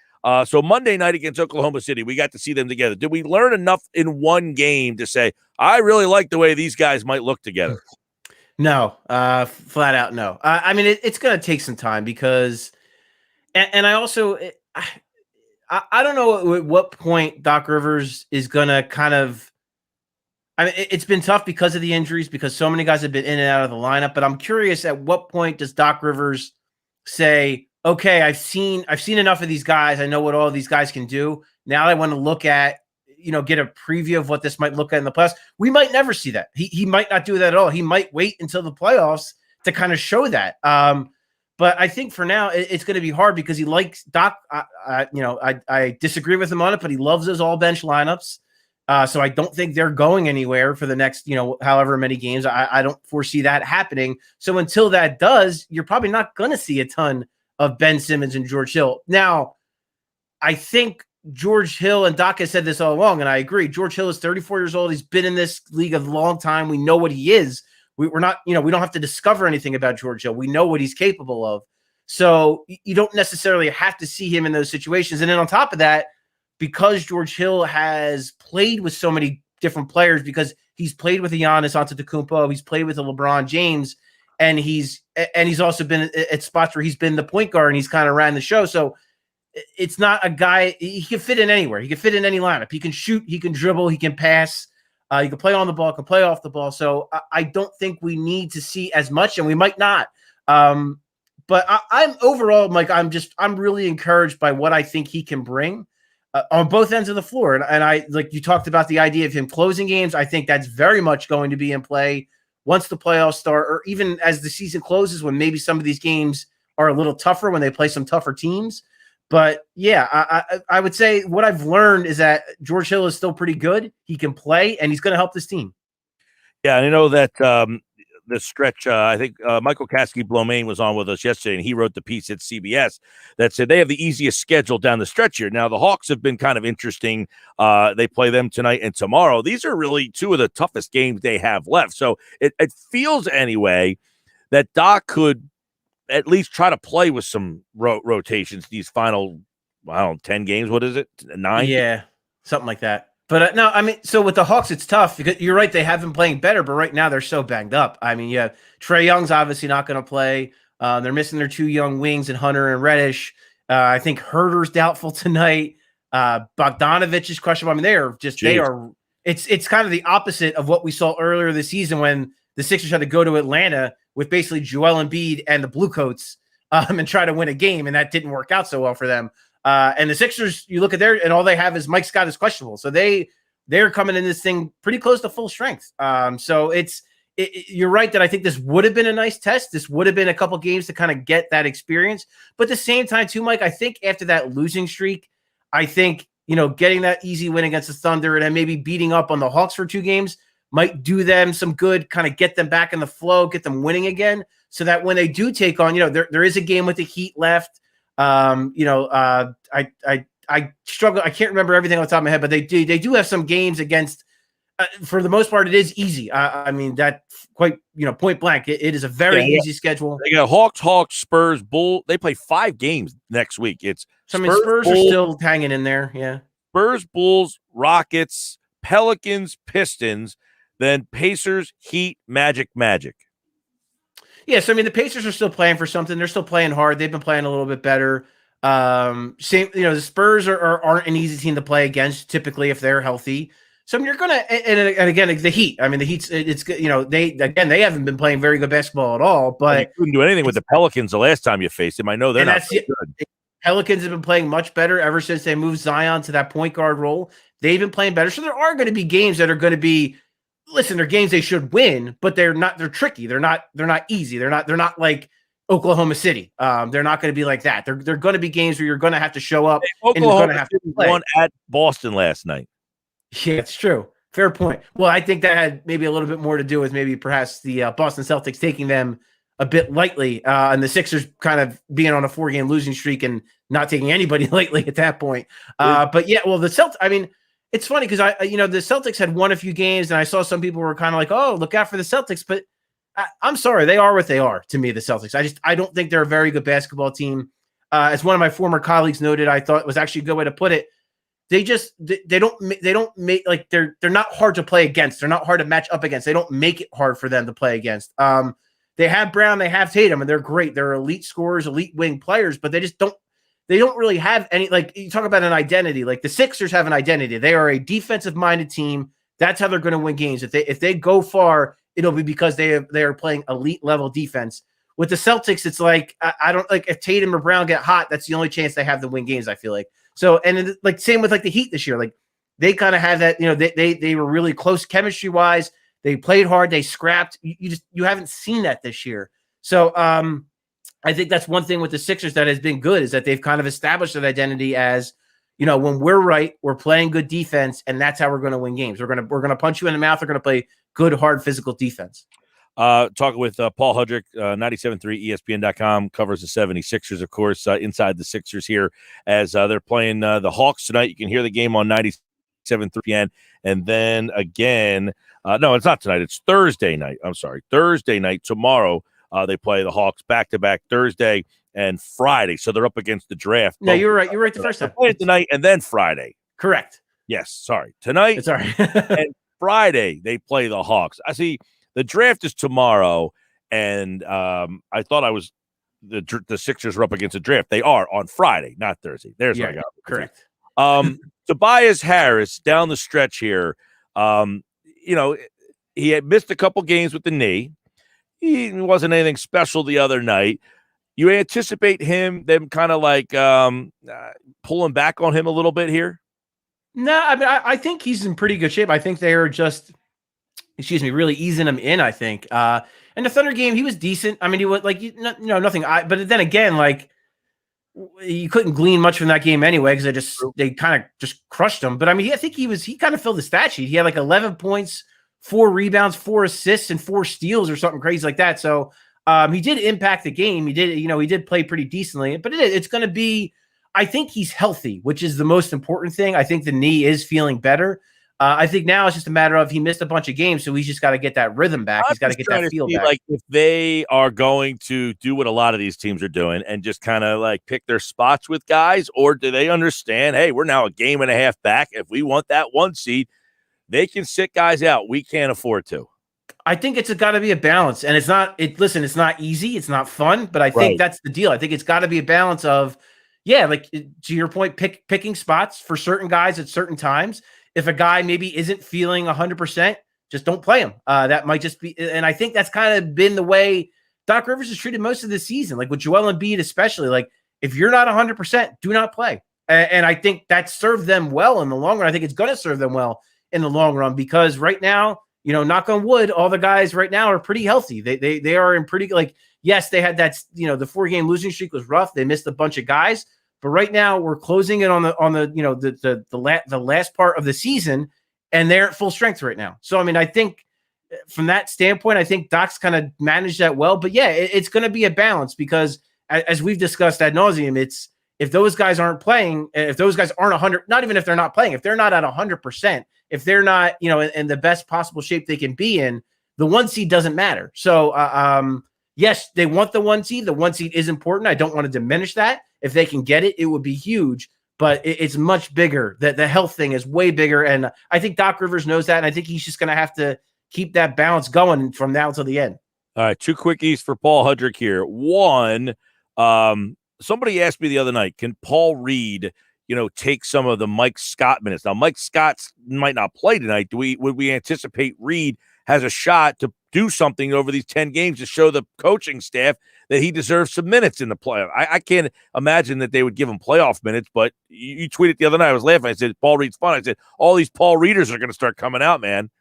So Monday night against Oklahoma City, we got to see them together. Did we learn enough in one game to say, I really like the way these guys might look together? No, flat out no. I mean, it's going to take some time because, and I also, I don't know at what point Doc Rivers is going to kind of, I mean, it's been tough because of the injuries, because so many guys have been in and out of the lineup. But I'm curious, at what point does Doc Rivers say, okay, I've seen enough of these guys. I know what all these guys can do. Now I want to look at, get a preview of what this might look at in the playoffs. We might never see that. He might not do that at all. He might wait until the playoffs to kind of show that. But I think for now it's going to be hard because he likes Doc. I disagree with him on it, but he loves those all bench lineups. So I don't think they're going anywhere for the next, however many games. I don't foresee that happening. So until that does, you're probably not going to see a ton of Ben Simmons and George Hill. Now, I think George Hill, and Doc has said this all along, and I agree. George Hill is 34 years old. He's been in this league a long time. We know what he is. We're not, we don't have to discover anything about George Hill. We know what he's capable of. So you don't necessarily have to see him in those situations. And then on top of that, because George Hill has played with so many different players, because he's played with a Giannis Antetokounmpo, he's played with a LeBron James, and he's also been at spots where he's been the point guard and he's kind of ran the show. So it's not a guy, he can fit in anywhere. He can fit in any lineup. He can shoot, he can dribble, he can pass. He can play on the ball, can play off the ball. So I don't think we need to see as much, and we might not. But I'm overall, Mike, I'm really encouraged by what I think he can bring on both ends of the floor. And I, like you talked about the idea of him closing games. I think that's very much going to be in play once the playoffs start, or even as the season closes, when maybe some of these games are a little tougher, when they play some tougher teams. But yeah, I would say what I've learned is that George Hill is still pretty good. He can play, and he's going to help this team. Yeah, and I know that the stretch, I think Michael Kasky-Blomain was on with us yesterday, and he wrote the piece at CBS that said they have the easiest schedule down the stretch here. Now, the Hawks have been kind of interesting. They play them tonight and tomorrow. These are really two of the toughest games they have left. So it feels anyway that Doc could at least try to play with some rotations these final, 10 games. What is it? 9? Yeah, something like that. But no, I mean, so with the Hawks, it's tough because you're right. They have been playing better, but right now they're so banged up. I mean, yeah, Trae Young's obviously not going to play. They're missing their two young wings in Hunter and Reddish. I think Herter's doubtful tonight. Bogdanovich is questionable. I mean, it's kind of the opposite of what we saw earlier this season when the Sixers had to go to Atlanta with basically Joel Embiid and the Bluecoats and try to win a game, and that didn't work out so well for them. And the Sixers, you look at and all they have is Mike Scott is questionable. So they're coming in this thing pretty close to full strength. So you're right that I think this would have been a nice test. This would have been a couple games to kind of get that experience. But at the same time too, Mike, I think after that losing streak, I think, getting that easy win against the Thunder and then maybe beating up on the Hawks for 2 games might do them some good, kind of get them back in the flow, get them winning again, so that when they do take on, there is a game with the Heat left. I struggle. I can't remember everything on the top of my head, but they do have some games against. For the most part, it is easy. I mean, that quite point blank. It is a very easy schedule. They got Hawks, Spurs, Bull. They play 5 games next week. Spurs are still hanging in there. Yeah, Spurs, Bulls, Rockets, Pelicans, Pistons, then Pacers, Heat, Magic. Yeah, so I mean, the Pacers are still playing for something. They're still playing hard. They've been playing a little bit better. The Spurs aren't an easy team to play against typically if they're healthy. So I mean, you're gonna and again the Heat. I mean, the Heat's they haven't been playing very good basketball at all. But you couldn't do anything with the Pelicans the last time you faced them. I know they're not good. Pelicans have been playing much better ever since they moved Zion to that point guard role. They've been playing better. So there are going to be games that are going to be. Listen, they're games they should win, but they're not. They're tricky. They're not easy. They're not like Oklahoma City. They're not going to be like that. They're going to be games where you're going to have to show up. And you're going to have to play. Won at Boston last night. Yeah, it's true. Fair point. Well, I think that had maybe a little bit more to do with maybe perhaps the Boston Celtics taking them a bit lightly, and the Sixers kind of being on a 4-game losing streak and not taking anybody lightly at that point. But yeah, well, the Celtics, I mean, it's funny because the Celtics had won a few games, and I saw some people were kind of like, oh, look out for the Celtics. But I'm sorry, they are what they are to me, the Celtics. I don't think they're a very good basketball team. As one of my former colleagues noted, I thought it was actually a good way to put it. They don't make like they're not hard to play against. They're not hard to match up against. They don't make it hard for them to play against. They have Brown, they have Tatum, and they're great. They're elite scorers, elite wing players, but they don't really have any, like, you talk about an identity. Like the Sixers have an identity. They are a defensive minded team. That's how they're going to win games. If they go far, it'll be because they are playing elite level defense. With the Celtics, it's like, I don't like if Tatum or Brown get hot, that's the only chance they have to win games, I feel like. So, and like same with like the Heat this year, like they kind of have that, they were really close chemistry wise. They played hard. They scrapped. You haven't seen that this year. So I think that's one thing with the Sixers that has been good is that they've kind of established an identity as, when we're right, we're playing good defense, and that's how we're going to win games. We're gonna punch you in the mouth. We're going to play good, hard, physical defense. Talking with Paul Hudrick, 97.3 ESPN.com, covers the 76ers, of course, inside the Sixers here as they're playing the Hawks tonight. You can hear the game on 97.3 ESPN. And then again, no, it's not tonight. It's Thursday night. I'm sorry. Thursday night, tomorrow, they play the Hawks back-to-back Thursday and Friday. So they're up against the draft. No, you're right. You're right the first time. Play it tonight and then Friday. Correct. Yes, sorry. Tonight it's all right. and Friday, they play the Hawks. I see. The draft is tomorrow, and I thought the Sixers were up against the draft. They are on Friday, not Thursday. There's what I got. Correct. Tobias Harris down the stretch here. He had missed a couple games with the knee. He wasn't anything special the other night. You anticipate them kind of like pulling back on him a little bit here? No, I mean, I think he's in pretty good shape. I think they are just – really easing him in, I think. And the Thunder game, he was decent. I mean, he was like, nothing. But then again, like, you couldn't glean much from that game anyway because they kind of just crushed him. But I mean, I think he kind of filled the stat sheet. He had like 11 points, 4 rebounds, 4 assists, and 4 steals or something crazy like that. So he did impact the game. He did play pretty decently. But it's going to be, I think he's healthy, which is the most important thing. I think the knee is feeling better. I think now it's just a matter of he missed a bunch of games, so he's just got to get that rhythm back. He's got to get that feel back. Like if they are going to do what a lot of these teams are doing and just kind of like pick their spots with guys, or do they understand, hey, we're now a game and a half back. If we want that 1 seed, they can sit guys out. We can't afford to. I think it's got to be a balance, and it's not easy. It's not fun, but I think that's the deal. I think it's got to be a balance of, like to your point, picking spots for certain guys at certain times. If a guy maybe isn't feeling 100%, just don't play him. That might just be, and I think that's kind of been the way Doc Rivers has treated most of the season. Like with Joel Embiid, especially, like if you're not 100%, do not play. And I think that served them well in the long run. I think it's going to serve them well in the long run because right now, knock on wood, all the guys right now are pretty healthy. They are in pretty, like, yes, they had that, the 4-game losing streak was rough. They missed a bunch of guys. But right now we're closing it on the last part of the season, and they're at full strength right now. So I mean, I think from that standpoint, I think Doc's kind of managed that well. But yeah, it's going to be a balance because as we've discussed ad nauseum, it's if those guys aren't playing, if those guys aren't 100, not even if they're not playing, if they're not at 100%, if they're not in the best possible shape they can be in, the 1 seed doesn't matter. So yes, they want the 1 seed. The 1 seed is important. I don't want to diminish that. If they can get it, it would be huge, but it's much bigger. The health thing is way bigger, and I think Doc Rivers knows that, and I think he's just going to have to keep that balance going from now until the end. All right, 2 quickies for Paul Hudrick here. One, somebody asked me the other night, can Paul Reed, take some of the Mike Scott minutes? Now, Mike Scott might not play tonight. Would we anticipate Reed has a shot to do something over these 10 games to show the coaching staff that he deserves some minutes in the playoff? I can't imagine that they would give him playoff minutes, but you tweeted the other night. I was laughing. I said, Paul Reed's fun. I said, all these Paul Reeders are going to start coming out, man.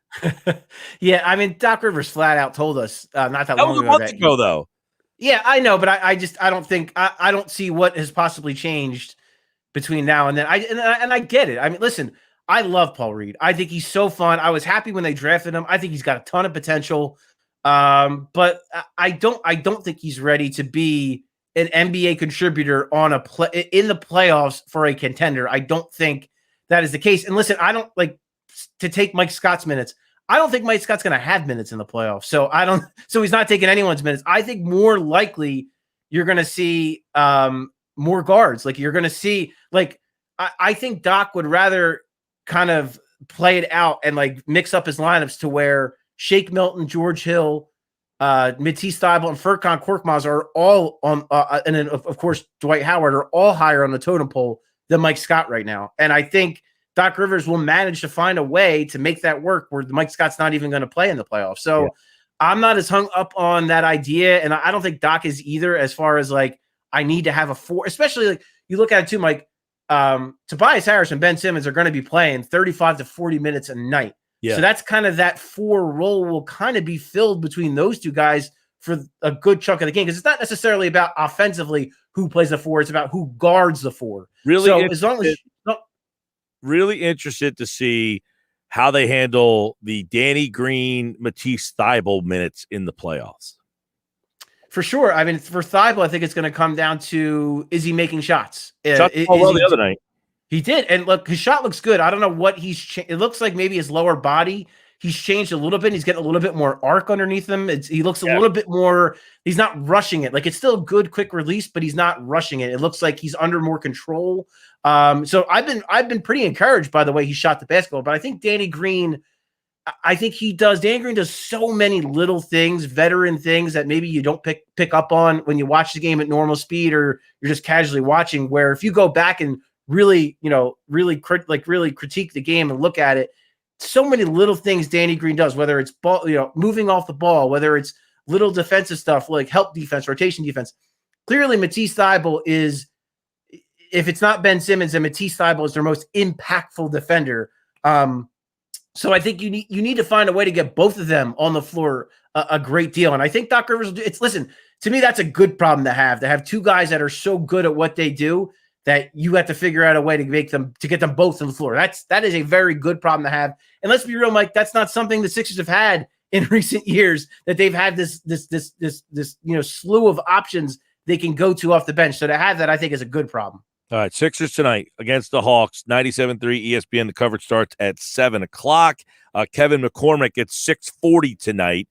Yeah, I mean, Doc Rivers flat out told us not that long ago. That was a month ago, though. Yeah, I know, but I don't think I don't see what has possibly changed between now and then. I get it. I mean, listen, I love Paul Reed. I think he's so fun. I was happy when they drafted him. I think he's got a ton of potential. But I don't think he's ready to be an NBA contributor on in the playoffs for a contender. I don't think that is the case. And listen, I don't like to take Mike Scott's minutes. I don't think Mike Scott's going to have minutes in the playoffs. So he's not taking anyone's minutes. I think more likely you're going to see more guards. Like you're going to see, like, I think Doc would rather kind of play it out and like mix up his lineups to where Shake Milton, George Hill, Matisse Thybulle, and Furkan Korkmaz are all on, and then of course Dwight Howard are all higher on the totem pole than Mike Scott right now. And I think Doc Rivers will manage to find a way to make that work where Mike Scott's not even going to play in the playoffs. So yeah. I'm not as hung up on that idea, and I don't think Doc is either. As far as like I need to have a 4, especially like you look at it too, Mike. Tobias Harris and Ben Simmons are going to be playing 35 to 40 minutes a night. Yeah. So that's kind of that 4 role will kind of be filled between those two guys for a good chunk of the game. Because it's not necessarily about offensively who plays the 4. It's about who guards the 4. Really, so as long as really interested to see how they handle the Danny Green, Matisse Thybulle minutes in the playoffs. For sure. I mean, for Thybulle, I think it's going to come down to, is he making shots? Shot well the other night. He did. And look, his shot looks good. I don't know what it looks like maybe his lower body. He's changed a little bit. He's getting a little bit more arc underneath him. He looks a little bit more, he's not rushing it. Like it's still a good, quick release, but he's not rushing it. It looks like he's under more control. So I've been pretty encouraged by the way he shot the basketball, but I think Danny Green does so many little things, veteran things that maybe you don't pick up on when you watch the game at normal speed or you're just casually watching, where if you go back and really critique the game and look at it, so many little things Danny Green does, whether it's ball, moving off the ball, whether it's little defensive stuff like help defense, rotation defense. Clearly Matisse Thybulle is, if it's not Ben Simmons, and Matisse Thybulle is their most impactful defender. So I think you need to find a way to get both of them on the floor a great deal. And I think Doc Rivers will do it. Listen, to me, that's a good problem to have 2 guys that are so good at what they do that you have to figure out a way to get them both on the floor. That is a very good problem to have. And let's be real, Mike, that's not something the Sixers have had in recent years, that they've had this slew of options they can go to off the bench. So to have that, I think is a good problem. All right, Sixers tonight against the Hawks, 97.3 ESPN. The coverage starts at 7 o'clock. Kevin McCormick at 6:40 tonight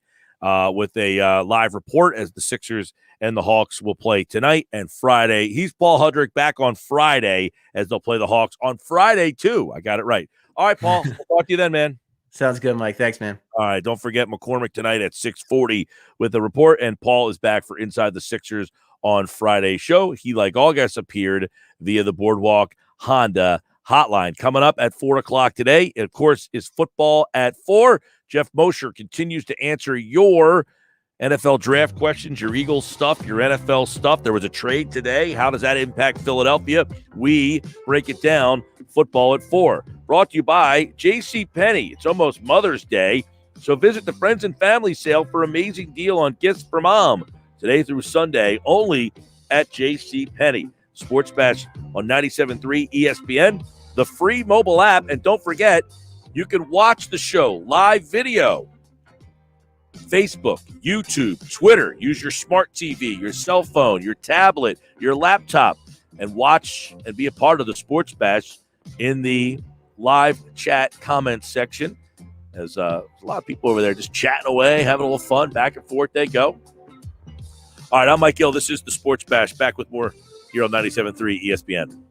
with a live report as the Sixers and the Hawks will play tonight and Friday. He's Paul Hudrick back on Friday as they'll play the Hawks on Friday, too. I got it right. All right, Paul. We'll talk to you then, man. Sounds good, Mike. Thanks, man. All right, don't forget McCormick tonight at 6:40 with the report, and Paul is back for Inside the Sixers on Friday's show. He, like all guests, appeared via the Boardwalk Honda hotline. Coming up at 4 o'clock today, of course, is football at 4. Geoff Mosher continues to answer your NFL draft questions, your Eagles stuff, your NFL stuff. There was a trade today. How does that impact Philadelphia? We break it down. Football at 4. Brought to you by JCPenney. It's almost Mother's Day, so visit the Friends and Family Sale for amazing deal on gifts for mom. Today through Sunday, only at JCPenney. Sports Bash on 97.3 ESPN, the free mobile app. And don't forget, you can watch the show live video. Facebook, YouTube, Twitter. Use your smart TV, your cell phone, your tablet, your laptop, and watch and be a part of the Sports Bash in the live chat comment section. There's a lot of people over there just chatting away, having a little fun. Back and forth they go. All right, I'm Mike Gill. This is the Sports Bash. Back with more here on 97.3 ESPN.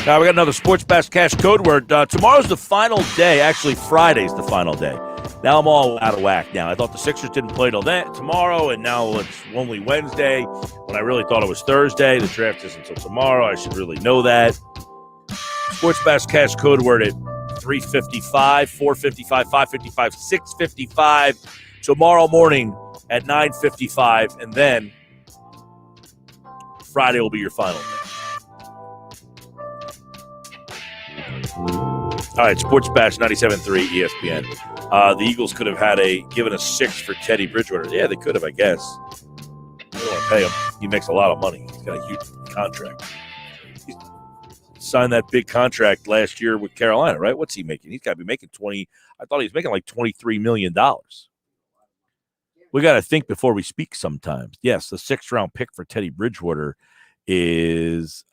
Now we got another Sports Bash Cash code word. Tomorrow's the final day. Actually, Friday's the final day. Now I'm all out of whack now. I thought the Sixers didn't play till tomorrow, and now it's only Wednesday when I really thought it was Thursday. The draft isn't until tomorrow. I should really know that. Sports Bash Cash code word at 3:55, 4:55, 5:55, 6:55. Tomorrow morning at 9:55, and then Friday will be your final day. All right, Sports Bash 97.3 ESPN. The Eagles could have given a 6 for Teddy Bridgewater. Yeah, they could have, I guess. They don't want to pay him. He makes a lot of money. He's got a huge contract. He signed that big contract last year with Carolina, right? What's he making? He's got to be making 20. I thought he was making like $23 million. We got to think before we speak sometimes. Yes, the 6th-round pick for Teddy Bridgewater is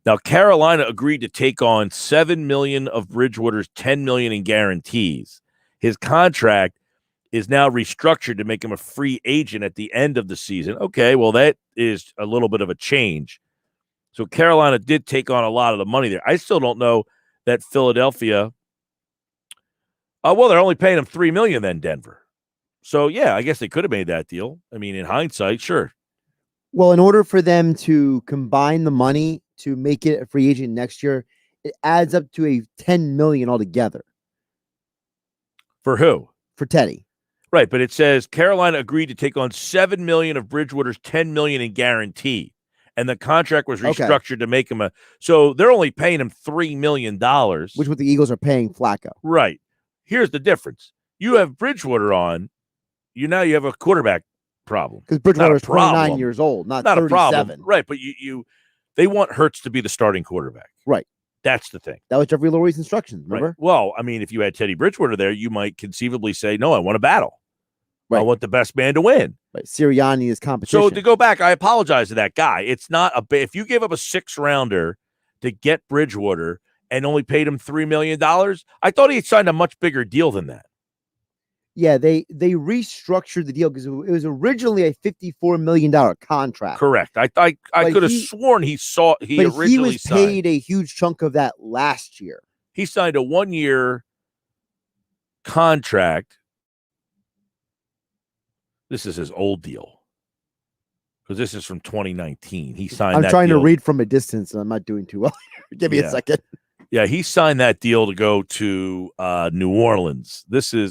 now Carolina agreed to take on $7 million of Bridgewater's $10 million in guarantees. His contract is now restructured to make him a free agent at the end of the season. Okay, well, that is a little bit of a change. So Carolina did take on a lot of the money there. I still don't know that Philadelphia. Well, they're only paying him $3 million then, Denver. So yeah, I guess they could have made that deal. I mean, in hindsight, sure. Well, in order for them to combine the money to make it a free agent next year, it adds up to a $10 million altogether. For who? For Teddy. Right, but it says Carolina agreed to take on $7 million of Bridgewater's $10 million in guarantee, and the contract was restructured to make him so they're only paying him $3 million. Which is what the Eagles are paying Flacco. Right. Here's the difference. You have Bridgewater on, you have a quarterback problem. Because Bridgewater is 29 years old, not 37. A problem. Right, but they want Hurts to be the starting quarterback. Right. That's the thing. That was Jeffrey Lurie's instructions, remember? Right. Well, I mean, if you had Teddy Bridgewater there, you might conceivably say, no, I want a battle. Right. I want the best man to win. Right. Sirianni is competition. So to go back, I apologize to that guy. It's not if you gave up a 6th-rounder to get Bridgewater and only paid him $3 million, I thought he had signed a much bigger deal than that. Yeah, they restructured the deal because it was originally a $54 million contract. Correct. I could have sworn he originally he was paid signed a huge chunk of that last year. He signed a 1-year contract. This is his old deal because this is from 2019. He signed. I'm trying to read from a distance, and I'm not doing too well. Give me a second. Yeah, he signed that deal to go to New Orleans.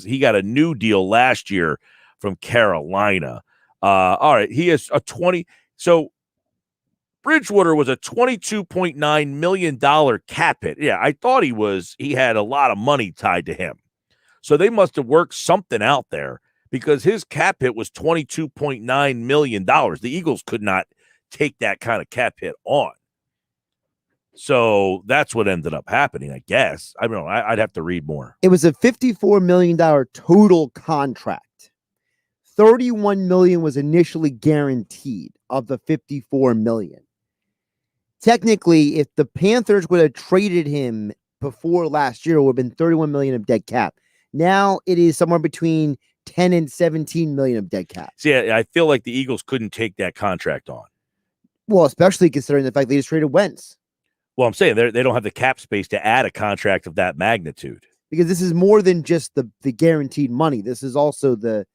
He got a new deal last year from Carolina. All right, he is a 20. So Bridgewater was a $22.9 million cap hit. Yeah, I thought he had a lot of money tied to him. So they must have worked something out there because his cap hit was $22.9 million. The Eagles could not take that kind of cap hit on. So that's what ended up happening, I guess. I don't know. I'd have to read more. It was a $54 million total contract. $31 million was initially guaranteed of the $54 million. Technically, if the Panthers would have traded him before last year, it would have been $31 million of dead cap. Now it is somewhere between 10 and 17 million of dead cap. See, I feel like the Eagles couldn't take that contract on. Well, especially considering the fact they just traded Wentz. Well, I'm saying they don't have the cap space to add a contract of that magnitude. Because this is more than just the guaranteed money. This is also the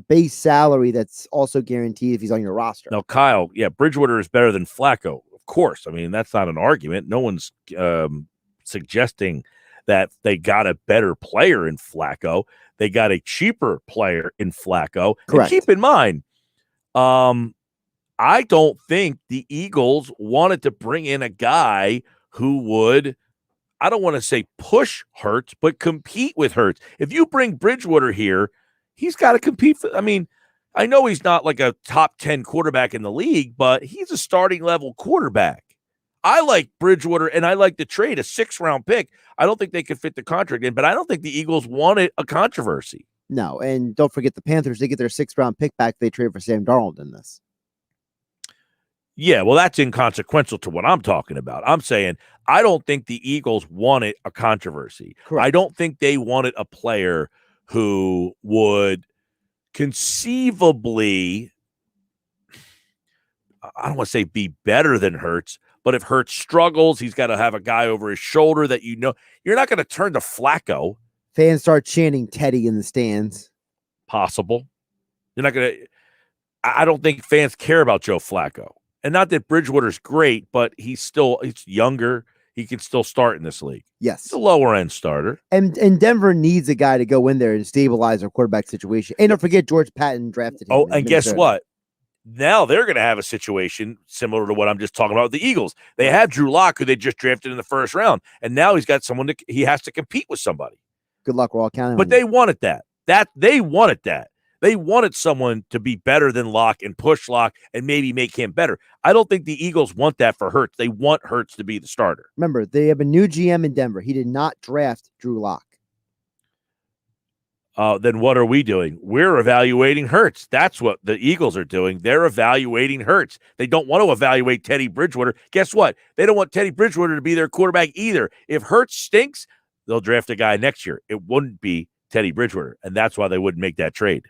base salary that's also guaranteed if he's on your roster. Now, Kyle, Bridgewater is better than Flacco. Of course. I mean, that's not an argument. No one's suggesting that they got a better player in Flacco. They got a cheaper player in Flacco. Correct. And keep in mind, I don't think the Eagles wanted to bring in a guy who would, I don't want to say push Hurts, but compete with Hurts. If you bring Bridgewater here, he's got to compete for, I know he's not like a top 10 quarterback in the league, but he's a starting level quarterback. I like Bridgewater, and I like the trade, a 6th-round pick. I don't think they could fit the contract in, but I don't think the Eagles wanted a controversy. No, and don't forget the Panthers, they get their 6th-round pick back. They trade for Sam Darnold in this. Yeah, well, that's inconsequential to what I'm talking about. I'm saying I don't think the Eagles wanted a controversy. Correct. I don't think they wanted a player who would conceivably, I don't want to say be better than Hurts, But if Hurts struggles, he's got to have a guy over his shoulder that you're not going to turn to Flacco. Fans start chanting Teddy in the stands. Possible. You're not going to. I don't think fans care about Joe Flacco. And not that Bridgewater's great, but he's younger. He can still start in this league. Yes. He's a lower end starter. And Denver needs a guy to go in there and stabilize their quarterback situation. And don't forget George Patton drafted him. Oh, and guess what? Now they're going to have a situation similar to what I'm just talking about with the Eagles. They have Drew Lock, who they just drafted in the first round, and now he's got someone he has to compete with somebody. Good luck, we're all counting on But you. they wanted that. They wanted that. They wanted someone to be better than Lock and push Lock and maybe make him better. I don't think the Eagles want that for Hurts. They want Hurts to be the starter. Remember, they have a new GM in Denver. He did not draft Drew Lock. Then what are we doing? We're evaluating Hurts. That's what the Eagles are doing. They're evaluating Hurts. They don't want to evaluate Teddy Bridgewater. Guess what? They don't want Teddy Bridgewater to be their quarterback either. If Hurts stinks, they'll draft a guy next year. It wouldn't be Teddy Bridgewater, and that's why they wouldn't make that trade.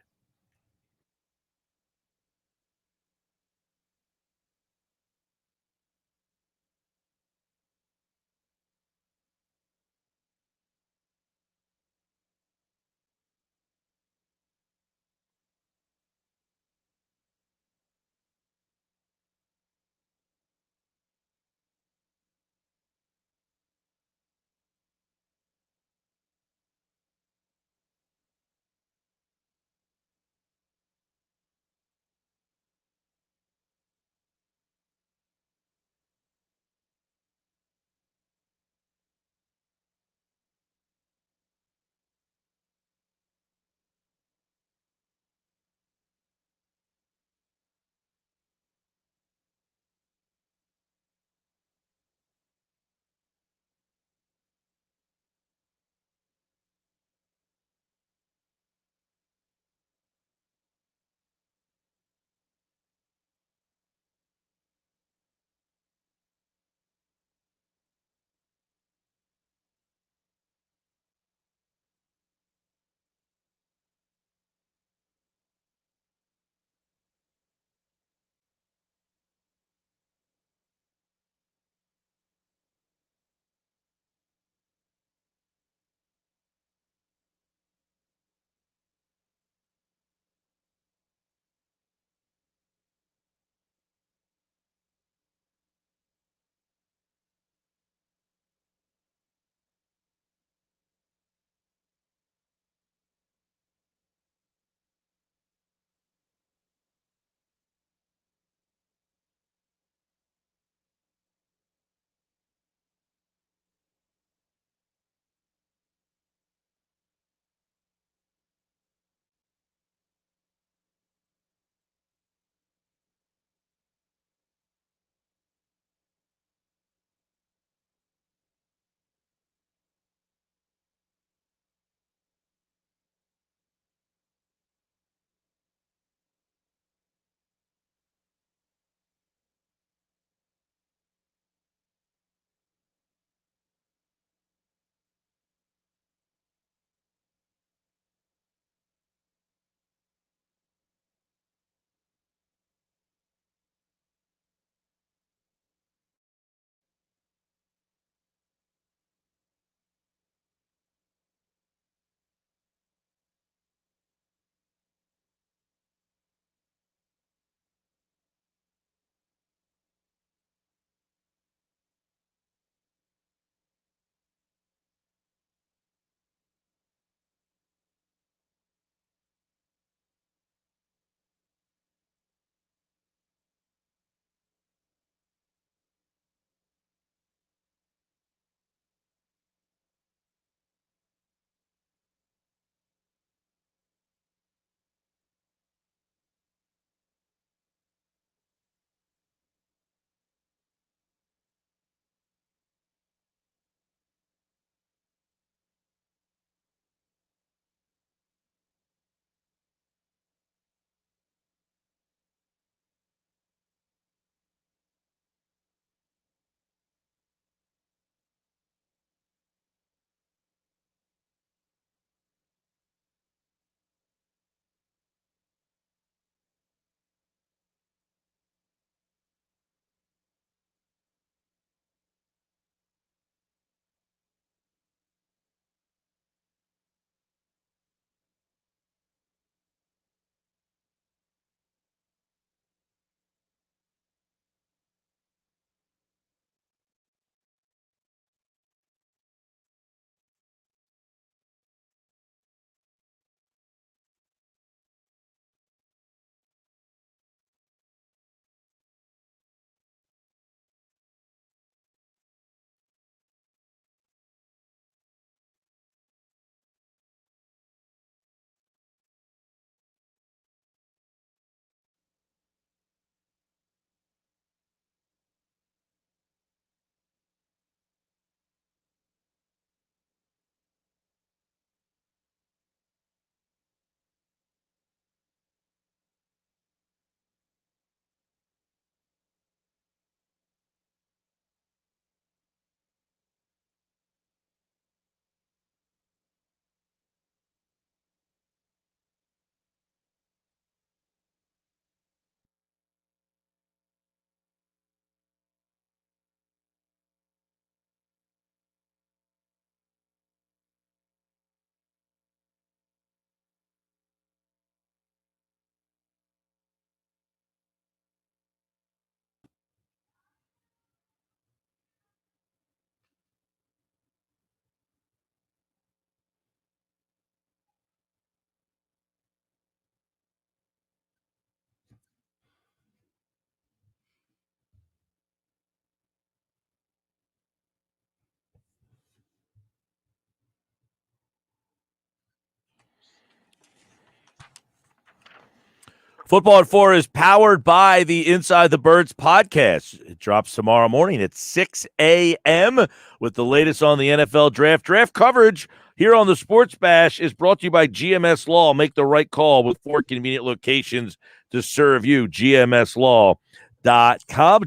Football at 4 is powered by the Inside the Birds podcast. It drops tomorrow morning at 6 a.m. with the latest on the NFL draft. Draft coverage here on the Sports Bash is brought to you by GMS Law. Make the right call with 4 convenient locations to serve you. GMSlaw.com.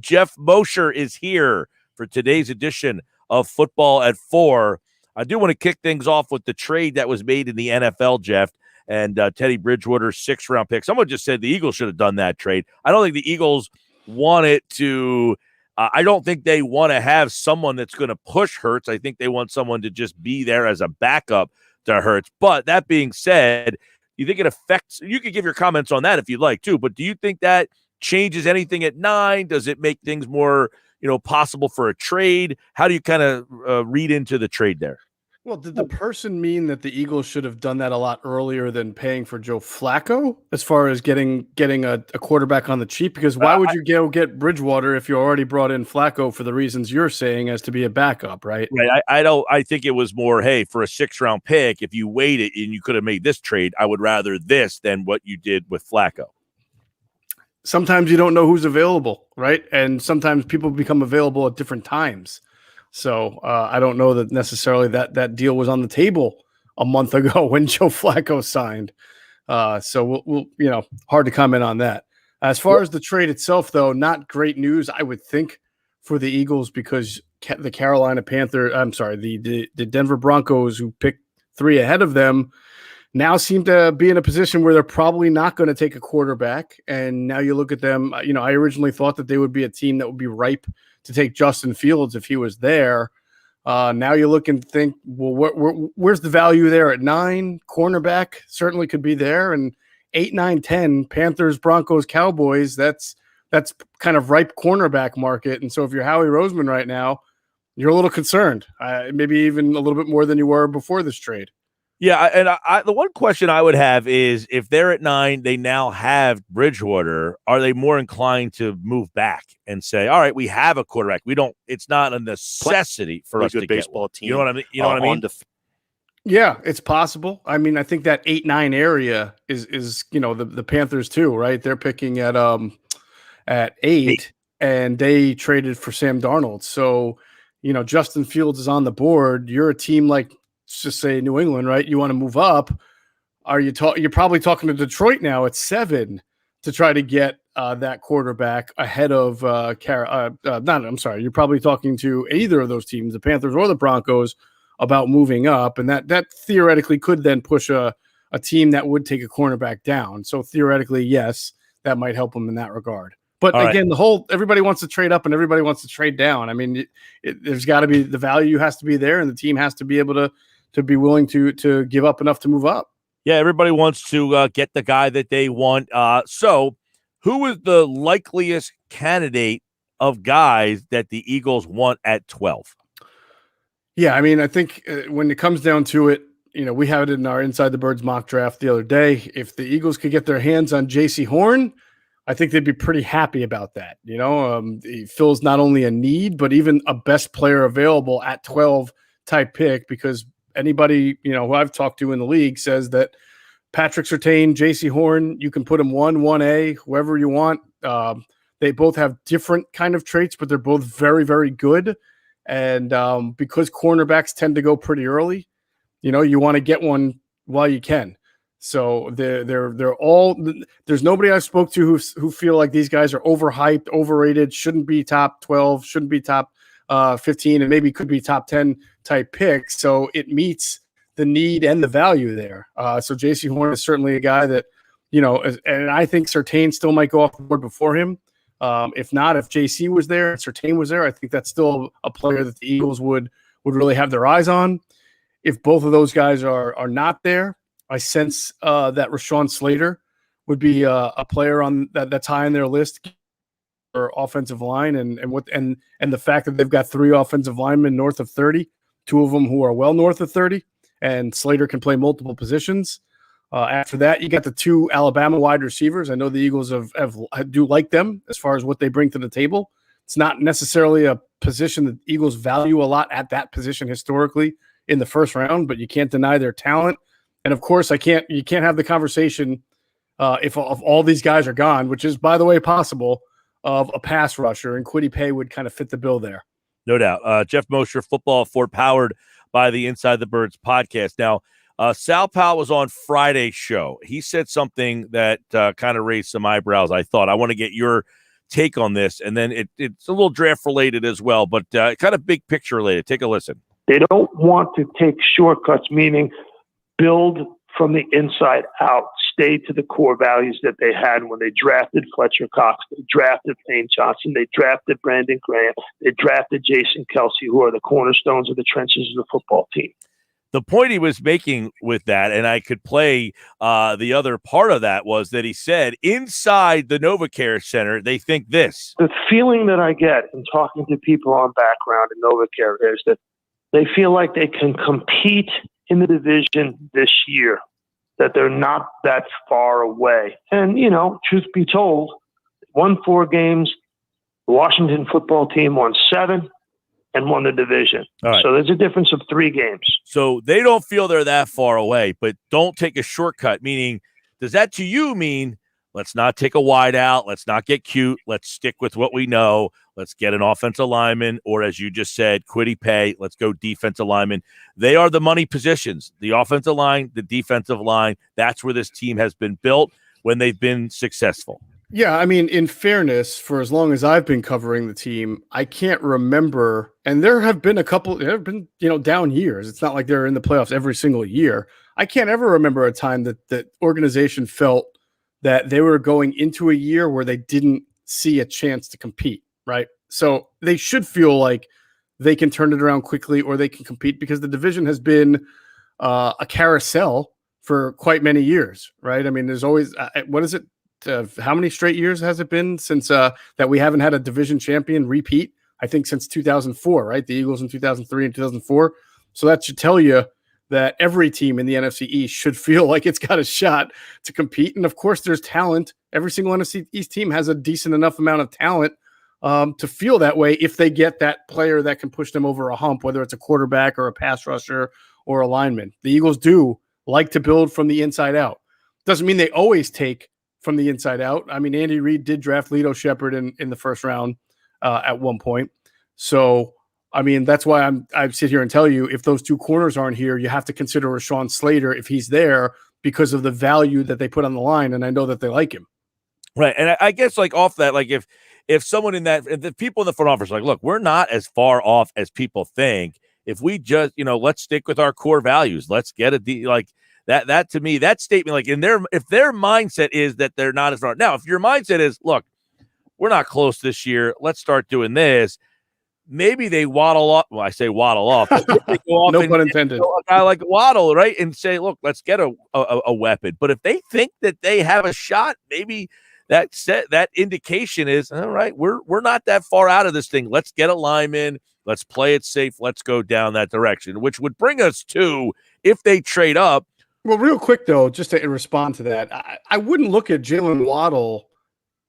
Geoff Mosher is here for today's edition of Football at 4. I do want to kick things off with the trade that was made in the NFL, Geoff, and Teddy Bridgewater's 6th-round pick. Someone just said the Eagles should have done that trade. I don't think the Eagles want it to I don't think they want to have someone that's going to push Hurts. I think they want someone to just be there as a backup to Hurts. But that being said, you think it affects – you could give your comments on that if you'd like too, but do you think that changes anything at 9? Does it make things more possible for a trade? How do you kind of read into the trade there? Well, did the person mean that the Eagles should have done that a lot earlier than paying for Joe Flacco as far as getting a quarterback on the cheap? Because why would you go get Bridgewater if you already brought in Flacco for the reasons you're saying as to be a backup, right? Right. I think it was more, hey, for a 6th-round pick, if you waited and you could have made this trade, I would rather this than what you did with Flacco. Sometimes you don't know who's available, right? And sometimes people become available at different times. So I don't know that necessarily that deal was on the table a month ago when Joe Flacco signed. So we'll hard to comment on that. As far as the trade itself, though, not great news, I would think, for the Eagles because the the Denver Broncos, who picked 3 ahead of them, now seem to be in a position where they're probably not going to take a quarterback. And now you look at them, I originally thought that they would be a team that would be ripe to take Justin Fields if he was there. Now you look and think, well, where's the value there at 9? Cornerback certainly could be there. And 8, 9, 10, Panthers, Broncos, Cowboys, that's kind of ripe cornerback market. And so if you're Howie Roseman right now, you're a little concerned, maybe even a little bit more than you were before this trade. Yeah, and the one question I would have is if they're at 9, they now have Bridgewater, are they more inclined to move back and say, all right, we have a quarterback. It's not a necessity for us to get one. Team. You know what I mean? Yeah, it's possible. I mean, I think that 8, 9 area is the Panthers too, right? They're picking at 8, and they traded for Sam Darnold. So, Justin Fields is on the board. You're a team like, let's just say New England, right? You want to move up. You're probably talking to Detroit now at 7 to try to get that quarterback ahead of You're probably talking to either of those teams, the Panthers or the Broncos, about moving up. And that theoretically could then push a team that would take a cornerback down. So theoretically, yes, that might help them in that regard. But again, everybody wants to trade up and everybody wants to trade down. I mean, there's got to be the value has to be there, and the team has to be able to be willing to give up enough to move up. Yeah, everybody wants to get the guy that they want. So who is the likeliest candidate of guys that the Eagles want at 12? Yeah, I mean, I think when it comes down to it, we have it in our Inside the Birds mock draft the other day. If the Eagles could get their hands on J.C. Horn, I think they'd be pretty happy about that. He fills not only a need, but even a best player available at 12 type pick, because anybody, who I've talked to in the league says that Patrick Surtain, J.C. Horn, you can put them 1A, whoever you want. They both have different kind of traits, but they're both very, very good. And because cornerbacks tend to go pretty early, you want to get one while you can. So they're all. There's nobody I spoke to who feel like these guys are overhyped, overrated, shouldn't be top 12, shouldn't be top 15, and maybe could be top 10 type picks. So it meets the need and the value there. So J.C. Horn is certainly a guy that, and I think Surtain still might go off the board before him. If not, if J.C. was there and Surtain was there, I think that's still a player that the Eagles would really have their eyes on. If both of those guys are not there, I sense that Rashawn Slater would be a player on that's high on their list for offensive line, and the fact that they've got 3 offensive linemen north of 30, 2 of them who are well north of 30, and Slater can play multiple positions. After that, you got the 2 Alabama wide receivers. I know the Eagles do like them as far as what they bring to the table. It's not necessarily a position that Eagles value a lot at that position historically in the first round, but you can't deny their talent. And of course, you can't have the conversation if all these guys are gone, which is, by the way, possible, of a pass rusher, and Kwity Paye would kind of fit the bill there. No doubt. Geoff Mosher, Football Fort, powered by the Inside the Birds podcast. Now, Sal Powell was on Friday's show. He said something that kind of raised some eyebrows, I thought. I want to get your take on this, and then it's a little draft related as well, but kind of big picture related. Take a listen. They don't want to take shortcuts, meaning build from the inside out, stay to the core values that they had when they drafted Fletcher Cox, they drafted Lane Johnson, they drafted Brandon Graham, they drafted Jason Kelsey, who are the cornerstones of the trenches of the football team. The point he was making with that, and I could play the other part of that, was that he said inside the NovaCare Center, they think this. The feeling that I get in talking to people on background in NovaCare is that they feel like they can compete in the division this year, that they're not that far away. And, truth be told, won 4 games. The Washington football team won 7 and won the division. Right. So there's a difference of 3 games. So they don't feel they're that far away, but don't take a shortcut, meaning, does that to you mean let's not take a wide out, let's not get cute, let's stick with what we know, let's get an offensive lineman, or as you just said, Kwity Paye, let's go defensive lineman. They are the money positions, the offensive line, the defensive line. That's where this team has been built when they've been successful. Yeah, I mean, in fairness, for as long as I've been covering the team, I can't remember, and there have been down years. It's not like they're in the playoffs every single year. I can't ever remember a time that the organization felt that they were going into a year where they didn't see a chance to compete, right? So they should feel like they can turn it around quickly or they can compete, because the division has been a carousel for quite many years, right? I mean, there's always, what is it? How many straight years has it been since that we haven't had a division champion repeat? I think since 2004, right? The Eagles in 2003 and 2004. So that should tell you that every team in the NFC East should feel like it's got a shot to compete. And of course, there's talent. Every single NFC East team has a decent enough amount of talent to feel that way if they get that player that can push them over a hump, whether it's a quarterback or a pass rusher or a lineman. The Eagles do like to build from the inside out. Doesn't mean they always take from the inside out. I mean, Andy Reid did draft Lito Shepherd in the first round at one point. So, I mean, that's why I sit here and tell you, if those 2 corners aren't here, you have to consider Rashawn Slater if he's there, because of the value that they put on the line. And I know that they like him. Right. And I guess off that, if someone in that, if the people in the front office are like, look, we're not as far off as people think. If we just, let's stick with our core values, let's get that to me, that statement, if their mindset is that they're not as far. Now, if your mindset is, look, we're not close this year, let's start doing this. Maybe they waddle off. Well, I say waddle off. They go off No pun intended. A guy like Waddle, right? And say, look, let's get a weapon. But if they think that they have a shot, maybe that indication is, all right, we're not that far out of this thing. Let's get a lineman. Let's play it safe. Let's go down that direction, which would bring us to, if they trade up. Well, real quick, though, just to respond to that, I wouldn't look at Jalen Waddle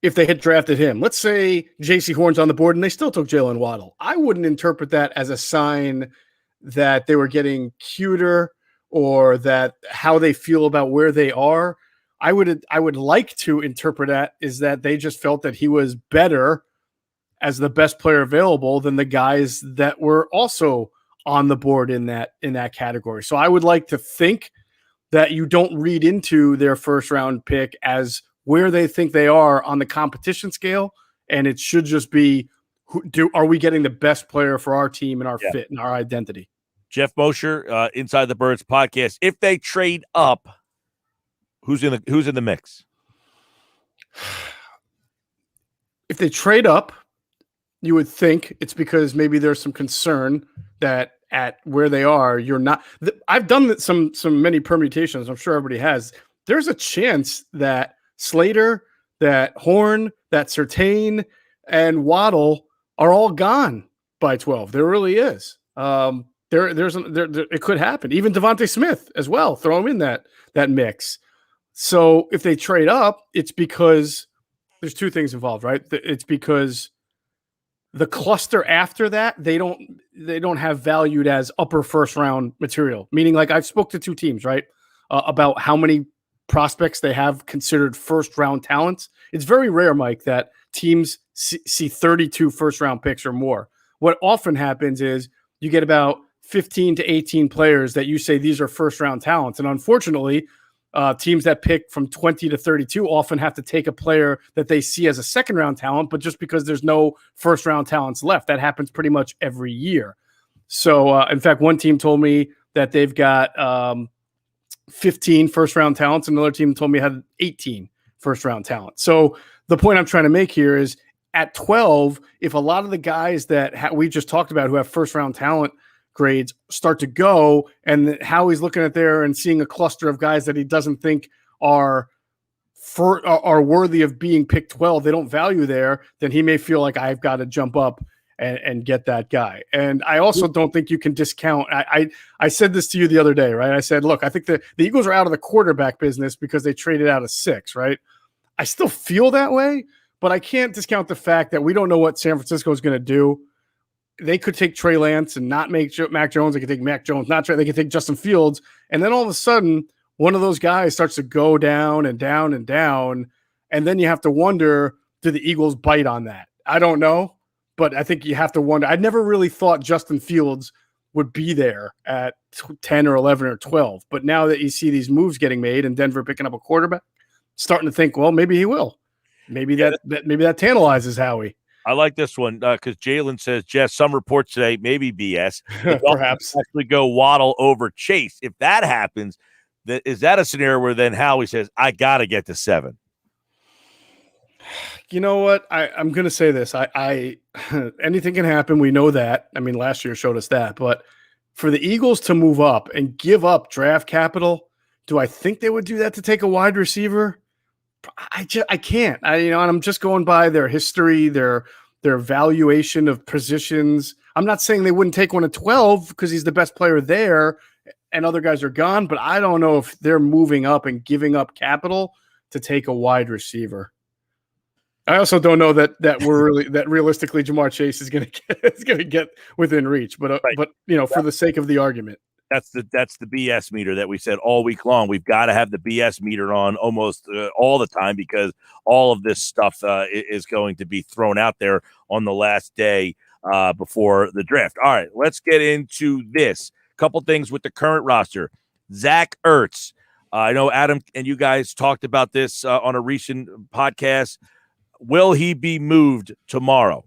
if they had drafted him. Let's say J.C. Horn's on the board and they still took Jalen Waddle. I wouldn't interpret that as a sign that they were getting cuter or that how they feel about where they are. I would like to interpret that is that they just felt that he was better as the best player available than the guys that were also on the board in that category. So I would like to think that you don't read into their first round pick as where they think they are on the competition scale. And it should just be, are we getting the best player for our team and our fit and our identity? Geoff Mosher, Inside the Birds podcast. If they trade up, who's in the mix? If they trade up, you would think it's because maybe there's some concern that at where they are, you're not. I've done some many permutations. I'm sure everybody has. There's a chance that Slater, that Horn, that Surtain, and Waddle are all gone by 12. There really is. It could happen. Even Devontae Smith as well. Throw him in that mix. So if they trade up, it's because there's 2 things involved, right? It's because the cluster after that, they don't have valued as upper first round material. Meaning, like, I've spoke to 2 teams, right, about how many prospects they have considered first-round talents. It's very rare, Mike, that teams see 32 first-round picks or more. What often happens is you get about 15 to 18 players that you say these are first-round talents. And unfortunately, teams that pick from 20 to 32 often have to take a player that they see as a second-round talent, but just because there's no first-round talents left, that happens pretty much every year. So, in fact, one team told me that they've got 15 first-round talents. Another team told me had 18 first-round talents. So the point I'm trying to make here is at 12, if a lot of the guys that we just talked about who have first-round talent grades start to go, and how he's looking at there and seeing a cluster of guys that he doesn't think are worthy of being picked 12, they don't value there, then he may feel like I've got to jump up and get that guy. And I also don't think you can discount. I said this to you the other day, right? I said, look, I think the Eagles are out of the quarterback business because they traded out of 6, right? I still feel that way, but I can't discount the fact that we don't know what San Francisco is going to do. They could take Trey Lance and not make Mac Jones. They could take Mac Jones, not Trey. They could take Justin Fields. And then all of a sudden, one of those guys starts to go down and down and down. And then you have to wonder, do the Eagles bite on that? I don't know, but I think you have to wonder. I never really thought Justin Fields would be there at 10 or 11 or 12. But now that you see these moves getting made and Denver picking up a quarterback, starting to think, well, maybe he will. Maybe that tantalizes Howie. I like this one because Jalen says, Jeff, some reports today, maybe BS, perhaps actually go Waddle over Chase. If that happens, is that a scenario where then Howie says, I got to get to 7? You know what? I'm going to say this. I anything can happen. We know that. I mean, last year showed us that. But for the Eagles to move up and give up draft capital, do I think they would do that to take a wide receiver? I can't. And I'm just going by their history, their valuation of positions. I'm not saying they wouldn't take one at 12 because he's the best player there and other guys are gone, but I don't know if they're moving up and giving up capital to take a wide receiver. I also don't know that realistically Jamar Chase is going to get within reach, but right. But for the sake of the argument. That's the BS meter that we said all week long. We've got to have the BS meter on almost all the time because all of this stuff is going to be thrown out there on the last day before the draft. All right, let's get into this. Couple things with the current roster. Zach Ertz. I know Adam and you guys talked about this on a recent podcast. Will he be moved tomorrow?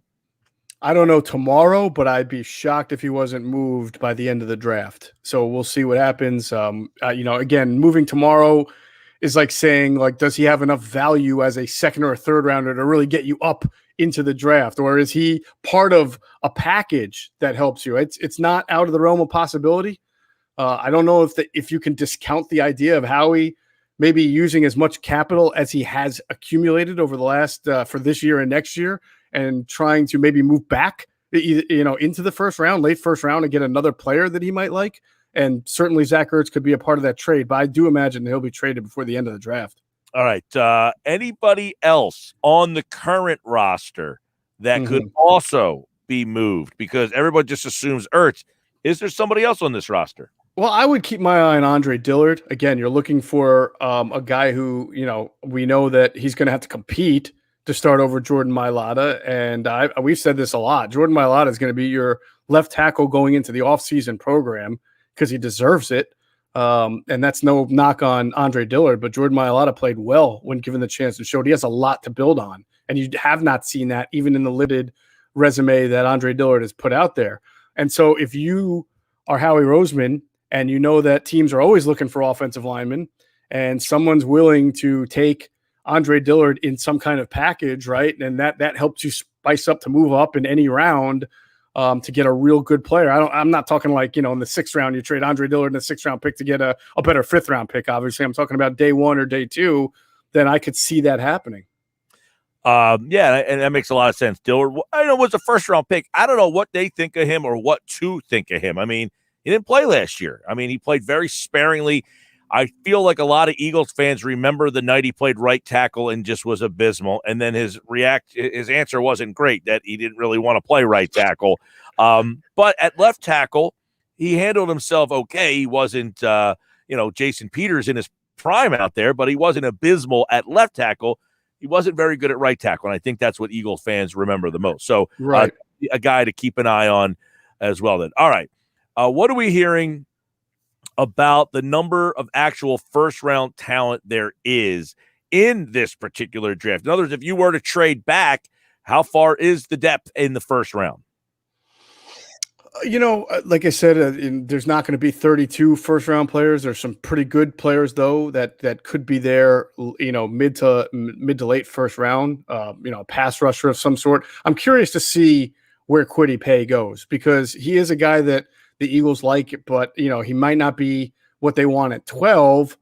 I don't know tomorrow, but I'd be shocked if he wasn't moved by the end of the draft. So we'll see what happens. Again, moving tomorrow is like saying, does he have enough value as a second or a third rounder to really get you up into the draft? Or is he part of a package that helps you? It's not out of the realm of possibility. I don't know if you can discount the idea of Howie maybe using as much capital as he has accumulated over the last for this year and next year, and trying to maybe move back, into the first round, late first round, and get another player that he might like. And certainly Zach Ertz could be a part of that trade, but I do imagine he'll be traded before the end of the draft. All right. Anybody else on the current roster that could also be moved? Because everybody just assumes Ertz. Is there somebody else on this roster? Well, I would keep my eye on Andre Dillard. Again, you're looking for a guy who, we know that he's going to have to compete to start over Jordan Mailata. And we've said this a lot. Jordan Mailata is going to be your left tackle going into the offseason program because he deserves it. And that's no knock on Andre Dillard, but Jordan Mailata played well when given the chance and showed he has a lot to build on. And you have not seen that even in the limited resume that Andre Dillard has put out there. And so if you are Howie Roseman and you know that teams are always looking for offensive linemen and someone's willing to take Andre Dillard in some kind of package, right? And that helps you spice up to move up in any round to get a real good player. I'm not talking like, in the 6th round, you trade Andre Dillard in the 6th round pick to get a better 5th round pick. Obviously, I'm talking about day 1 or day 2. Then I could see that happening. Yeah, and that makes a lot of sense. Dillard, I know, was a 1st round pick. I don't know what they think of him or what to think of him. I mean, he didn't play last year. I mean, he played very sparingly. I feel like a lot of Eagles fans remember the night he played right tackle and just was abysmal. And then his answer wasn't great, that he didn't really want to play right tackle. But at left tackle, he handled himself okay. He wasn't, Jason Peters in his prime out there, but he wasn't abysmal at left tackle. He wasn't very good at right tackle, and I think that's what Eagles fans remember the most. So Right. A guy to keep an eye on as well then. All right. What are we hearing about the number of actual first-round talent there is in this particular draft? In other words, if you were to trade back, how far is the depth in the first round? Like I said, there's not going to be 32 first-round players. There's some pretty good players, though, that could be there, mid to late first round, pass rusher of some sort. I'm curious to see where Kwity Paye goes, because he is a guy that the Eagles like, but, he might not be what they want at 12.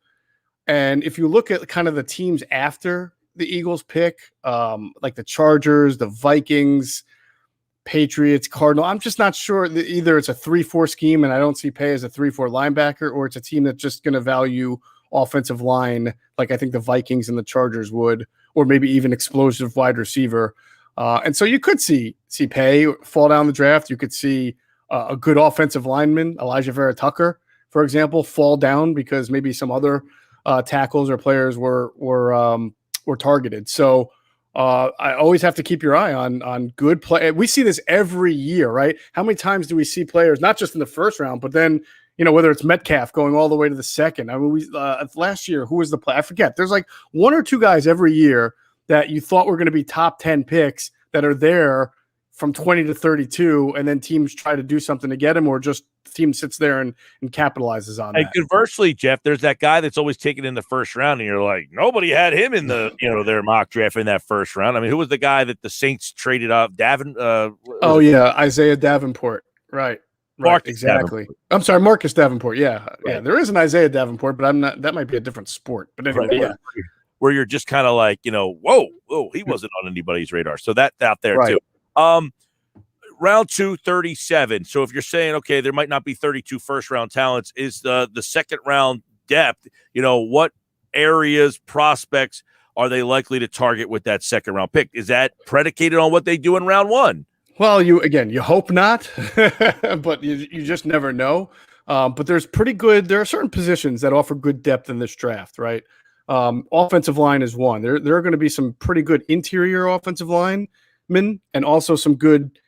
And if you look at kind of the teams after the Eagles pick, like the Chargers, the Vikings, Patriots, Cardinal, I'm just not sure. Either it's a 3-4 scheme, and I don't see Paye as a 3-4 linebacker, or it's a team that's just going to value offensive line, like I think the Vikings and the Chargers would, or maybe even explosive wide receiver. And so you could see Paye fall down the draft. You could see a good offensive lineman, Elijah Vera Tucker, for example, fall down because maybe some other tackles or players were targeted. So I always have to keep your eye on good play. We see this every year, right? How many times do we see players, not just in the first round, but then, whether it's Metcalf going all the way to the second? I mean, last year, who was the player? I forget. There's like one or two guys every year that you thought were going to be top 10 picks that are there from 20 to 32, and then teams try to do something to get him, or just the team sits there and capitalizes on that. And conversely, Geoff, there's that guy that's always taken in the first round, and you're like, nobody had him in the their mock draft in that first round. I mean, who was the guy that the Saints traded up? Isaiah Davenport. Right. Marcus exactly. Davenport. I'm sorry, Marcus Davenport. Yeah. Right. Yeah. There is an Isaiah Davenport, but I'm not. That might be a different sport. But anyway, right. Yeah. Where you're just kind of like, whoa, he wasn't on anybody's radar. So that's out there too. Round 2, 37. So if you're saying, okay, there might not be 32 first-round talents, is the second-round depth, what areas, prospects are they likely to target with that second-round pick? Is that predicated on what they do in round 1? Well, you hope not, but you just never know. But there are certain positions that offer good depth in this draft, right? Offensive line is one. There are going to be some pretty good interior offensive linemen, and also some good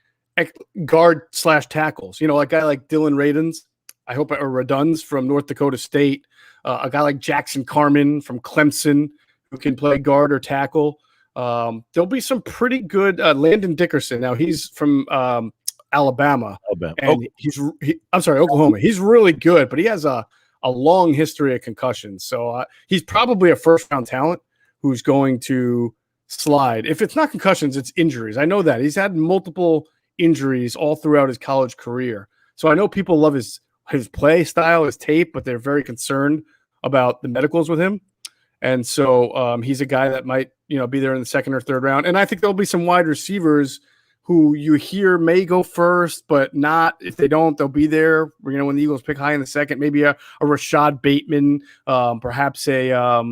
guard/tackles. A guy like Dylan Raduns from North Dakota State, a guy like Jackson Carman from Clemson who can play guard or tackle. There'll be some pretty good Landon Dickerson. Now he's from Alabama. And Oklahoma. He's really good, but he has a long history of concussions. So he's probably a first-round talent who's going to slide. If it's not concussions, it's injuries. I know that. He's had multiple injuries all throughout his college career. So I know people love his play style, his tape, but they're very concerned about the medicals with him. And so he's a guy that might, be there in the second or third round. And I think there'll be some wide receivers who you hear may go first, but not. If they don't, they'll be there. When the Eagles pick high in the second, maybe a Rashad Bateman, perhaps a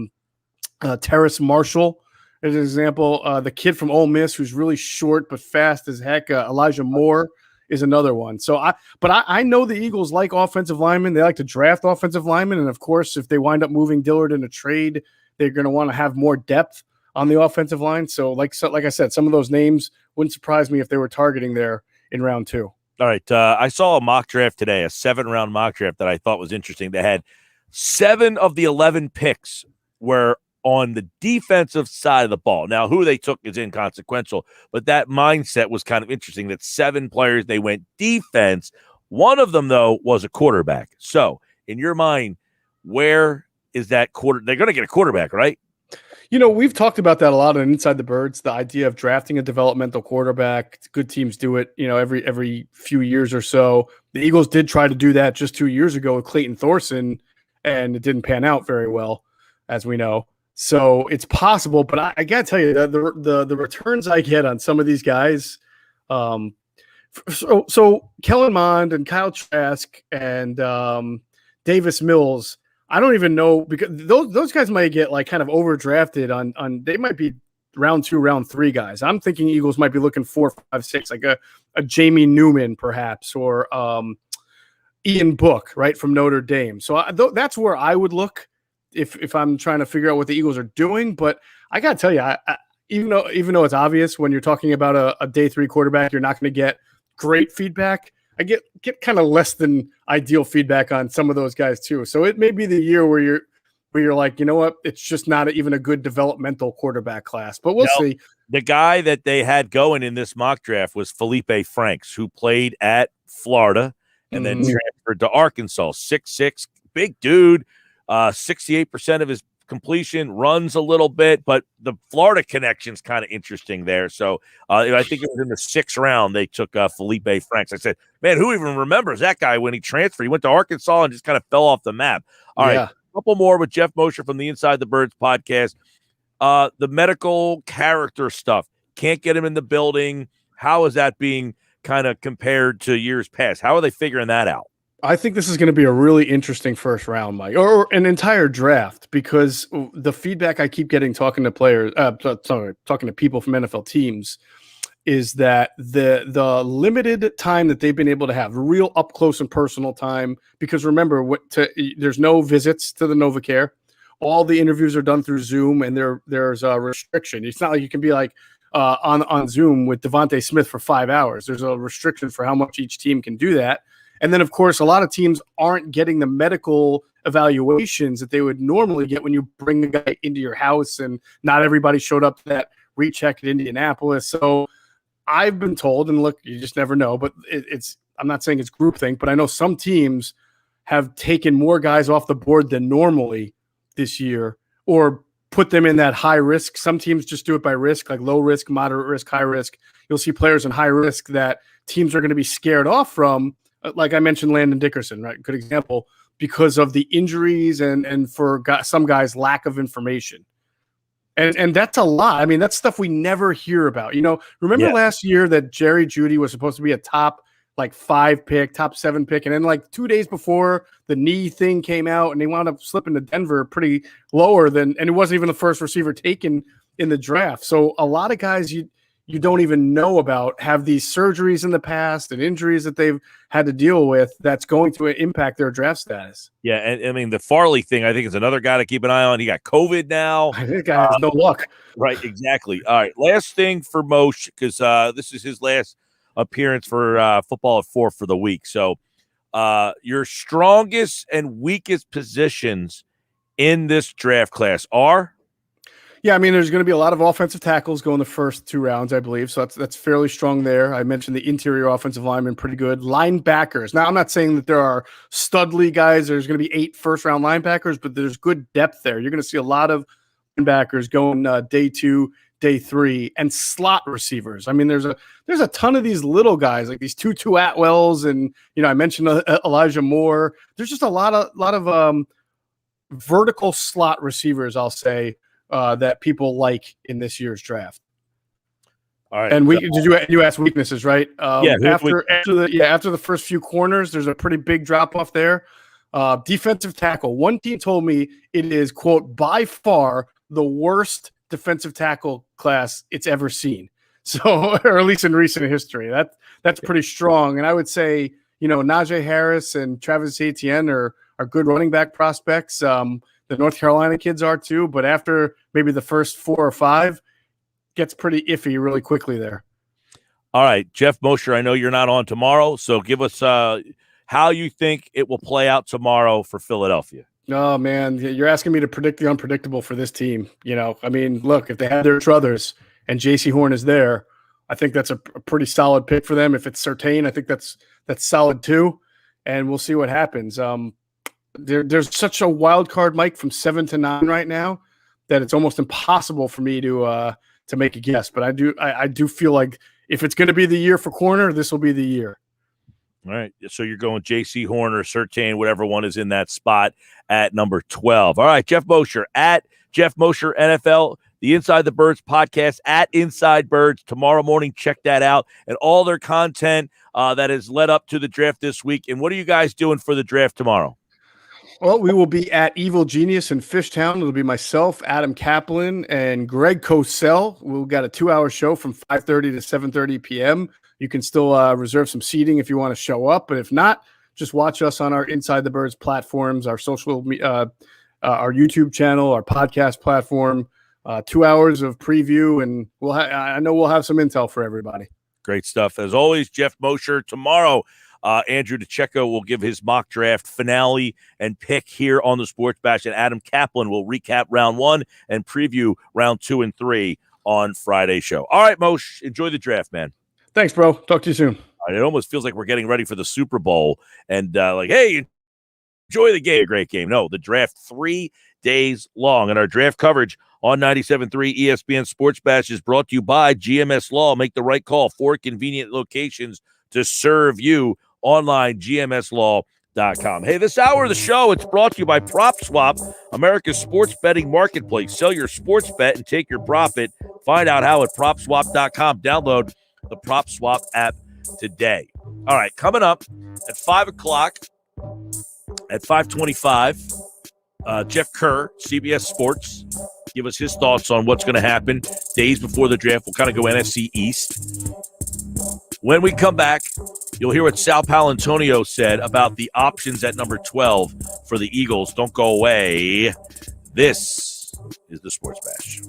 Terrace Marshall. As an example, the kid from Ole Miss who's really short but fast as heck, Elijah Moore, is another one. So I know the Eagles like offensive linemen. They like to draft offensive linemen, and of course, if they wind up moving Dillard in a trade, they're going to want to have more depth on the offensive line. So like I said, some of those names wouldn't surprise me if they were targeting there in round 2. All right, I saw a mock draft today, a 7-round mock draft that I thought was interesting. They had 7 of the 11 picks were on the defensive side of the ball. Now, who they took is inconsequential, but that mindset was kind of interesting that 7 players, they went defense. One of them, though, was a quarterback. So, in your mind, where is that quarter? They're going to get a quarterback, right? We've talked about that a lot on Inside the Birds, the idea of drafting a developmental quarterback. Good teams do it, every few years or so. The Eagles did try to do that just 2 years ago with Clayton Thorson, and it didn't pan out very well, as we know. So it's possible, but I got to tell you that the returns I get on some of these guys, so Kellen Mond and Kyle Trask and Davis Mills, I don't even know, because those guys might get like kind of overdrafted on they might be round 2, round 3 guys. I'm thinking Eagles might be looking 4, 5, 6, like a Jamie Newman perhaps, or Ian Book, right, from Notre Dame. So that's where I would look. if I'm trying to figure out what the Eagles are doing. But I got to tell you, even though it's obvious when you're talking about a day 3 quarterback, you're not going to get great feedback. I get kind of less than ideal feedback on some of those guys too. So it may be the year where you're like, you know what, it's just not even a good developmental quarterback class. But we'll see. The guy that they had going in this mock draft was Felipe Franks, who played at Florida and then transferred to Arkansas. 6'6", big dude, 68% of his completion, runs a little bit, but the Florida connection's kind of interesting there. So I think it was in the 6th round they took Felipe Franks. I said, man, who even remembers that guy when he transferred? He went to Arkansas and just kind of fell off the map. All right, a couple more with Geoff Mosher from the Inside the Birds podcast. The medical character stuff. Can't get him in the building. How is that being kind of compared to years past? How are they figuring that out? I think this is going to be a really interesting first round, Mike, or an entire draft, because the feedback I keep getting talking to people from NFL teams is that the limited time that they've been able to have real up close and personal time, because remember, there's no visits to the NovaCare. All the interviews are done through Zoom, and there's a restriction. It's not like you can be like on Zoom with Devontae Smith for 5 hours. There's a restriction for how much each team can do that. And then, of course, a lot of teams aren't getting the medical evaluations that they would normally get when you bring a guy into your house, and not everybody showed up to that recheck at Indianapolis. So I've been told, and look, you just never know, but I'm not saying it's groupthink, but I know some teams have taken more guys off the board than normally this year, or put them in that high risk. Some teams just do it by risk, like low risk, moderate risk, high risk. You'll see players in high risk that teams are going to be scared off from. Like I mentioned, Landon Dickerson, right? Good example, because of the injuries and for some guys' lack of information. And that's a lot. I mean, that's stuff we never hear about. Remember last year that Jerry Jeudy was supposed to be a top 5 pick, top 7 pick. And then 2 days before the knee thing came out and they wound up slipping to Denver pretty lower and it wasn't even the first receiver taken in the draft. So a lot of guys you don't even know about have these surgeries in the past and injuries that they've had to deal with that's going to impact their draft status. Yeah. And I mean, the Farley thing, I think, is another guy to keep an eye on. He got COVID now. This guy has no luck. Right. Exactly. All right. Last thing for Moshe, because this is his last appearance for Football at 4 for the week. So your strongest and weakest positions in this draft class are? Yeah, I mean, there's going to be a lot of offensive tackles going the first 2 rounds, I believe. So that's fairly strong there. I mentioned the interior offensive linemen, pretty good. Linebackers. Now, I'm not saying that there are studly guys. There's going to be 8 first-round linebackers, but there's good depth there. You're going to see a lot of linebackers going day 2, day 3, and slot receivers. I mean, there's a ton of these little guys, like these Tutu Atwells, and I mentioned Elijah Moore. There's just a lot of vertical slot receivers, I'll say, that people like in this year's draft. All right. And you asked weaknesses, right? After the first few corners, there's a pretty big drop off there. Defensive tackle. One team told me it is, quote, by far the worst defensive tackle class it's ever seen. So, or at least in recent history, that's pretty strong. And I would say, Najee Harris and Travis Etienne are good running back prospects. The North Carolina kids are too, but after maybe the first 4 or 5, gets pretty iffy really quickly there. All right, Geoff Mosher, I know you're not on tomorrow, so give us how you think it will play out tomorrow for Philadelphia. Oh, man, you're asking me to predict the unpredictable for this team. I mean, look, if they have their druthers and J.C. Horn is there, I think that's a pretty solid pick for them. If it's Surtain, I think that's solid too, and we'll see what happens. There's such a wild card, Mike, from 7 to 9 right now that it's almost impossible for me to make a guess. But I do feel like if it's going to be the year for corner, this will be the year. All right. So you're going J.C. Horn or Surtain, whatever one is in that spot at number 12. All right. Geoff Mosher at Geoff Mosher NFL, the Inside the Birds podcast at Inside Birds tomorrow morning. Check that out and all their content that has led up to the draft this week. And what are you guys doing for the draft tomorrow? Well, we will be at Evil Genius in Fishtown. It'll be myself, Adam Kaplan, and Greg Cosell. We've got a 2-hour show from 5:30 to 7:30 p.m. You can still reserve some seating if you want to show up, but if not, just watch us on our Inside the Birds platforms, our social our YouTube channel, our podcast platform. 2 hours of preview, and I know we'll have some intel for everybody. Great stuff. As always, Geoff Mosher. Tomorrow, Andrew DeCecco will give his mock draft finale and pick here on the Sports Bash, and Adam Kaplan will recap round 1 and preview round 2 and 3 on Friday's show. All right, Moshe, enjoy the draft, man. Thanks, bro. Talk to you soon. It almost feels like we're getting ready for the Super Bowl and hey, enjoy the game. A great game. No, the draft 3 days long, and our draft coverage on 97.3 ESPN Sports Bash is brought to you by GMS Law. Make the right call. 4 convenient locations to serve you. Online, gmslaw.com. Hey, this hour of the show, it's brought to you by PropSwap, America's sports betting marketplace. Sell your sports bet and take your profit. Find out how at PropSwap.com. Download the PropSwap app today. All right, coming up at 5 o'clock, at 5:25, Jeff Kerr, CBS Sports, give us his thoughts on what's going to happen days before the draft. We'll kind of go NFC East. When we come back, you'll hear what Sal Paolantonio said about the options at number 12 for the Eagles. Don't go away. This is the Sports Bash.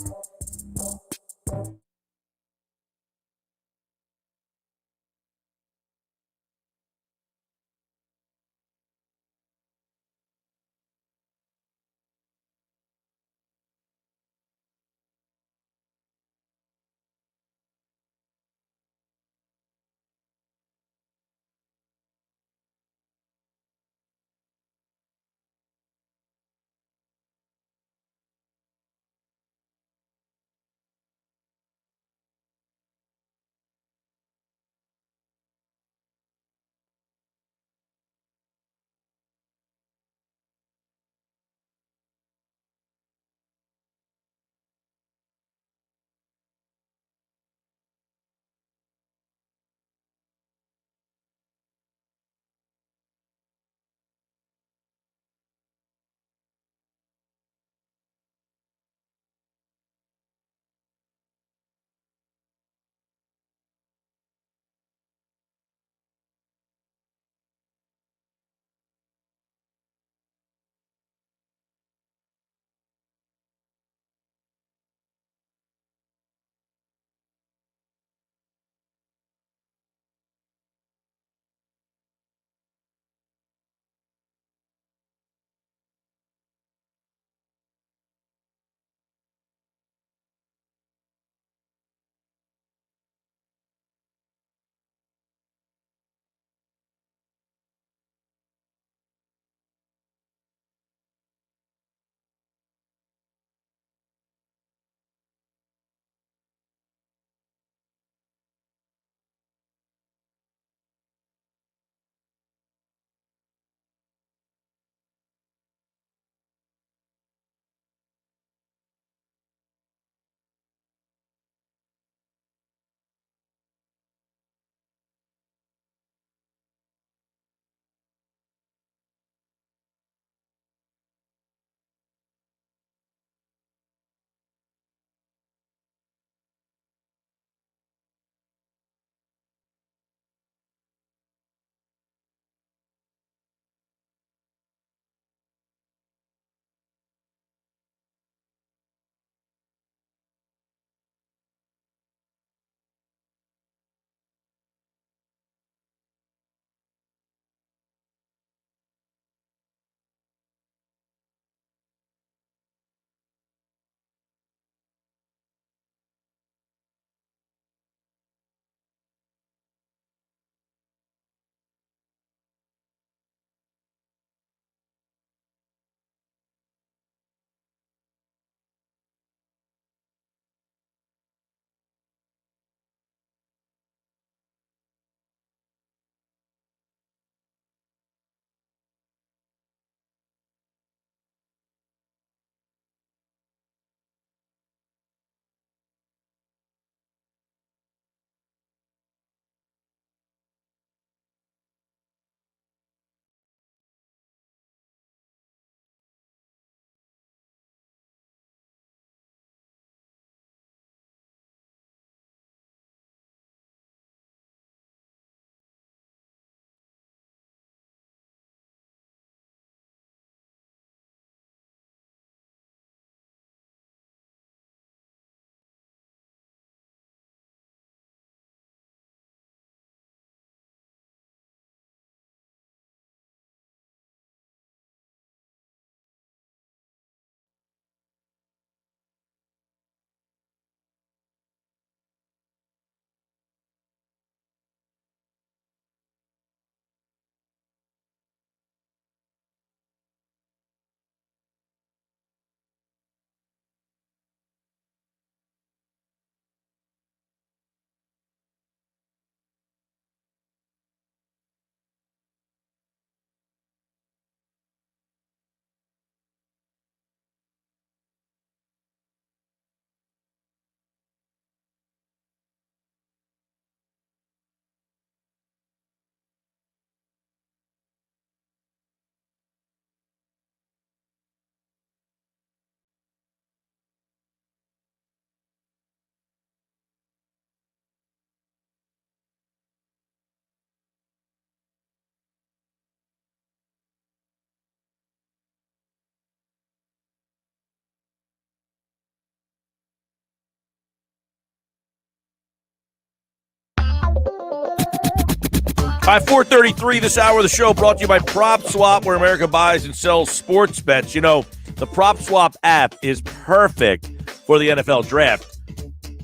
By 4:33 this hour of the show brought to you by Prop Swap, where America buys and sells sports bets. You know, the Prop Swap app is perfect for the NFL draft.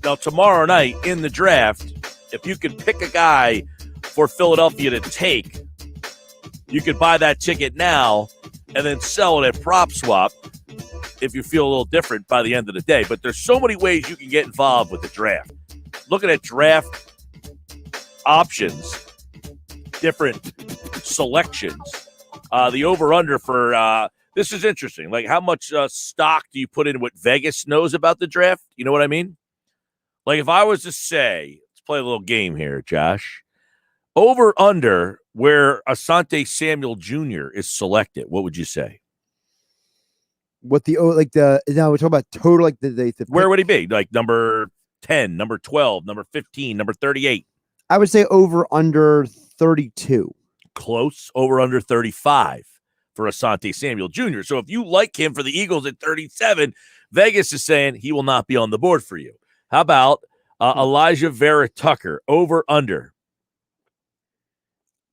Now, tomorrow night in the draft, if you can pick a guy for Philadelphia to take, you could buy that ticket now and then sell it at Prop Swap if you feel a little different by the end of the day. But there's so many ways you can get involved with the draft. Looking at draft options, different selections. The over-under for this is interesting. Like, how much stock do you put in what Vegas knows about the draft? You know what I mean? Like, if I was to say, let's play a little game here, Josh. Over-under where Asante Samuel Jr. is selected, what would you say? What now we're talking about total, like the where would he be? Like number 10, number 12, number 15, number 38? I would say over under 32. Close, over under 35 for Asante Samuel Jr. So if you like him for the Eagles at 37, Vegas is saying he will not be on the board for you. How about Elijah Vera Tucker, over under?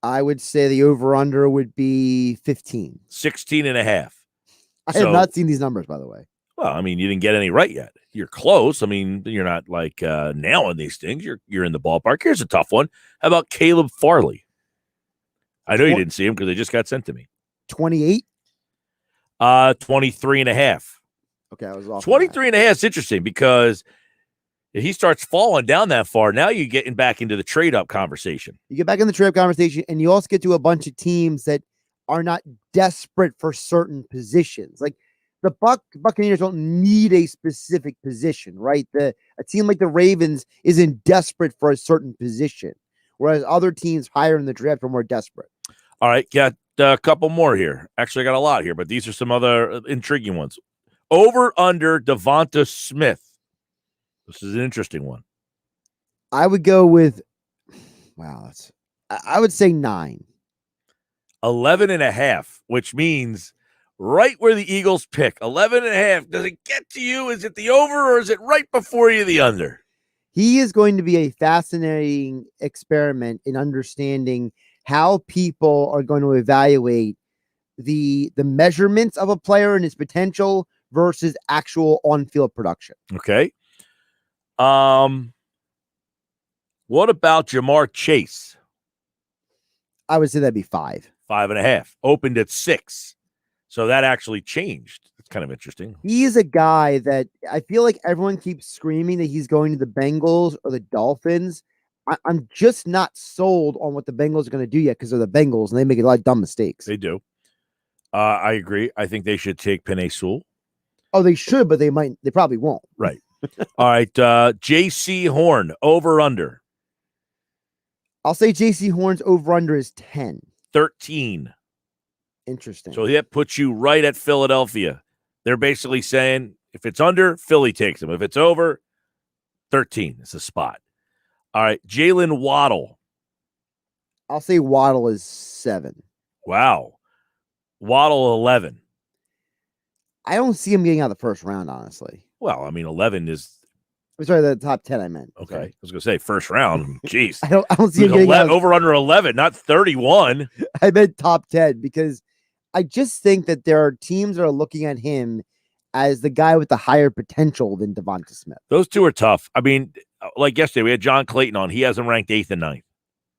I would say the over under would be 15. 16 and a half. I have not seen these numbers, by the way. Well, I mean, you didn't get any right yet. You're close. I mean, you're not like nailing these things. You're in the ballpark. Here's a tough one. How about Caleb Farley? I know you didn't see him because they just got sent to me. 28? 23 and a half. Okay, I was off. 23 and a half is interesting because if he starts falling down that far, now you're getting back into the trade-up conversation. You get back in the trade-up conversation, and you also get to a bunch of teams that are not desperate for certain positions. Like the Buccaneers don't need a specific position, right? A team like the Ravens isn't desperate for a certain position, whereas other teams higher in the draft are more desperate. All right, got a couple more here. Actually, I got a lot here, but these are some other intriguing ones. Over under Devonta Smith. This is an interesting one. I would go with, I would say 9. 11 and a half, which means right where the Eagles pick. 11 and a half. Does it get to you? Is it the over or is it right before you the under? He is going to be a fascinating experiment in understanding how people are going to evaluate the measurements of a player and his potential versus actual on-field production. Okay. What about Jamar Chase? I would say that'd be 5. 5.5. Opened at 6. So that actually changed. It's kind of interesting. He is a guy that I feel like everyone keeps screaming that he's going to the Bengals or the Dolphins. I'm just not sold on what the Bengals are going to do yet because they're the Bengals and they make a lot of dumb mistakes. They do. I agree. I think they should take Penei Sewell. Oh, they should, but they probably won't. Right. All right. J.C. Horn, over under. I'll say J.C. Horn's over under is 10. 13. Interesting. So that puts you right at Philadelphia. They're basically saying if it's under, Philly takes him. If it's over, 13 is the spot. All right. Jalen Waddle. I'll say Waddle is 7. Wow. Waddle 11. I don't see him getting out of the first round, honestly. Well, I mean, 11 is. I'm sorry, the top 10 I meant. Okay. Sorry. I was going to say first round. Jeez. I don't see him getting out over under 11, not 31. I meant top 10 because I just think that there are teams that are looking at him as the guy with the higher potential than Devonta Smith. Those two are tough. I mean, like yesterday, we had John Clayton on. He has him ranked 8th and 9th.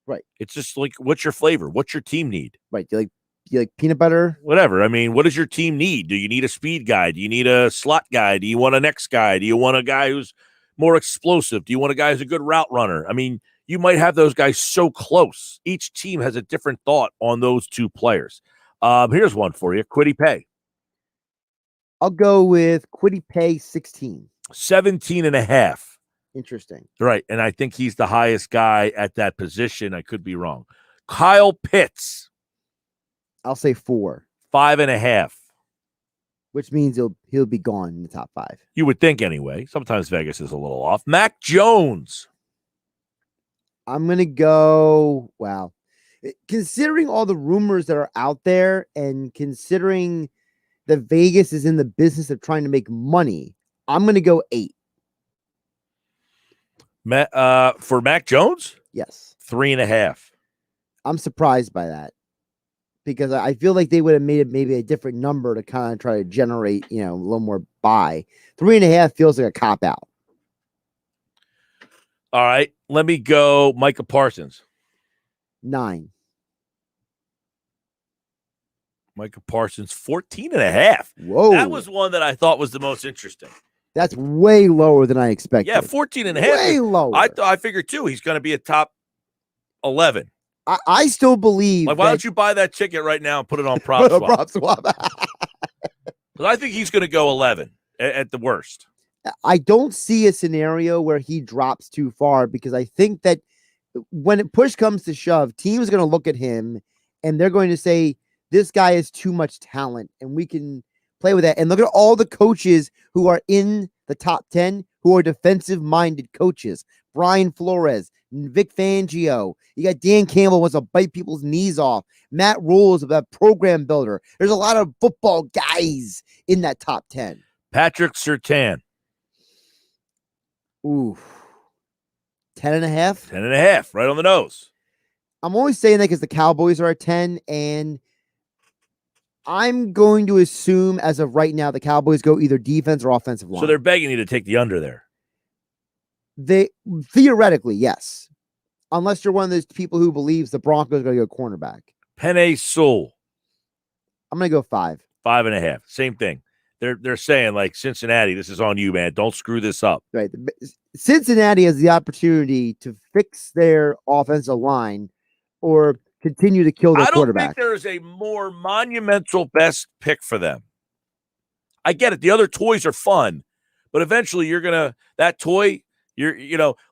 Right. It's just like, what's your flavor? What's your team need? Right. Do you like peanut butter? Whatever. I mean, what does your team need? Do you need a speed guy? Do you need a slot guy? Do you want a next guy? Do you want a guy who's more explosive? Do you want a guy who's a good route runner? I mean, you might have those guys so close. Each team has a different thought on those two players. Here's one for you. Kwity Paye. I'll go with Kwity Paye 16. 17 and a half. Interesting. Right. And I think he's the highest guy at that position. I could be wrong. Kyle Pitts. I'll say 4. 5.5. Which means he'll be gone in the top 5. You would think anyway. Sometimes Vegas is a little off. Mac Jones. I'm going to go, wow. Considering all the rumors that are out there and considering that Vegas is in the business of trying to make money, I'm going to go 8. For Mac Jones? Yes. 3.5. I'm surprised by that because I feel like they would have made it maybe a different number to kind of try to generate, a little more buy. 3.5 feels like a cop out. All right, let me go Micah Parsons. 9. Micah Parsons, 14.5. Whoa. That was one that I thought was the most interesting. That's way lower than I expected. Yeah, 14.5. Way lower. I figured, too, he's going to be a top 11. I still believe. Like, why don't you buy that ticket right now and put it on prop swap? Prop swap. Because I think he's going to go 11 at the worst. I don't see a scenario where he drops too far because I think that when push comes to shove, teams are going to look at him and they're going to say, this guy has too much talent and we can play with that. And look at all the coaches who are in the top 10 who are defensive-minded coaches. Brian Flores, Vic Fangio. You got Dan Campbell wants to bite people's knees off. Matt Rule is a program builder. There's a lot of football guys in that top 10. Patrick Surtain. Ooh. 10.5? 10.5, right on the nose. I'm only saying that because the Cowboys are at 10, and I'm going to assume as of right now the Cowboys go either defense or offensive line. So they're begging you to take the under there. They theoretically, yes. Unless you're one of those people who believes the Broncos are going to go cornerback. Penei Sewell. I'm going to go 5. 5.5. Same thing. They're saying, like, Cincinnati, this is on you, man. Don't screw this up. Right. Cincinnati has the opportunity to fix their offensive line or continue to kill their quarterback. I don't think there is a more monumental best pick for them. I get it. The other toys are fun, but eventually you're going to, that toy,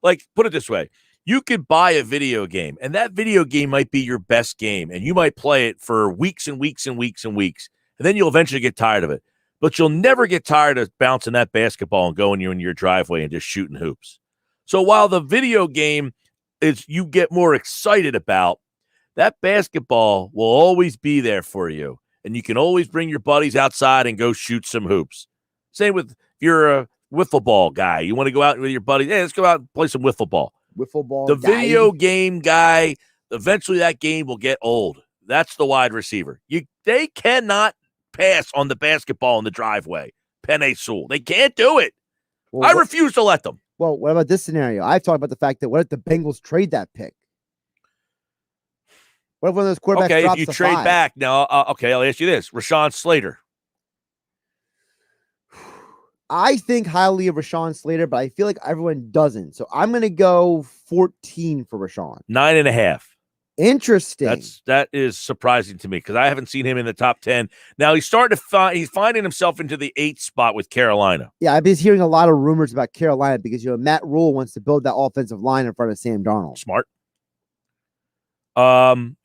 like, put it this way. You could buy a video game, and that video game might be your best game, and you might play it for weeks and weeks and weeks and weeks, and then you'll eventually get tired of it. But you'll never get tired of bouncing that basketball and going in your driveway and just shooting hoops. So while the video game is you get more excited about, that basketball will always be there for you. And you can always bring your buddies outside and go shoot some hoops. Same with if you're a wiffle ball guy. You want to go out with your buddies. Hey, let's go out and play some wiffle ball. Wiffle ball The guy. video game guy, eventually that game will get old. That's the wide receiver. They cannot pass on the basketball in the driveway. Penei Sewell. They can't do it. Well, I refuse to let them. Well, what about this scenario? I've talked about the fact that what if the Bengals trade that pick? What if one of those quarterbacks Okay, drops if you to trade 5? back now, okay, I'll ask you this. Rashawn Slater. I think highly of Rashawn Slater, but I feel like everyone doesn't. So I'm going to go 14 for Rashawn. 9.5. Interesting. That is surprising to me because I haven't seen him in the top 10. Now he's starting to he's finding himself into the 8th spot with Carolina. Yeah, I've been hearing a lot of rumors about Carolina because Matt Rule wants to build that offensive line in front of Sam Darnold. Smart.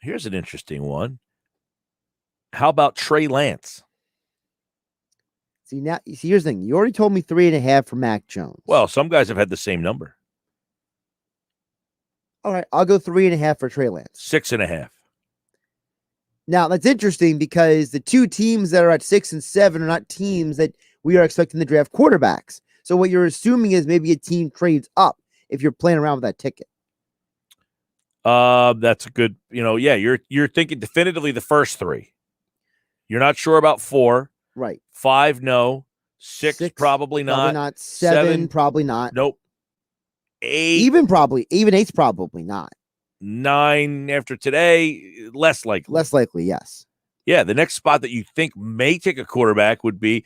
Here's an interesting one. How about Trey Lance? See, here's the thing. You already told me 3.5 for Mac Jones. Well, some guys have had the same number. All right, I'll go 3.5 for Trey Lance. 6.5. Now, that's interesting because the two teams that are at 6 and 7 are not teams that we are expecting to draft quarterbacks. So what you're assuming is maybe a team trades up if you're playing around with that ticket. That's a good, you're thinking definitively the first 3. You're not sure about 4. Right. 5, no. 6 probably not. Probably not. 7 probably not. Nope. 8. Even 8's probably not. 9 after today, less likely. Less likely, yes. Yeah, the next spot that you think may take a quarterback would be,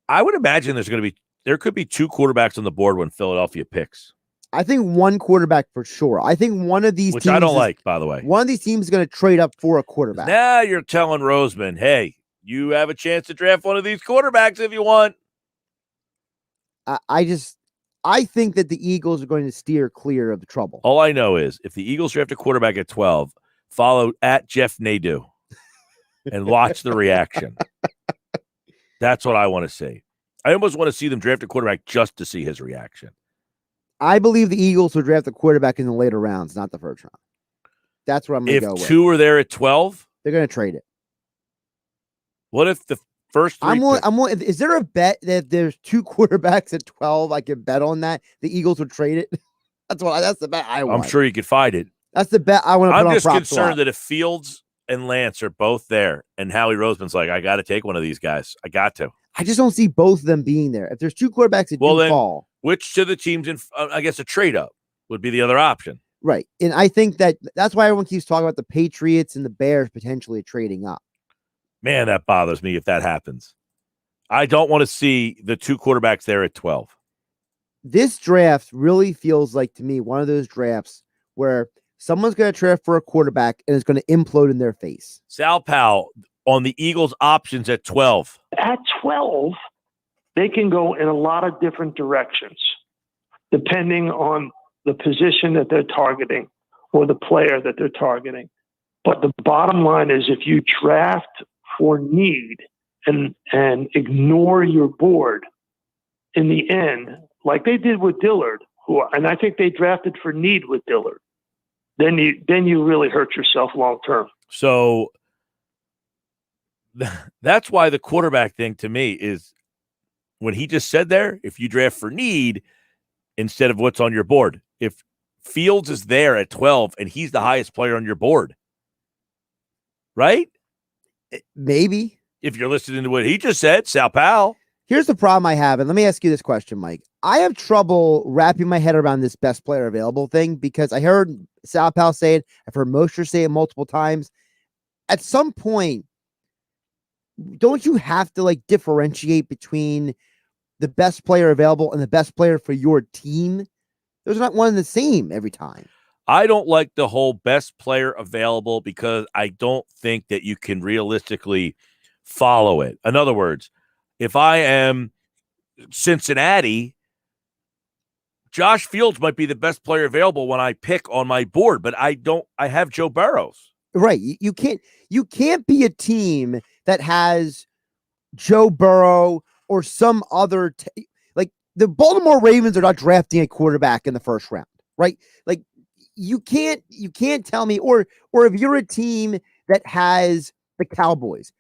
I would imagine there could be 2 quarterbacks on the board when Philadelphia picks. I think 1 quarterback for sure. I think one of these Which teams I don't like, by the way. One of these teams is going to trade up for a quarterback. Now you're telling Roseman, hey, you have a chance to draft one of these quarterbacks if you want. I think that the Eagles are going to steer clear of the trouble. All I know is if the Eagles draft a quarterback at 12, follow at Jeff Nadeau and watch the reaction. That's what I want to see. I almost want to see them draft a quarterback just to see his reaction. I believe the Eagles will draft a quarterback in the later rounds, not the first round. That's what I'm going to go with. If 2 are there at 12, they're going to trade it. What if the first 3 is there a bet that if there's 2 quarterbacks at 12, I can bet on that the Eagles would trade it? That's the bet I want. I'm sure you could find it. That's the bet I want to put I'm on just prop concerned swap. that if Fields and Lance are both there and Howie Roseman's like, I got to take one of these guys. I got to. I just don't see both of them being there. If there's two quarterbacks that Well, do then, fall. which to the teams, I guess a trade up would be the other option. Right. And I think that's why everyone keeps talking about the Patriots and the Bears potentially trading up. Man, that bothers me if that happens. I don't want to see the two quarterbacks there at 12. This draft really feels like to me one of those drafts where someone's going to draft for a quarterback and it's going to implode in their face. Sal Powell on the Eagles options at 12. At 12, they can go in a lot of different directions, depending on the position that they're targeting or the player that they're targeting. But the bottom line is if you draft for need and ignore your board in the end, like they did with Dillard, and I think they drafted for need with Dillard, then you really hurt yourself long term. So that's why the quarterback thing to me is when he just said there, if you draft for need instead of what's on your board, if Fields is there at 12 and he's the highest player on your board, right? Maybe. If you're listening to what he just said, Sal Powell. Here's the problem I have, and let me ask you this question, Mike. I have trouble wrapping my head around this best player available thing because I heard Sal Powell say it. I've heard Mosher say it multiple times. At some point, don't you have to differentiate between the best player available and the best player for your team? Those are not one and the same every time. I don't like the whole best player available because I don't think that you can realistically follow it. In other words, if I am Cincinnati, Josh Fields might be the best player available when I pick on my board, but I have Joe Burrows. Right. You can't be a team that has Joe Burrow or some other the Baltimore Ravens are not drafting a quarterback in the first round, right? You can't tell me, or if you're a team that has the Cowboys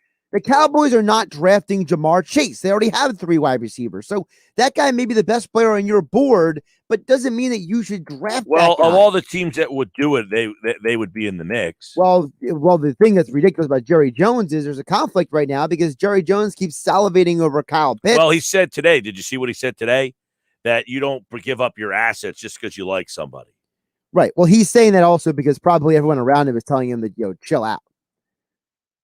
are not drafting Jamar Chase. They already have 3 wide receivers. So that guy may be the best player on your board, but doesn't mean that you should draft that guy. Of all the teams that would do it, they would be in the mix. Well, the thing that's ridiculous about Jerry Jones is there's a conflict right now because Jerry Jones keeps salivating over Kyle Pitts. Well, he said today, did you see what he said today? That you don't give up your assets just because you like somebody. Right. Well, he's saying that also because probably everyone around him is telling him that, chill out.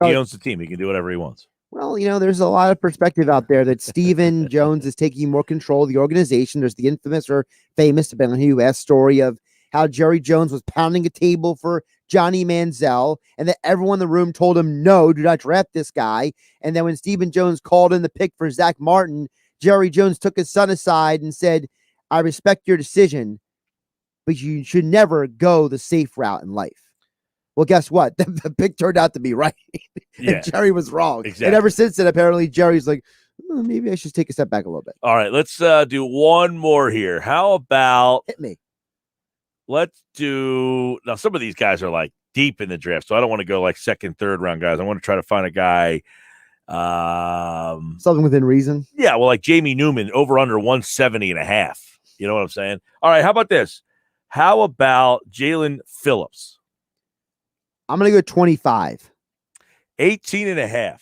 He owns the team. He can do whatever he wants. Well, there's a lot of perspective out there that Stephen Jones is taking more control of the organization. There's the infamous or famous, depending on who you ask, story of how Jerry Jones was pounding a table for Johnny Manziel and that everyone in the room told him, no, do not draft this guy. And then when Stephen Jones called in the pick for Zach Martin, Jerry Jones took his son aside and said, I respect your decision, but you should never go the safe route in life. Well, guess what? The pick turned out to be right. Yeah, and Jerry was wrong. Exactly. And ever since then, apparently, Jerry's like, maybe I should take a step back a little bit. All right, let's do one more here. How about hit me? Let's do now. Some of these guys are deep in the draft, so I don't want to go second, third round guys. I want to try to find a guy. Something within reason. Yeah, well, Jamie Newman over under 170.5. You know what I'm saying? All right, how about this? How about Jalen Phillips? I'm going to go 25. 18.5.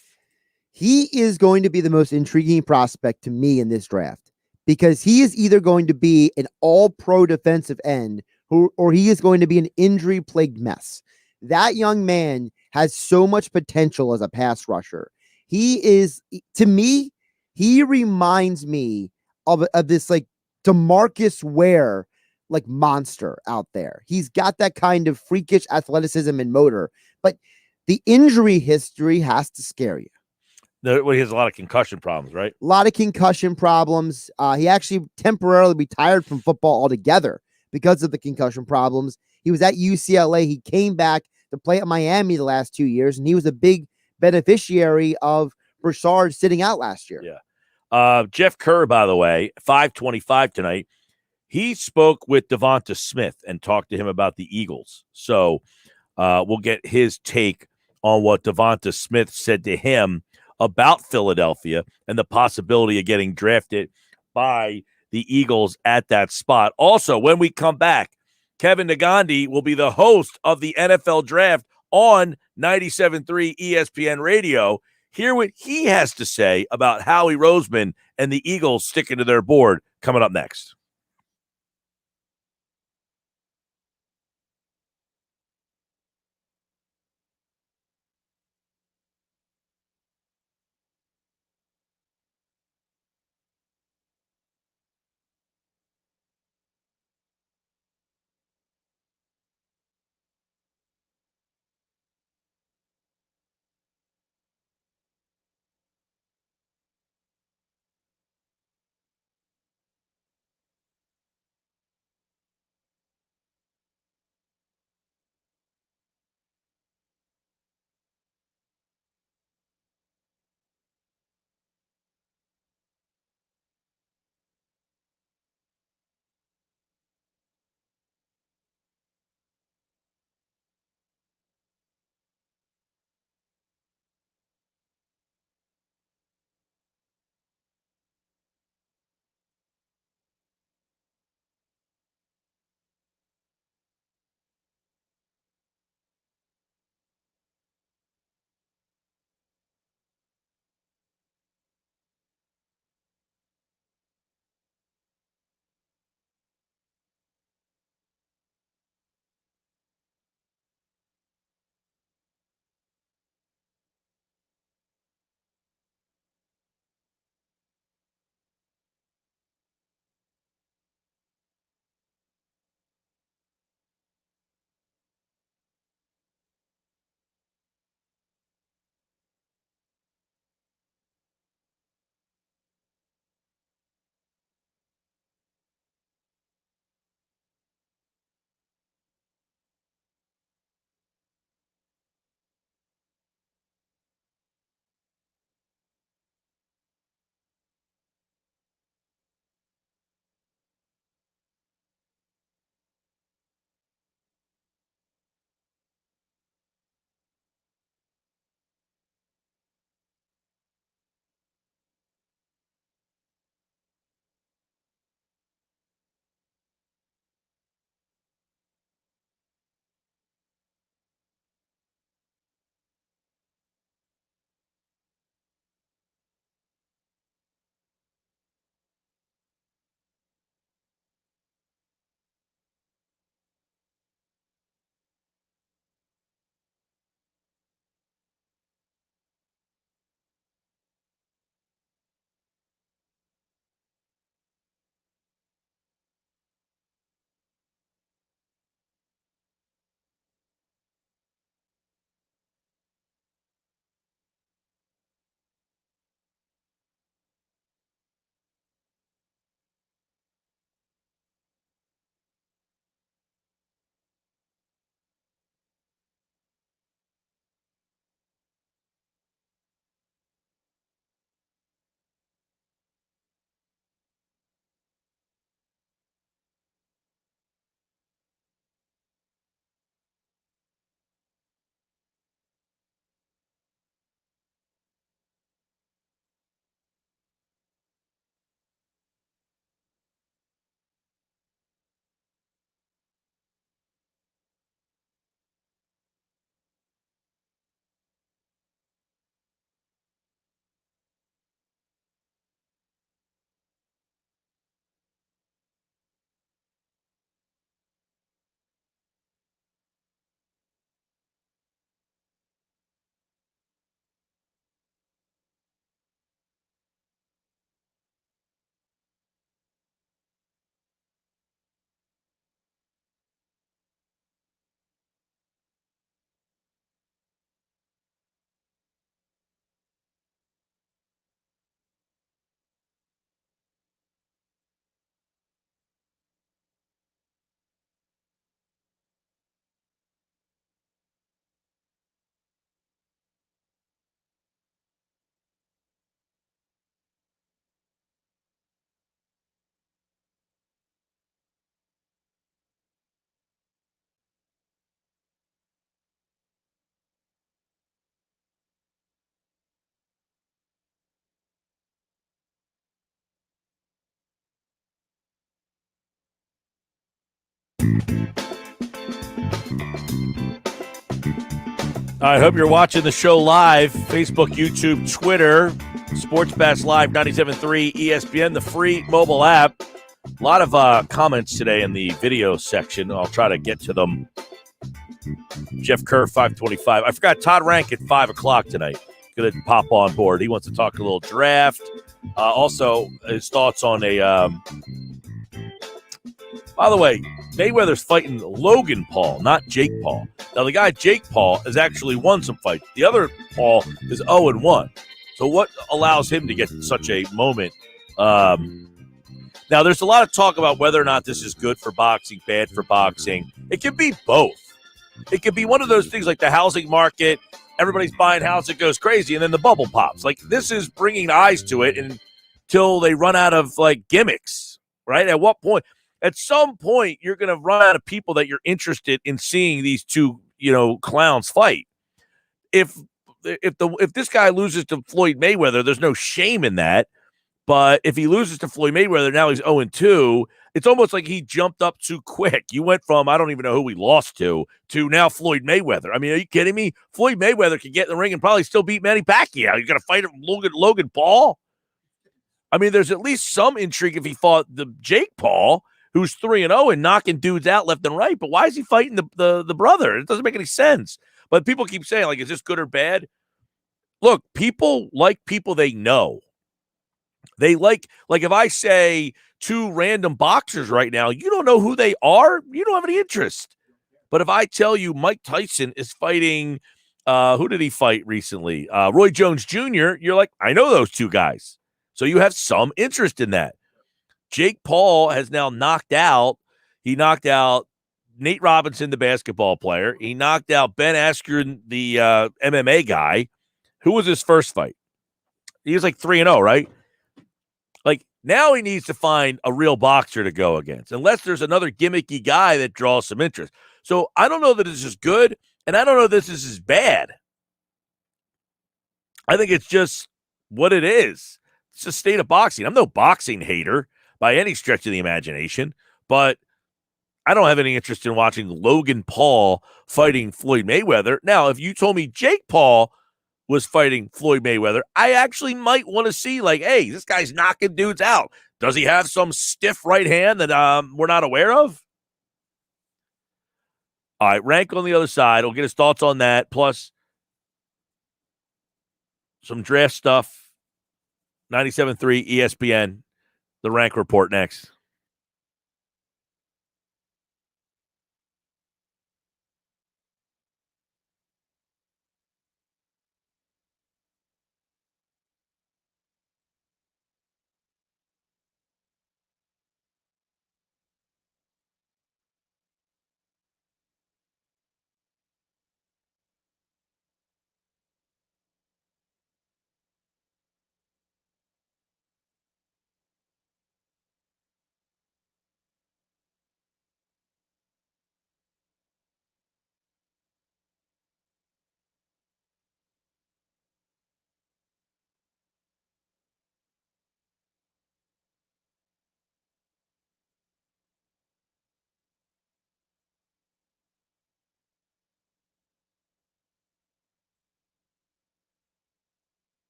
He is going to be the most intriguing prospect to me in this draft because he is either going to be an all-pro defensive end or he is going to be an injury-plagued mess. That young man has so much potential as a pass rusher. He is, to me, he reminds me of this DeMarcus Ware monster out there. He's got that kind of freakish athleticism and motor, but the injury history has to scare you. He has a lot of concussion problems, right? A lot of concussion problems. He actually temporarily retired from football altogether because of the concussion problems. He was at UCLA. He came back to play at Miami the last 2 years, and he was a big beneficiary of Broussard sitting out last year. Yeah. Jeff Kerr, by the way, 525 tonight. He spoke with Devonta Smith and talked to him about the Eagles. So we'll get his take on what Devonta Smith said to him about Philadelphia and the possibility of getting drafted by the Eagles at that spot. Also, when we come back, Kevin Nagandi will be the host of the NFL Draft on 97.3 ESPN Radio. Hear what he has to say about Howie Roseman and the Eagles sticking to their board coming up next. I hope you're watching the show live. Facebook, YouTube, Twitter, Sports Bash Live 97.3 ESPN, the free mobile app. A lot of comments today in the video section. I'll try to get to them. Jeff Kerr, 525. I forgot Todd Rank at 5 o'clock tonight. Going to pop on board. He wants to talk a little draft. Also, his thoughts on a... by the way, Mayweather's fighting Logan Paul, not Jake Paul. Now, the guy Jake Paul has actually won some fights. The other Paul is 0-1. So what allows him to get such a moment? Now, there's a lot of talk about whether or not this is good for boxing, bad for boxing. It can be both. It could be one of those things like the housing market. Everybody's buying houses, it goes crazy, and then the bubble pops. Like, this is bringing eyes to it until they run out of, like, gimmicks, right? At what point? At some point, you're going to run out of people that you're interested in seeing these two, clowns fight. If this guy loses to Floyd Mayweather, there's no shame in that. But if he loses to Floyd Mayweather, now he's 0-2. It's almost like he jumped up too quick. You went from, I don't even know who he lost to now Floyd Mayweather. I mean, are you kidding me? Floyd Mayweather could get in the ring and probably still beat Manny Pacquiao. You're going to fight Logan Paul? I mean, there's at least some intrigue if he fought the Jake Paul, who's 3-0 and knocking dudes out left and right. But why is he fighting the brother? It doesn't make any sense. But people keep saying, like, is this good or bad? Look, people like people they know. They like if I say two random boxers right now, you don't know who they are. You don't have any interest. But if I tell you Mike Tyson is fighting, who did he fight recently? Roy Jones Jr., you're like, I know those two guys. So you have some interest in that. Jake Paul has now he knocked out Nate Robinson, the basketball player. He knocked out Ben Askren, the MMA guy. Who was his first fight? He was like 3-0, right? Like, now he needs to find a real boxer to go against, unless there's another gimmicky guy that draws some interest. So I don't know that this is good, and I don't know this is bad. I think it's just what it is. It's the state of boxing. I'm no boxing hater by any stretch of the imagination, but I don't have any interest in watching Logan Paul fighting Floyd Mayweather. Now, if you told me Jake Paul was fighting Floyd Mayweather, I actually might want to see, like, hey, this guy's knocking dudes out. Does he have some stiff right hand that we're not aware of? All right, Rank on the other side. We'll get his thoughts on that, plus some draft stuff. 97.3 ESPN, the Rank Report next.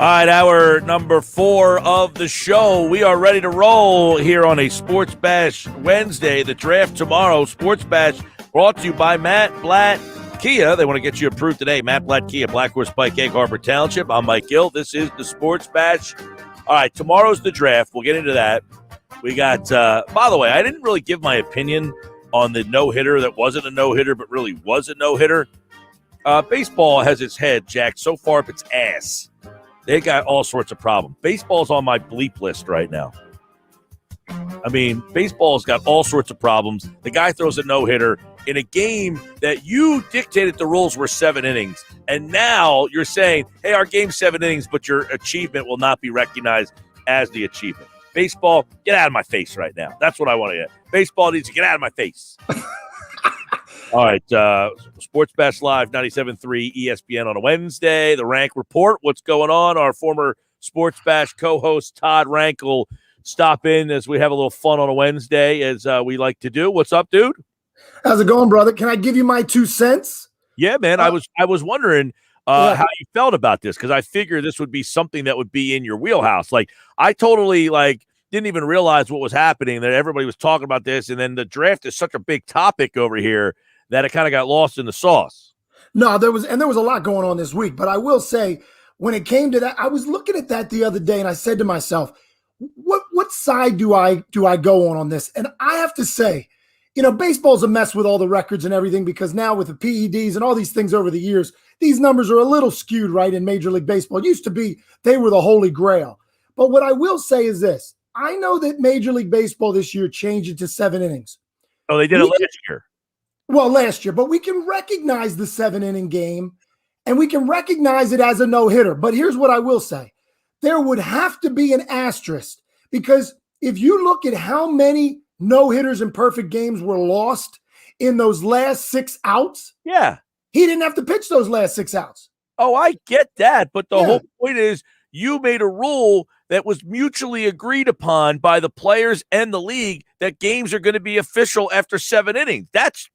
All right, hour number 4 of the show. We are ready to roll here on a Sports Bash Wednesday. The draft tomorrow. Sports Bash brought to you by Matt Blatt Kia. They want to get you approved today. Matt Blatt Kia, Black Horse Pike, Egg Harbor Township. I'm Mike Gill. This is the Sports Bash. All right, tomorrow's the draft. We'll get into that. We got, by the way, I didn't really give my opinion on the no-hitter that wasn't a no-hitter but really was a no-hitter. Baseball has its head jacked so far up its ass. They got all sorts of problems. Baseball's on my bleep list right now. I mean, baseball's got all sorts of problems. The guy throws a no-hitter in a game that you dictated the rules were 7 innings. And now you're saying, hey, our game's 7 innings, but your achievement will not be recognized as the achievement. Baseball, get out of my face right now. That's what I want to get. Baseball needs to get out of my face. All right, Sports Bash Live, 97.3 ESPN on a Wednesday. The Rank Report, what's going on? Our former Sports Bash co-host Todd Rank will stop in as we have a little fun on a Wednesday, as we like to do. What's up, dude? How's it going, brother? Can I give you my 2 cents? Yeah, man. I was wondering how you felt about this, because I figured this would be something that would be in your wheelhouse. Like, I totally didn't even realize what was happening, that everybody was talking about this, and then the draft is such a big topic over here that it kind of got lost in the sauce. No, there was a lot going on this week, but I will say, when it came to that, I was looking at that the other day, and I said to myself, what side do I go on this? And I have to say, baseball's a mess with all the records and everything, because now with the PEDs and all these things over the years, these numbers are a little skewed, right, in Major League Baseball. It used to be they were the holy grail. But what I will say is this. I know that Major League Baseball this year changed it to 7 innings. Oh, they did it last year. Well, last year, but we can recognize the 7-inning game, and we can recognize it as a no-hitter. But here's what I will say. There would have to be an asterisk, because if you look at how many no-hitters and perfect games were lost in those last 6 outs, yeah, he didn't have to pitch those last 6 outs. Oh, I get that, but the whole point is you made a rule that was mutually agreed upon by the players and the league that games are going to be official after 7 innings. That's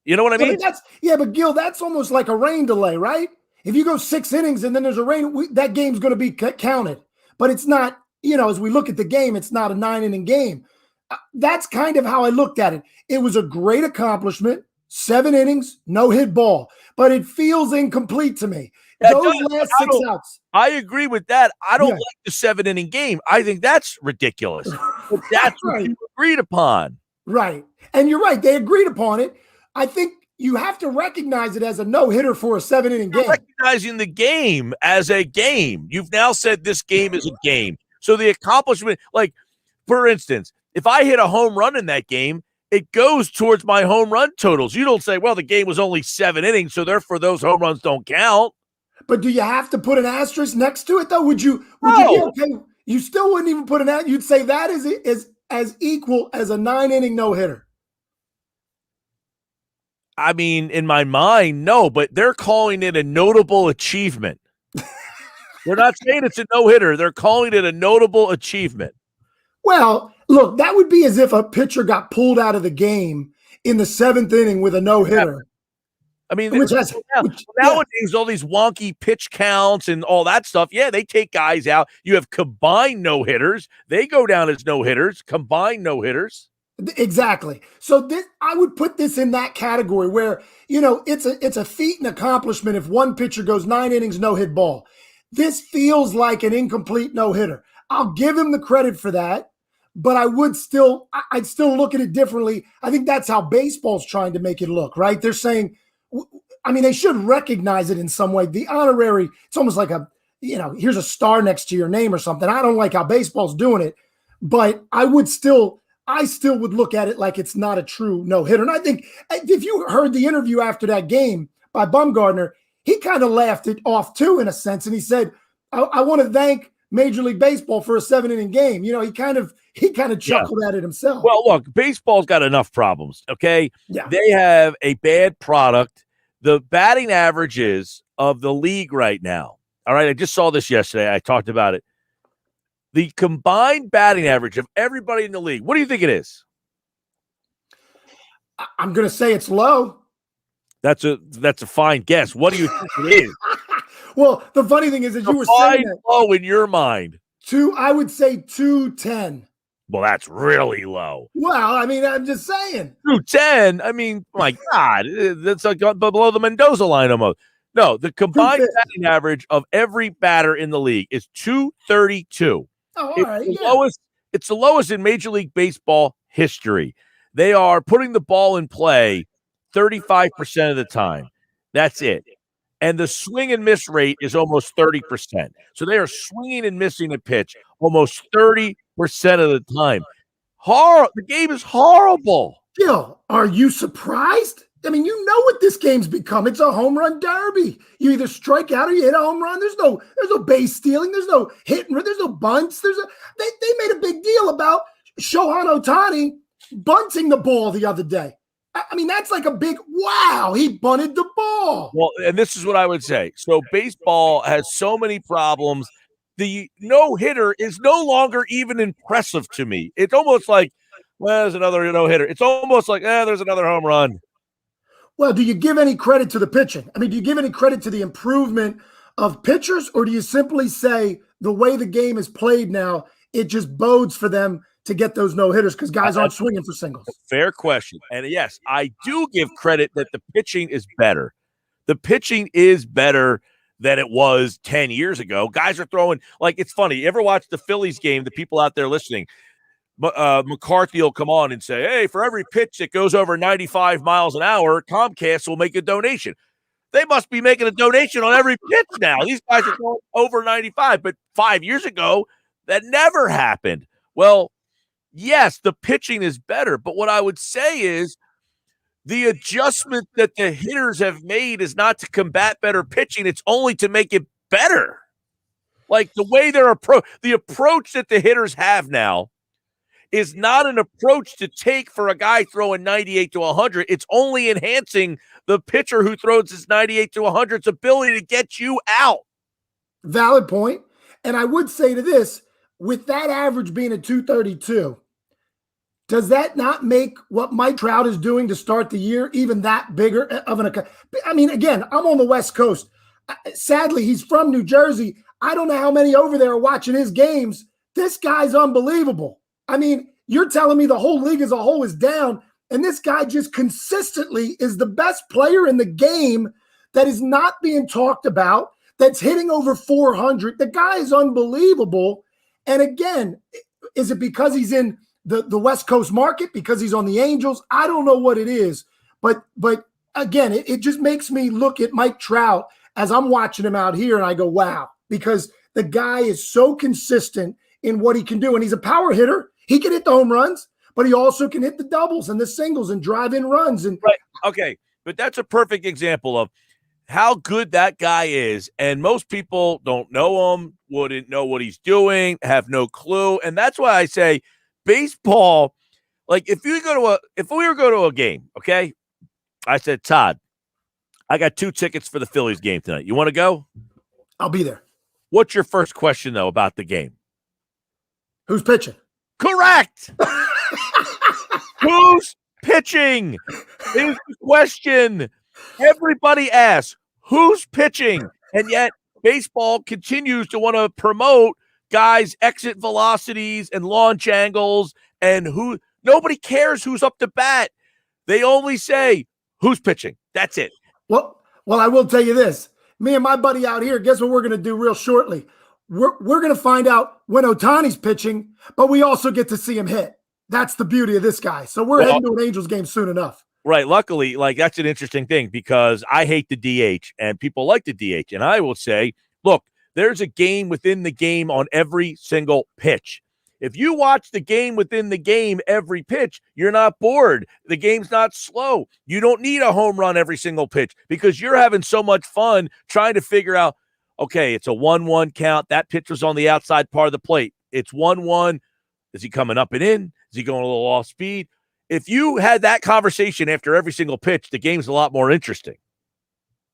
You know what I mean? But Gil, that's almost like a rain delay, right? If you go 6 innings and then there's a rain, that game's going to be counted. But it's not, as we look at the game, it's not a 9-inning game. That's kind of how I looked at it. It was a great accomplishment, 7 innings, no hit ball, but it feels incomplete to me. Those last 6 outs. I agree with that. I don't like the 7-inning game. I think that's ridiculous. But that's what you agreed upon. Right. And you're right. They agreed upon it. I think you have to recognize it as a no-hitter for a 7-inning game. Recognizing the game as a game. You've now said this game is a game. So the accomplishment, for instance, if I hit a home run in that game, it goes towards my home run totals. You don't say, well, the game was only 7 innings, so therefore those home runs don't count. But do you have to put an asterisk next to it, though? Would you be okay? You still wouldn't even put an asterisk. You'd say that is as equal as a 9-inning no-hitter. I mean, in my mind, no, but they're calling it a notable achievement. They're not saying it's a no-hitter. They're calling it a notable achievement. Well, look, that would be as if a pitcher got pulled out of the game in the 7th inning with a no-hitter. I mean, nowadays, all these wonky pitch counts and all that stuff, they take guys out. You have combined no-hitters. They go down as no-hitters, combined no-hitters. Exactly. So I would put this in that category where, it's a feat and accomplishment if one pitcher goes 9 innings, no hit ball. This feels like an incomplete no-hitter. I'll give him the credit for that, but I'd still look at it differently. I think that's how baseball's trying to make it look, right? They're saying, they should recognize it in some way. The honorary, it's almost like here's a star next to your name or something. I don't like how baseball's doing it, but I still would look at it like it's not a true no-hitter. And I think if you heard the interview after that game by Bumgarner, he kind of laughed it off too, in a sense. And he said, I want to thank Major League Baseball for a 7-inning game. He kind of chuckled at it himself. Well, look, baseball's got enough problems, okay? Yeah. They have a bad product. The batting averages of the league right now, all right, I just saw this yesterday. I talked about it. The combined batting average of everybody in the league, what do you think it is? I'm going to say it's low. That's a fine guess. What do you think it is? Well, the funny thing is, as you were saying that, low in your mind. I would say 210. Well, that's really low. Well, I mean, I'm just saying. 210. I mean, my God, that's like below the Mendoza line almost. No, the combined batting average of every batter in the league is 232. Oh, all right. It's the lowest in Major League Baseball history. They are putting the ball in play 35% of the time. That's it. And the swing and miss rate is almost 30%. So they are swinging and missing a pitch almost 30% of the time. The game is horrible. Gill, are you surprised? I mean, you know what this game's become. It's a home run derby. You either strike out or you hit a home run. There's no base stealing. There's no hit and there's no bunts. They made a big deal about Shohei Ohtani bunting the ball the other day. I mean, that's like a big wow. He bunted the ball. Well, and this is what I would say. So baseball has so many problems. The no-hitter is no longer even impressive to me. It's almost like, well, there's another no-hitter. It's almost like, there's another home run. Well, do you give any credit to the pitching? I mean, do you give any credit to the improvement of pitchers, or do you simply say the way the game is played now, it just bodes for them to get those no-hitters because guys aren't swinging for singles? Fair question. And yes, I do give credit that the pitching is better. The pitching is better than it was 10 years ago. Guys are throwing, like, it's funny. You ever watch the Phillies game, the people out there listening, McCarthy will come on and say, hey, for every pitch that goes over 95 miles an hour, Comcast will make a donation. They must be making a donation on every pitch now. These guys are going over 95. But 5 years ago, that never happened. Well, yes, the pitching is better. But what I would say is the adjustment that the hitters have made is not to combat better pitching. It's only to make it better. Like the way the approach that the hitters have now is not an approach to take for a guy throwing 98 to 100. It's only enhancing the pitcher who throws his 98 to 100's ability to get you out. Valid point. And I would say to this, with that average being a 232, does that not make what Mike Trout is doing to start the year even that bigger of an account? I mean, again, I'm on the West Coast. Sadly, he's from New Jersey. I don't know how many over there are watching his games. This guy's unbelievable. I mean, you're telling me the whole league as a whole is down, and this guy just consistently is the best player in the game that is not being talked about, that's hitting over 400. The guy is unbelievable. And again, is it because he's in the West Coast market, because he's on the Angels? I don't know what it is. But again, it just makes me look at Mike Trout as I'm watching him out here, and I go, wow, because the guy is so consistent in what he can do. And he's a power hitter. He can hit the home runs, but he also can hit the doubles and the singles and drive in runs. And right. Okay. But that's a perfect example of how good that guy is. And most people don't know him, wouldn't know what he's doing, have no clue. And that's why I say baseball, like if we were going to a game, okay, I said, Todd, I got 2 tickets for the Phillies game tonight. You want to go? I'll be there. What's your first question, though, about the game? Who's pitching? Correct. Who's pitching is the question. Everybody asks, who's pitching? And yet baseball continues to want to promote guys' exit velocities and launch angles, and nobody cares who's up to bat. They only say, who's pitching? That's it. Well, I will tell you this. Me and my buddy out here, guess what we're going to do real shortly? We're going to find out when Ohtani's pitching, but we also get to see him hit. That's the beauty of this guy. So we're heading to an Angels game soon enough. Right. Luckily, like that's an interesting thing because I hate the DH and people like the DH. And I will say, look, there's a game within the game on every single pitch. If you watch the game within the game every pitch, you're not bored. The game's not slow. You don't need a home run every single pitch because you're having so much fun trying to figure out, okay, it's a 1-1 count. That pitch was on the outside part of the plate. It's 1-1. Is he coming up and in? Is he going a little off speed? If you had that conversation after every single pitch, the game's a lot more interesting.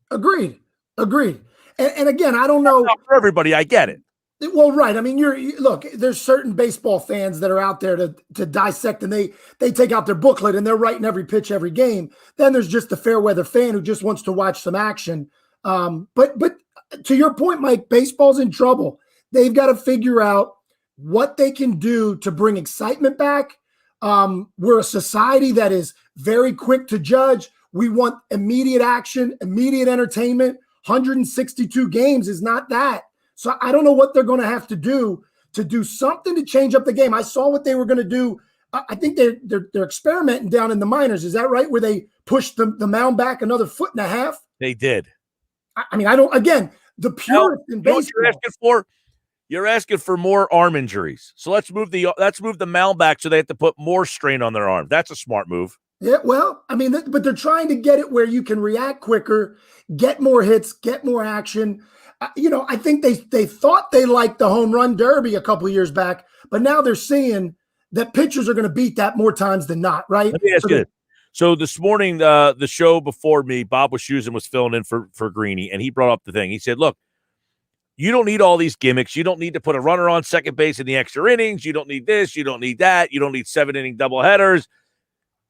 Agreed. And again, I don't know. Not for everybody, I get it. Well, right. I mean, look, there's certain baseball fans that are out there to dissect, and they take out their booklet and they're writing every pitch, every game. Then there's just the fair weather fan who just wants to watch some action. But to your point, Mike, baseball's in trouble. They've got to figure out what they can do to bring excitement back. We're a society that is very quick to judge. We want immediate action, immediate entertainment. 162 games is not that. So I don't know what they're going to have to do something to change up the game. I saw what they were going to do. I think they're experimenting down in the minors. Is that right? Where they pushed the mound back another 1.5 feet? They did. I mean, I don't. Again, the purist in baseball. You're asking for more arm injuries. So let's move the mound back so they have to put more strain on their arm. That's a smart move. Yeah, well, I mean, but they're trying to get it where you can react quicker, get more hits, get more action. I think they thought they liked the home run derby a couple of years back, but now they're seeing that pitchers are going to beat that more times than not, right? Let me ask you this. So this morning, the show before me, Bob Wischusen was filling in for Greeny, and he brought up the thing. He said, look, you don't need all these gimmicks. You don't need to put a runner on second base in the extra innings. You don't need this. You don't need that. You don't need 7-inning doubleheaders.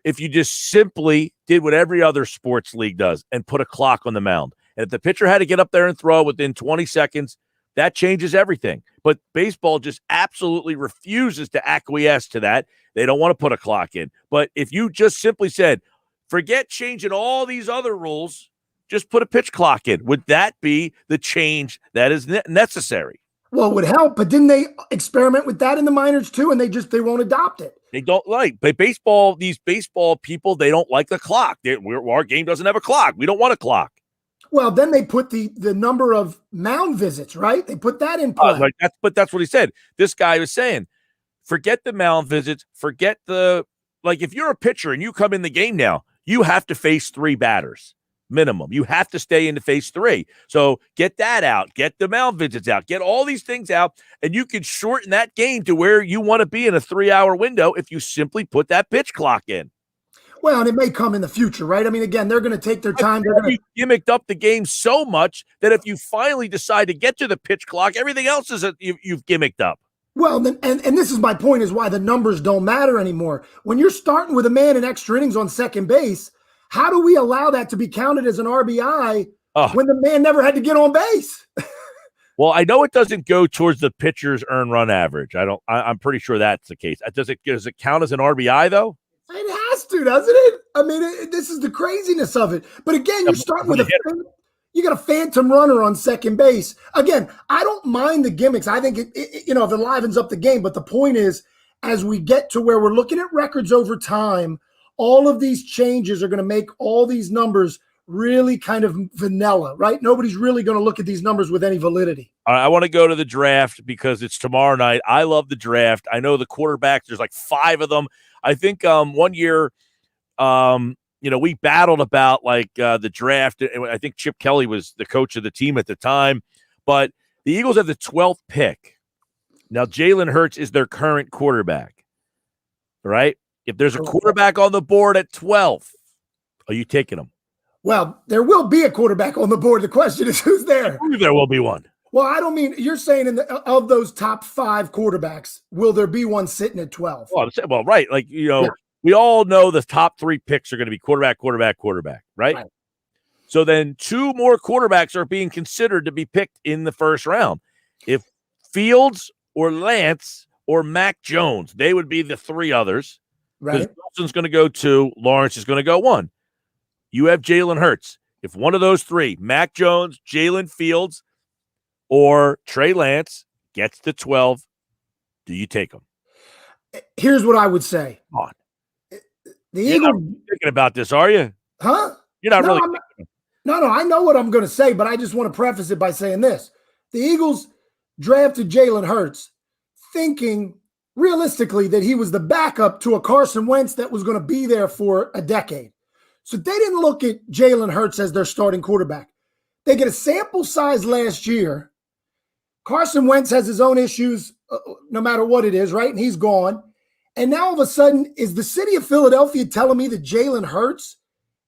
If you just simply did what every other sports league does and put a clock on the mound. And if the pitcher had to get up there and throw within 20 seconds, that changes everything. But baseball just absolutely refuses to acquiesce to that. They don't want to put a clock in. But if you just simply said, forget changing all these other rules, just put a pitch clock in, would that be the change that is necessary? Well, it would help, but didn't they experiment with that in the minors too? And they won't adopt it. They don't like, but these baseball people, they don't like the clock. Our game doesn't have a clock. We don't want a clock. Well, then they put the number of mound visits, right? They put that in play. That's what he said. This guy was saying, forget the mound visits, forget if you're a pitcher and you come in the game now, you have to face 3 batters minimum. You have to stay in to face 3. So get that out, get the mound visits out, get all these things out, and you can shorten that game to where you want to be in a 3-hour window if you simply put that pitch clock in. Well, and it may come in the future, right? I mean, again, they're going to take their time. You gimmicked up the game so much that if you finally decide to get to the pitch clock, everything else is you've gimmicked up. Well, and this is my point, is why the numbers don't matter anymore. When you're starting with a man in extra innings on second base, how do we allow that to be counted as an RBI when the man never had to get on base? Well, I know it doesn't go towards the pitcher's earned run average. I'm pretty sure that's the case. Does it count as an RBI though? It has to, doesn't it? I mean, this is the craziness of it. But again, you're starting with you got a phantom runner on second base. Again, I don't mind the gimmicks. I think it livens up the game. But the point is, as we get to where we're looking at records over time, all of these changes are going to make all these numbers really kind of vanilla, right? Nobody's really going to look at these numbers with any validity. I want to go to the draft because it's tomorrow night. I love the draft. I know the quarterbacks, there's like 5 of them. I think one year, we battled about the draft. I think Chip Kelly was the coach of the team at the time, but the Eagles have the 12th pick. Now, Jalen Hurts is their current quarterback, right? If there's a quarterback on the board at 12, are you taking him? Well, there will be a quarterback on the board. The question is, who's there? There will be one. Well, I don't mean, you're saying of those top 5 quarterbacks, will there be one sitting at 12? Well, right. We all know the top 3 picks are going to be quarterback, right? So then 2 more quarterbacks are being considered to be picked in the first round. If Fields or Lance or Mac Jones, they would be the 3 others. Right. Wilson's going to go 2. Lawrence is going to go 1. You have Jalen Hurts. If one of those 3, Mac Jones, Jalen Fields, or Trey Lance, gets to 12, do you take him? Here's what I would say. Come on. The You're Eagles not really thinking about this, are you? Huh? You're not really. No, I know what I'm going to say, but I just want to preface it by saying this. The Eagles drafted Jalen Hurts thinking realistically that he was the backup to a Carson Wentz that was going to be there for a decade. So they didn't look at Jalen Hurts as their starting quarterback. They get a sample size last year. Carson Wentz has his own issues, no matter what it is, right? And he's gone. And now all of a sudden, is the city of Philadelphia telling me that Jalen Hurts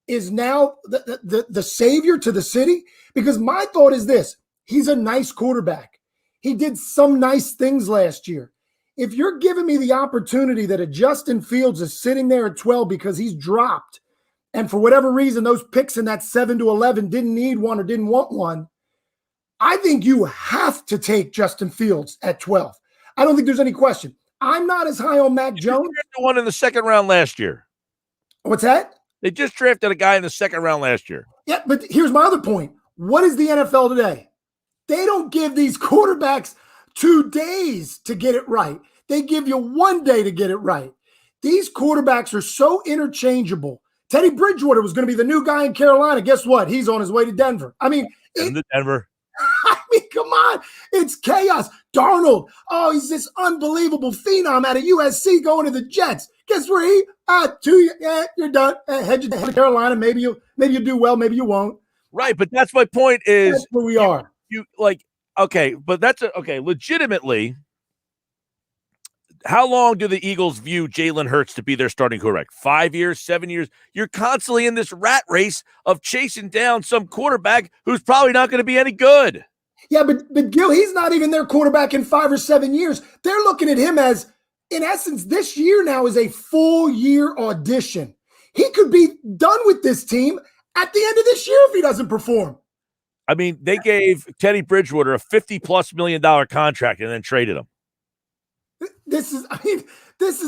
is now the savior to the city? Because my thought is this: he's a nice quarterback. He did some nice things last year. If you're giving me the opportunity that a Justin Fields is sitting there at 12 because he's dropped, and for whatever reason, those picks in that 7 to 11 didn't need one or didn't want one, I think you have to take Justin Fields at 12. I don't think there's any question. I'm not as high on Mac Jones. The one in the second round last year. What's that? They just drafted a guy in the second round last year. Yeah, but here's my other point. What is the NFL today? They don't give these quarterbacks 2 days to get it right. They give you 1 day to get it right. These quarterbacks are so interchangeable. Teddy Bridgewater was going to be the new guy in Carolina. Guess what? He's on his way to Denver. I mean, Denver. I mean, come on. It's chaos. Darnold, oh, he's this unbelievable phenom out of USC going to the Jets. Guess where he? 2 you're done. Head to Carolina. Maybe you do well. Maybe you won't. Right, but that's my point. Is that's where we are. You like okay, but that's okay. Legitimately, how long do the Eagles view Jalen Hurts to be their starting quarterback? 5 years, 7 years? You're constantly in this rat race of chasing down some quarterback who's probably not going to be any good. Yeah, but Gill, he's not even their quarterback in 5 or 7 years. They're looking at him as, in essence, this year now is a full-year audition. He could be done with this team at the end of this year if he doesn't perform. I mean, they gave Teddy Bridgewater a $50+ million contract and then traded him. This is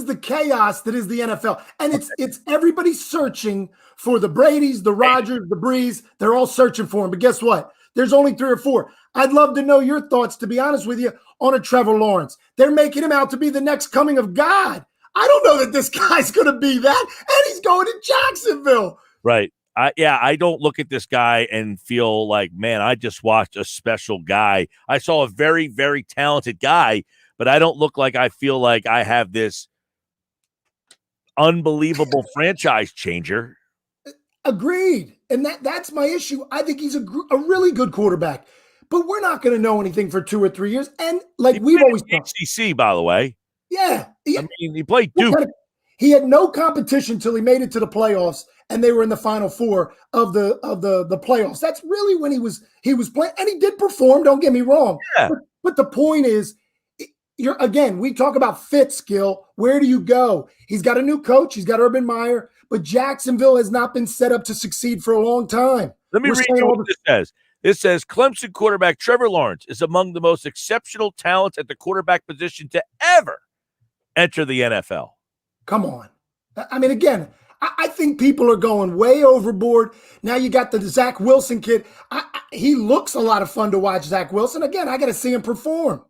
the chaos that is the NFL. And it's everybody searching for the Bradys, the Rodgers, the Brees. They're all searching for him. But guess what? There's only 3 or 4. I'd love to know your thoughts, to be honest with you, on a Trevor Lawrence. They're making him out to be the next coming of God. I don't know that this guy's going to be that, and he's going to Jacksonville. Right. I don't look at this guy and feel like, man, I just watched a special guy. I saw a very, very talented guy, but I don't look like I feel like I have this unbelievable franchise changer. Agreed. And that's my issue. I think he's a really good quarterback, but we're not going to know anything for 2 or 3 years. And like we've always done. HCC, by the way. Yeah. I mean, he played Duke. He had no competition till he made it to the playoffs, and they were in the Final Four of the playoffs. That's really when he was playing, and he did perform. Don't get me wrong. Yeah. But the point is, we talk about Fitz, Gill. Where do you go? He's got a new coach. He's got Urban Meyer, but Jacksonville has not been set up to succeed for a long time. Let me read you what this says. It says Clemson quarterback Trevor Lawrence is among the most exceptional talents at the quarterback position to ever enter the NFL. Come on. I mean, again, I think people are going way overboard. Now you got the Zach Wilson kid. He looks a lot of fun to watch, Zach Wilson. Again, I got to see him perform.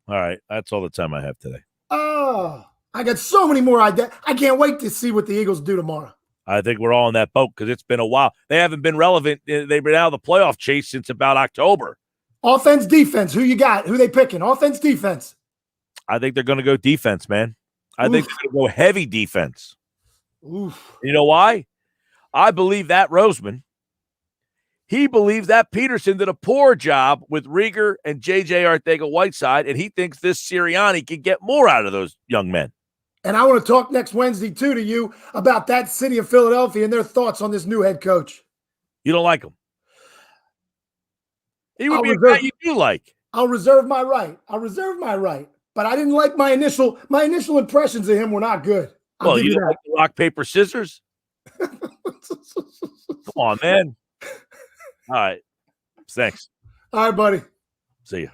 All right. That's all the time I have today. Oh, I got so many more ideas. I can't wait to see what the Eagles do tomorrow. I think we're all in that boat because it's been a while. They haven't been relevant. They've been out of the playoff chase since about October. Offense, defense. Who you got? Who they picking? Offense, defense. I think they're going to go defense, man. I think they're going to go heavy defense. Oof. You know why? I believe that Roseman. He believes that Peterson did a poor job with Rieger and J.J. Arcega-Whiteside, and he thinks this Sirianni can get more out of those young men. And I want to talk next Wednesday, too, to you about that city of Philadelphia and their thoughts on this new head coach. You don't like him? He would be a guy you do like. I'll reserve my right. But I didn't like my initial impressions of him were not good. Well, you didn't like the rock, paper, scissors? Come on, man. All right. Thanks. All right, buddy. See ya.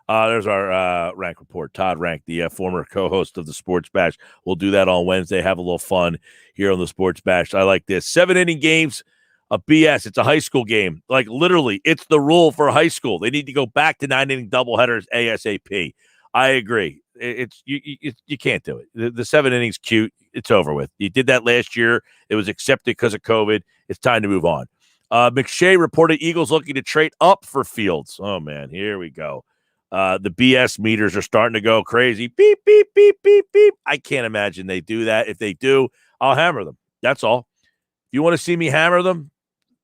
There's our rank report. Todd Rank, the former co-host of the Sports Bash. We'll do that on Wednesday. Have a little fun here on the Sports Bash. I like this. 7-inning games, a BS. It's a high school game. Like, literally, it's the rule for high school. They need to go back to 9-inning doubleheaders ASAP. I agree. You can't do it. The 7 innings cute. It's over with. You did that last year. It was accepted because of COVID. It's time to move on. McShay reported Eagles looking to trade up for Fields. Oh, man, here we go. The BS meters are starting to go crazy. Beep, beep, beep, beep, beep. I can't imagine they do that. If they do, I'll hammer them. That's all. If you want to see me hammer them,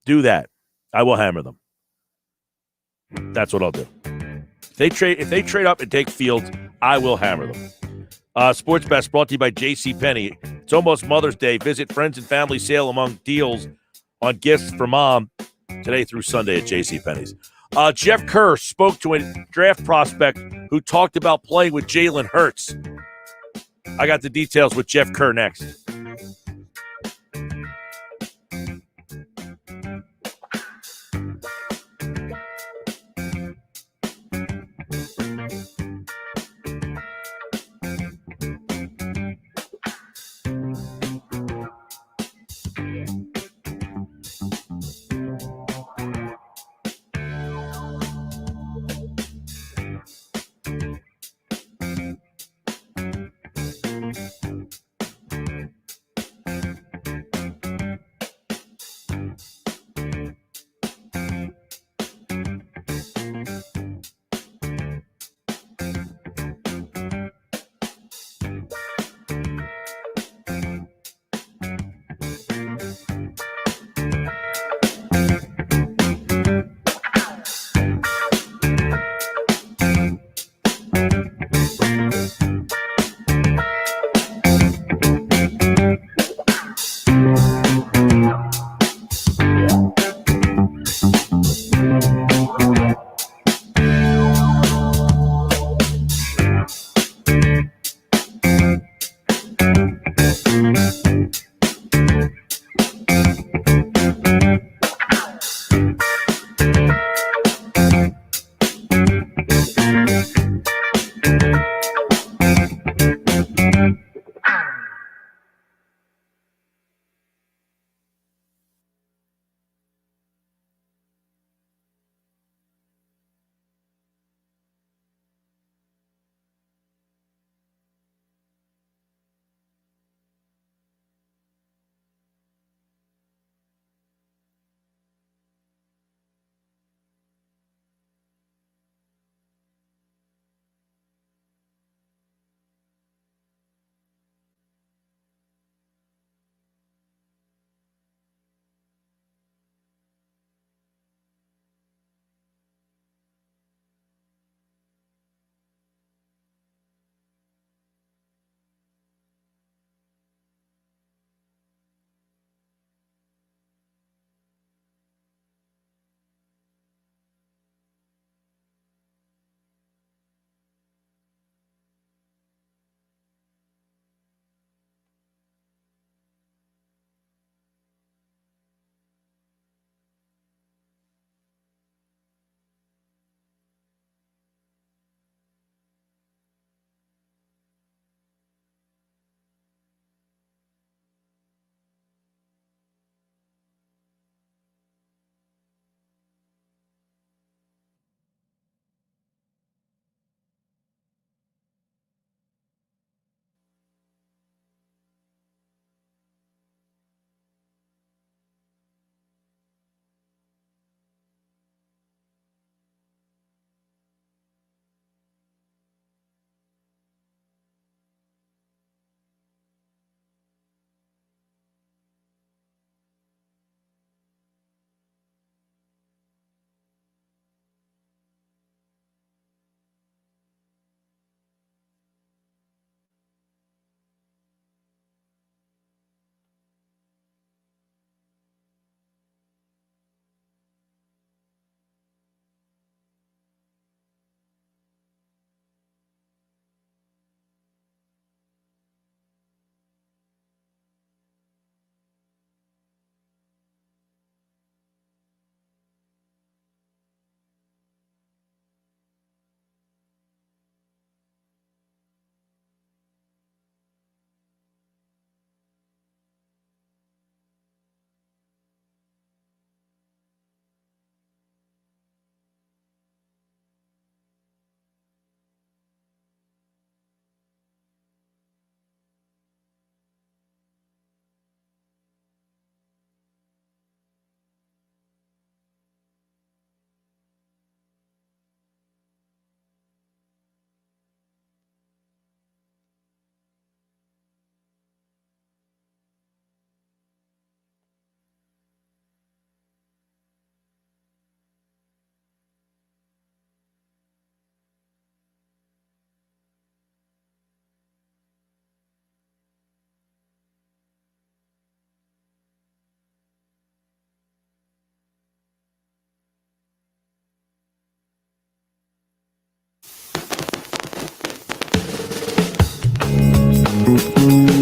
do that. I will hammer them. That's what I'll do. If they trade up and take Fields, I will hammer them. Sports Best brought to you by JCPenney. It's almost Mother's Day. Visit friends and family sale among deals on gifts for mom today through Sunday at JCPenney's. Jeff Kerr spoke to a draft prospect who talked about playing with Jalen Hurts. I got the details with Jeff Kerr next.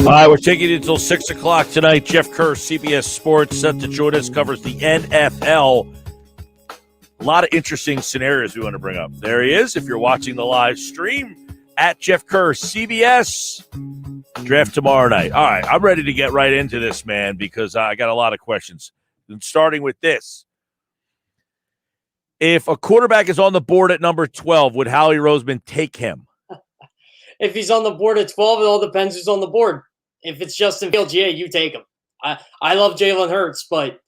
All right, we're taking it until 6 o'clock tonight. Geoff Kerr, CBS Sports, set to join us, covers the NFL. A lot of interesting scenarios we want to bring up. There he is. If you're watching the live stream, at Geoff Kerr, CBS. Draft tomorrow night. All right, I'm ready to get right into this, man, because I got a lot of questions. And starting with this. If a quarterback is on the board at number 12, would Howie Roseman take him? If he's on the board at 12, it all depends who's on the board. If it's Justin Fields, yeah, you take him. I love Jalen Hurts, but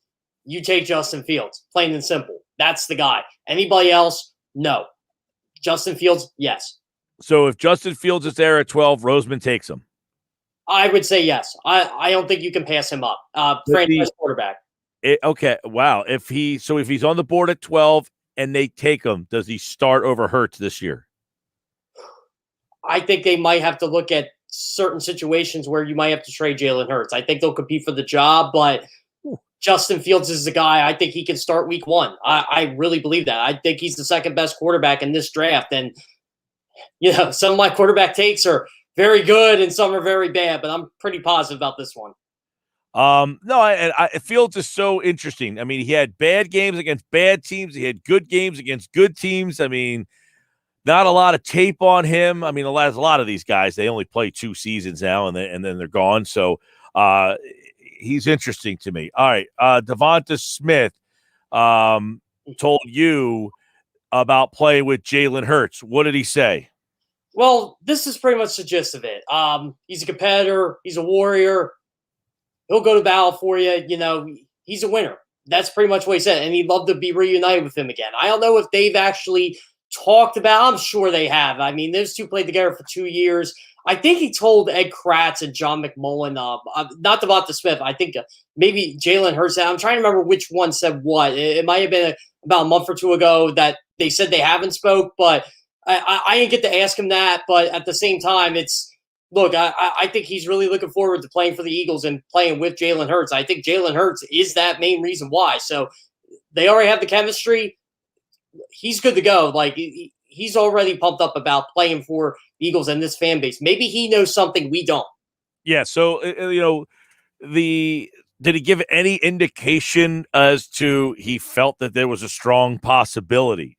you take Justin Fields, plain and simple. That's the guy. Anybody else? No. Justin Fields, yes. So if Justin Fields is there at 12, Roseman takes him. I would say yes. I don't think you can pass him up. Franchise quarterback. Okay, wow. If he's on the board at 12 and they take him, does he start over Hurts this year? I think they might have to look at certain situations where you might have to trade Jalen Hurts. I think they'll compete for the job, but Justin Fields is the guy. I think he can start week 1. I really believe that. I think he's the second best quarterback in this draft. And, some of my quarterback takes are very good and some are very bad, but I'm pretty positive about this one. Fields is so interesting. I mean, he had bad games against bad teams. He had good games against good teams. I mean, not a lot of tape on him. I mean, a lot of these guys, they only play 2 seasons now and then they're gone. So he's interesting to me. All right. Devonta Smith told you about playing with Jalen Hurts. What did he say? Well, this is pretty much the gist of it. He's a competitor. He's a warrior. He'll go to battle for you. He's a winner. That's pretty much what he said. And he'd love to be reunited with him again. I don't know if they've actually talked about. I'm sure they have. I mean, those two played together for 2 years. I think he told Ed Kratz and John McMullen, not Devonta Smith. I think maybe Jalen Hurts. I'm trying to remember which one said what. It might have been about a month or two ago that they said they haven't spoke, but I didn't get to ask him that. But at the same time, I think he's really looking forward to playing for the Eagles and playing with Jalen Hurts. I think Jalen Hurts is that main reason why. So they already have the chemistry. He's good to go. Like he's already pumped up about playing for the Eagles and this fan base. Maybe he knows something we don't. Yeah. So, did he give any indication as to he felt that there was a strong possibility?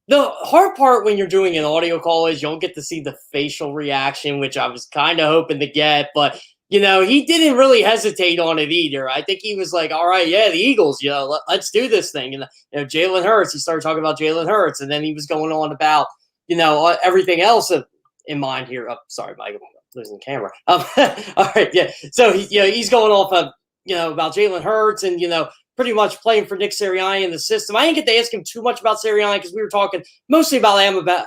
The hard part when you're doing an audio call is you don't get to see the facial reaction, which I was kind of hoping to get. But, he didn't really hesitate on it either. I think he was like, all right, yeah, the Eagles, let's do this thing. And, Jalen Hurts, he started talking about Jalen Hurts. And then he was going on about, everything else in mind here. Oh, sorry, Mike, I'm losing the camera. All right, yeah. So, he's going off of, about Jalen Hurts and, pretty much playing for Nick Sirianni in the system. I didn't get to ask him too much about Sirianni because we were talking mostly about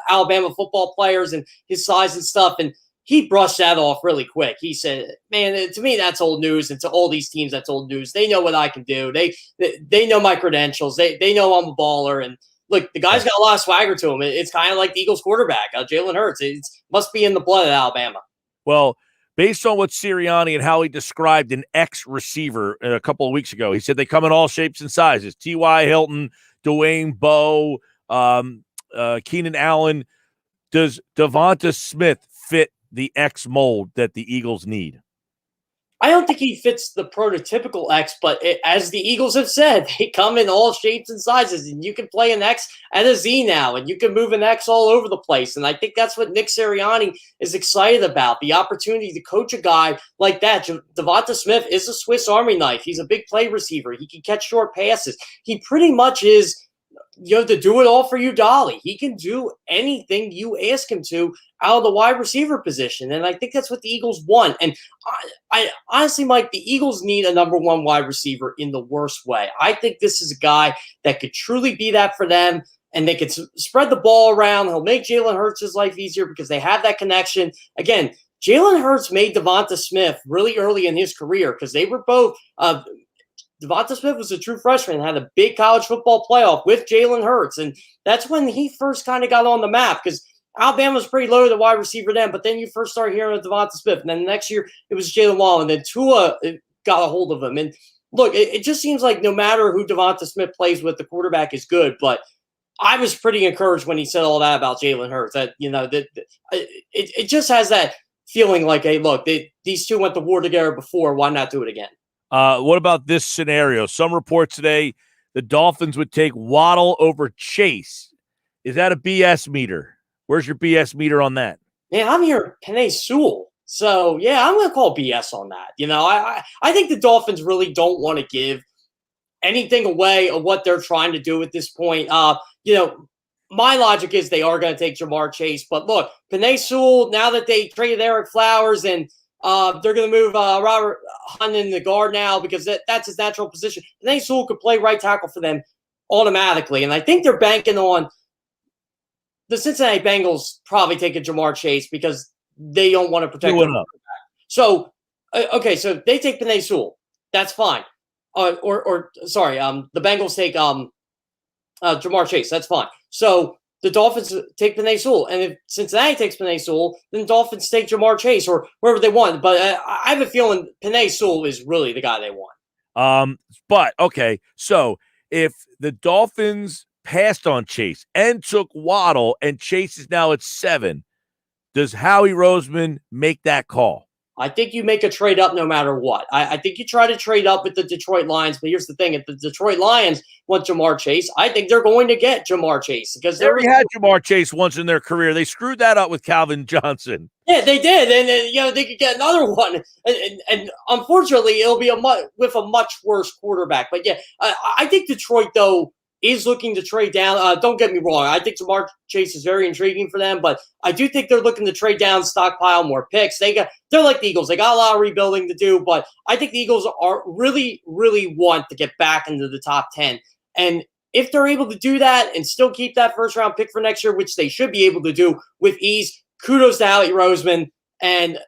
Alabama football players and his size and stuff. And he brushed that off really quick. He said, man, to me, that's old news. And to all these teams, that's old news. They know what I can do. They know my credentials. They know I'm a baller. And look, the guy's got a lot of swagger to him. It's kind of like the Eagles quarterback, Jalen Hurts. It must be in the blood of Alabama. Well, based on what Sirianni and how he described an ex-receiver a couple of weeks ago, he said they come in all shapes and sizes. T.Y. Hilton, Dwayne Bowe, Keenan Allen. Does Devonta Smith fit the X mold that the Eagles need? I don't think he fits the prototypical X, but as the Eagles have said, they come in all shapes and sizes, and you can play an X and a Z now, and you can move an X all over the place. And I think that's what Nick Sirianni is excited about, the opportunity to coach a guy like that. Devonta Smith is a Swiss Army knife. He's a big play receiver. He can catch short passes. He pretty much is to do it all for you, Dolly. He can do anything you ask him to out of the wide receiver position. And I think that's what the Eagles want. And I honestly, Mike, the Eagles need a number one wide receiver in the worst way. I think this is a guy that could truly be that for them. And they could spread the ball around. He'll make Jalen Hurts' life easier because they have that connection. Again, Jalen Hurts made Devonta Smith really early in his career because they were both Devonta Smith was a true freshman and had a big college football playoff with Jalen Hurts. And that's when he first kind of got on the map because Alabama was pretty low to the wide receiver then, but then you first start hearing of Devonta Smith. And then the next year it was Jalen Wall, and then Tua got a hold of him. And look, it just seems like no matter who Devonta Smith plays with, the quarterback is good. But I was pretty encouraged when he said all that about Jalen Hurts. That it just has that feeling like, hey, look, these two went to war together before. Why not do it again? What about this scenario? Some reports today the Dolphins would take Waddle over Chase. Is that a BS meter? Where's your BS meter on that? Man, I'm here, Penei Sewell. So, yeah, I'm going to call BS on that. I think the Dolphins really don't want to give anything away of what they're trying to do at this point. My logic is they are going to take Jamar Chase. But look, Penei Sewell, now that they traded Eric Flowers and they're going to move Robert Hunt in the guard now because that's his natural position. Penei Sewell could play right tackle for them automatically. And I think they're banking on the Cincinnati Bengals probably taking Jamar Chase because they don't want to protect him. So they take Penei Sewell. That's fine. The Bengals take Jamar Chase. That's fine. So the Dolphins take Penei Sewell. And if Cincinnati takes Penei Sewell, then the Dolphins take Jamar Chase or whoever they want. But I have a feeling Penei Sewell is really the guy they want. So if the Dolphins passed on Chase and took Waddle and Chase is now at 7, does Howie Roseman make that call? I think you make a trade up no matter what. I think you try to trade up with the Detroit Lions, but here's the thing. If the Detroit Lions want Jamar Chase, I think they're going to get Jamar Chase. Because they already had Jamar Chase once in their career. They screwed that up with Calvin Johnson. Yeah, they did. And they could get another one. And unfortunately, it'll be with a much worse quarterback. But yeah, I think Detroit, though, is looking to trade down. Don't get me wrong. I think Jamar Chase is very intriguing for them, but I do think they're looking to trade down, stockpile more picks. They're like the Eagles. They got a lot of rebuilding to do, but I think the Eagles are really, really want to get back into the top 10. And if they're able to do that and still keep that first round pick for next year, which they should be able to do with ease, kudos to Howie Roseman. And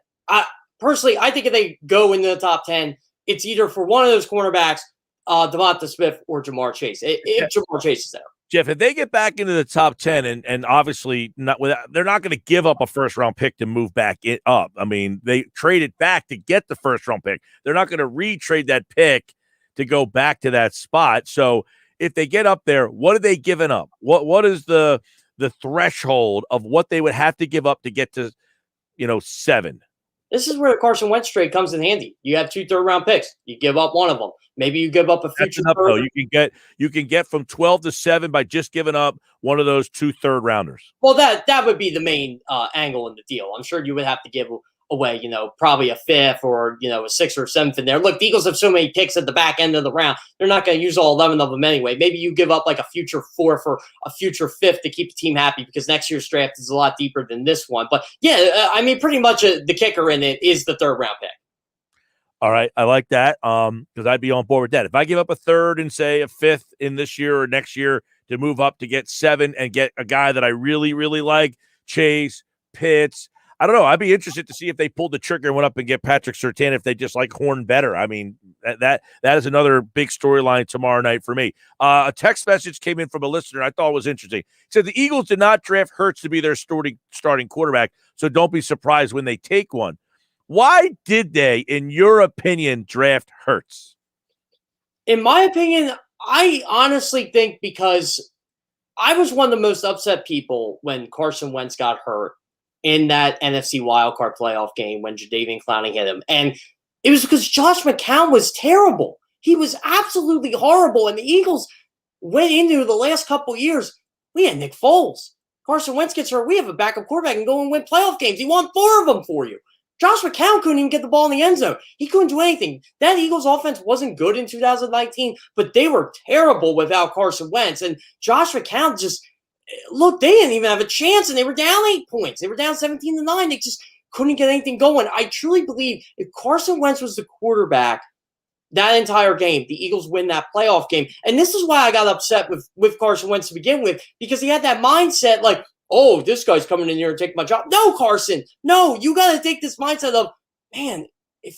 personally, I think if they go into the top 10, it's either for one of those cornerbacks, Devonta Smith or Jamar Chase. If Jamar Chase is there. Jeff, if they get back into the top 10 and obviously they're not going to give up a first-round pick to move back up. I mean, they traded back to get the first-round pick. They're not going to retrade that pick to go back to that spot. So if they get up there, what are they giving up? What is the threshold of what they would have to give up to get to 7? This is where the Carson Wentz trade comes in handy. You have 2 third-round picks. You give up one of them. Maybe you give up a future third. You can get from 12 to 7 by just giving up one of those 2 third-rounders. Well, that would be the main angle in the deal. I'm sure you would have to give away, probably a 5th or, a 6th or 7th in there. Look, the Eagles have so many picks at the back end of the round. They're not going to use all 11 of them anyway. Maybe you give up like a future 4th or a future 5th to keep the team happy because next year's draft is a lot deeper than this one. But yeah, pretty much the kicker in it is the 3rd-round pick. All right, I like that because I'd be on board with that. If I give up a 3rd and say a 5th in this year or next year to move up to get 7 and get a guy that I really, really like, Chase, Pitts, I don't know. I'd be interested to see if they pulled the trigger and went up and get Patrick Surtain if they just like Horn better. I mean, that is another big storyline tomorrow night for me. A text message came in from a listener I thought was interesting. It said the Eagles did not draft Hurts to be their starting quarterback, so don't be surprised when they take one. Why did they, in your opinion, draft Hurts? In my opinion, I honestly think because I was one of the most upset people when Carson Wentz got hurt in that NFC wildcard playoff game when Jadeveon Clowney hit him. And it was because Josh McCown was terrible. He was absolutely horrible. And the Eagles went into the last couple years. We had Nick Foles. Carson Wentz gets hurt. We have a backup quarterback and go and win playoff games. He won 4 of them for you. Josh McCown couldn't even get the ball in the end zone. He couldn't do anything. That Eagles offense wasn't good in 2019, but they were terrible without Carson Wentz. And Josh McCown look, they didn't even have a chance, and they were down 8 points. They were down 17-9. They just couldn't get anything going. I truly believe if Carson Wentz was the quarterback that entire game, the Eagles win that playoff game. And this is why I got upset with Carson Wentz to begin with, because he had that mindset like, oh, this guy's coming in here and taking my job. No, Carson. No, you got to take this mindset of, man, if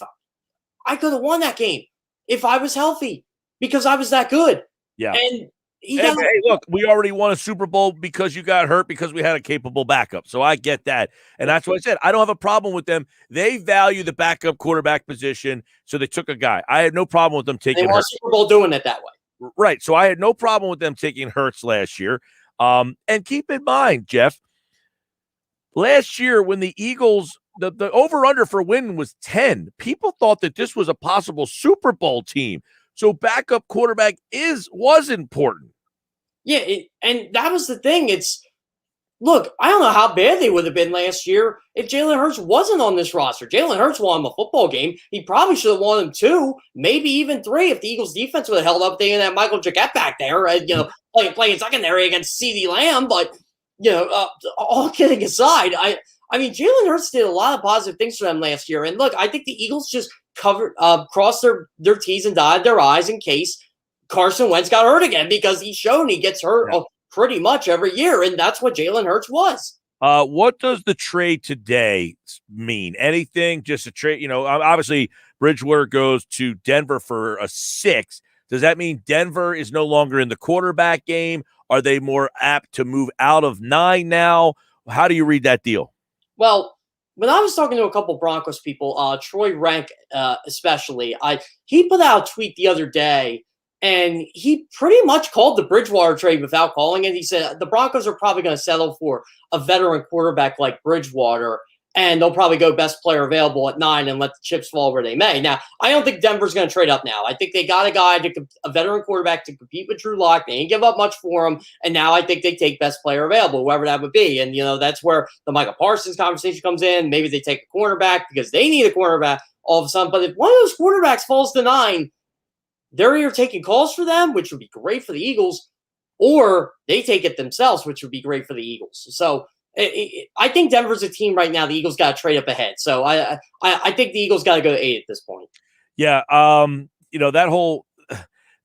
I could have won that game if I was healthy because I was that good. Yeah. And hey, look, we already won a Super Bowl because you got hurt because we had a capable backup. So I get that. And that's what I said. I don't have a problem with them. They value the backup quarterback position, so they took a guy. I had no problem with them taking Hurts. They won a Super Bowl doing it that way. Right. So I had no problem with them taking Hurts last year. And keep in mind, Geoff, last year when the Eagles the over-under for win was 10. People thought that this was a possible Super Bowl team. So backup quarterback was important. Yeah, and that was the thing. Look, I don't know how bad they would have been last year if Jalen Hurts wasn't on this roster. Jalen Hurts won him a football game. He probably should have won him 2, maybe even 3 if the Eagles defense would have held up. They didn't have Michael Jacquet back there, playing secondary against CeeDee Lamb. But, all kidding aside, I mean, Jalen Hurts did a lot of positive things for them last year. And look, I think the Eagles just crossed their T's and dotted their I's in case Carson Wentz got hurt again, because he's shown he gets hurt pretty much every year, and that's what Jalen Hurts was. What does the trade today mean? Anything? Just a trade? Obviously Bridgewater goes to Denver for a 6. Does that mean Denver is no longer in the quarterback game? Are they more apt to move out of 9 now? How do you read that deal? Well, when I was talking to a couple Broncos people, Troy Rank especially, he put out a tweet the other day, and he pretty much called the Bridgewater trade without calling it. He said the Broncos are probably going to settle for a veteran quarterback like Bridgewater, and they'll probably go best player available at 9 and let the chips fall where they may. Now, I don't think Denver's going to trade up now. I think they got a veteran quarterback to compete with Drew Lock. They ain't give up much for him, and now I think they take best player available, whoever that would be. And, that's where the Micah Parsons conversation comes in. Maybe they take a cornerback because they need a cornerback all of a sudden. But if one of those quarterbacks falls to 9, they're either taking calls for them, which would be great for the Eagles, or they take it themselves, which would be great for the Eagles. So I think Denver's a team right now. The Eagles got to trade up ahead. So I think the Eagles got to go to 8 at this point. Yeah. That whole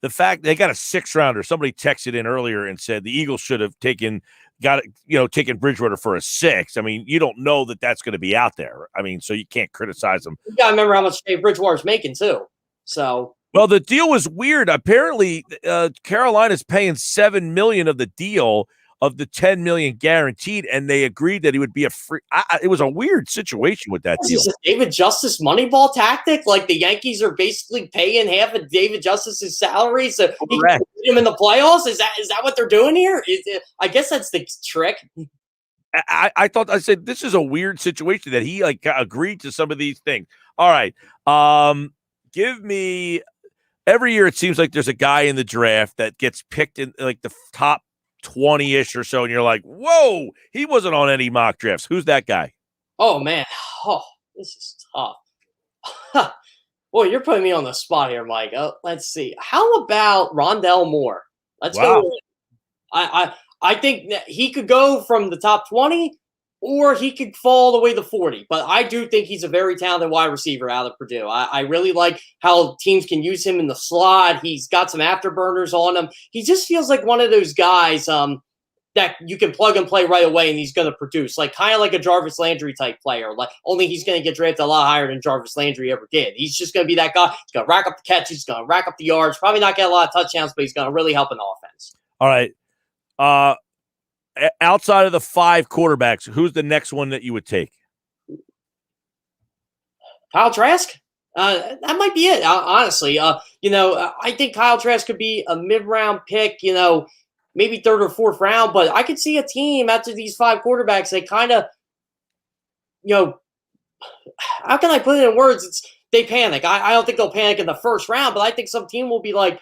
the fact they got a 6th rounder. Somebody texted in earlier and said the Eagles should have taken Bridgewater for a 6. I mean, you don't know that that's going to be out there. I mean, so you can't criticize them. You got to remember how much Bridgewater's making too. So. Well, the deal was weird. Apparently, Carolina's paying $7 million of the deal of the $10 million guaranteed, and they agreed that he would be a free. It was a weird situation with that deal. Is this a David Justice Moneyball tactic? Like the Yankees are basically paying half of David Justice's salary, so he can put him in the playoffs. Is that what they're doing here? I guess that's the trick. I said this is a weird situation that he agreed to some of these things. All right, give me. Every year, it seems like there's a guy in the draft that gets picked in the top 20-ish or so, and you're like, whoa, he wasn't on any mock drafts. Who's that guy? Oh, man. Oh, this is tough. Boy, you're putting me on the spot here, Mike. Let's see. How about Rondell Moore? Let's go. I think that he could go from the top 20, or he could fall all the way to 40. But I do think he's a very talented wide receiver out of Purdue. I really like how teams can use him in the slot. He's got some afterburners on him. He just feels like one of those guys that you can plug and play right away, and he's going to produce. Kind of like a Jarvis Landry type player. Only he's going to get drafted a lot higher than Jarvis Landry ever did. He's just going to be that guy. He's going to rack up the catches. He's going to rack up the yards. Probably not get a lot of touchdowns, but he's going to really help an offense. All right. Outside of the 5 quarterbacks, who's the next one that you would take? Kyle Trask? That might be it, honestly. I think Kyle Trask could be a mid-round pick, maybe 3rd or 4th round, but I could see a team after these 5 quarterbacks, they kind of, how can I put it in words? They panic. I don't think they'll panic in the 1st round, but I think some team will be like,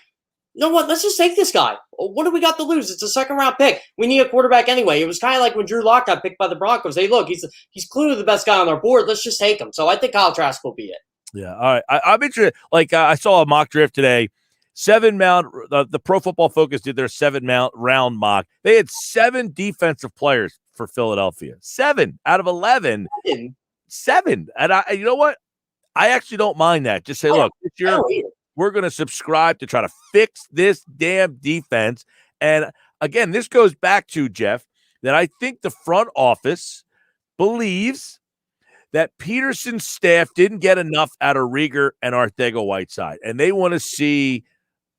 you know what? Let's just take this guy. What do we got to lose? It's a 2nd round pick. We need a quarterback anyway. It was kind of like when Drew Lock got picked by the Broncos. Hey, look, he's clearly the best guy on our board. Let's just take him. So I think Kyle Trask will be it. Yeah. All right. I'm interested. I saw a mock draft today. 7-round. The Pro Football Focus did their 7-round mock. They had 7 defensive players for Philadelphia. 7 out of 11. 7. And you know what? I actually don't mind that. Just say, look, this year we're going to subscribe to try to fix this damn defense. And again, this goes back to, Geoff, that I think the front office believes that Peterson's staff didn't get enough out of Rieger and Arcega-Whiteside, and they want to see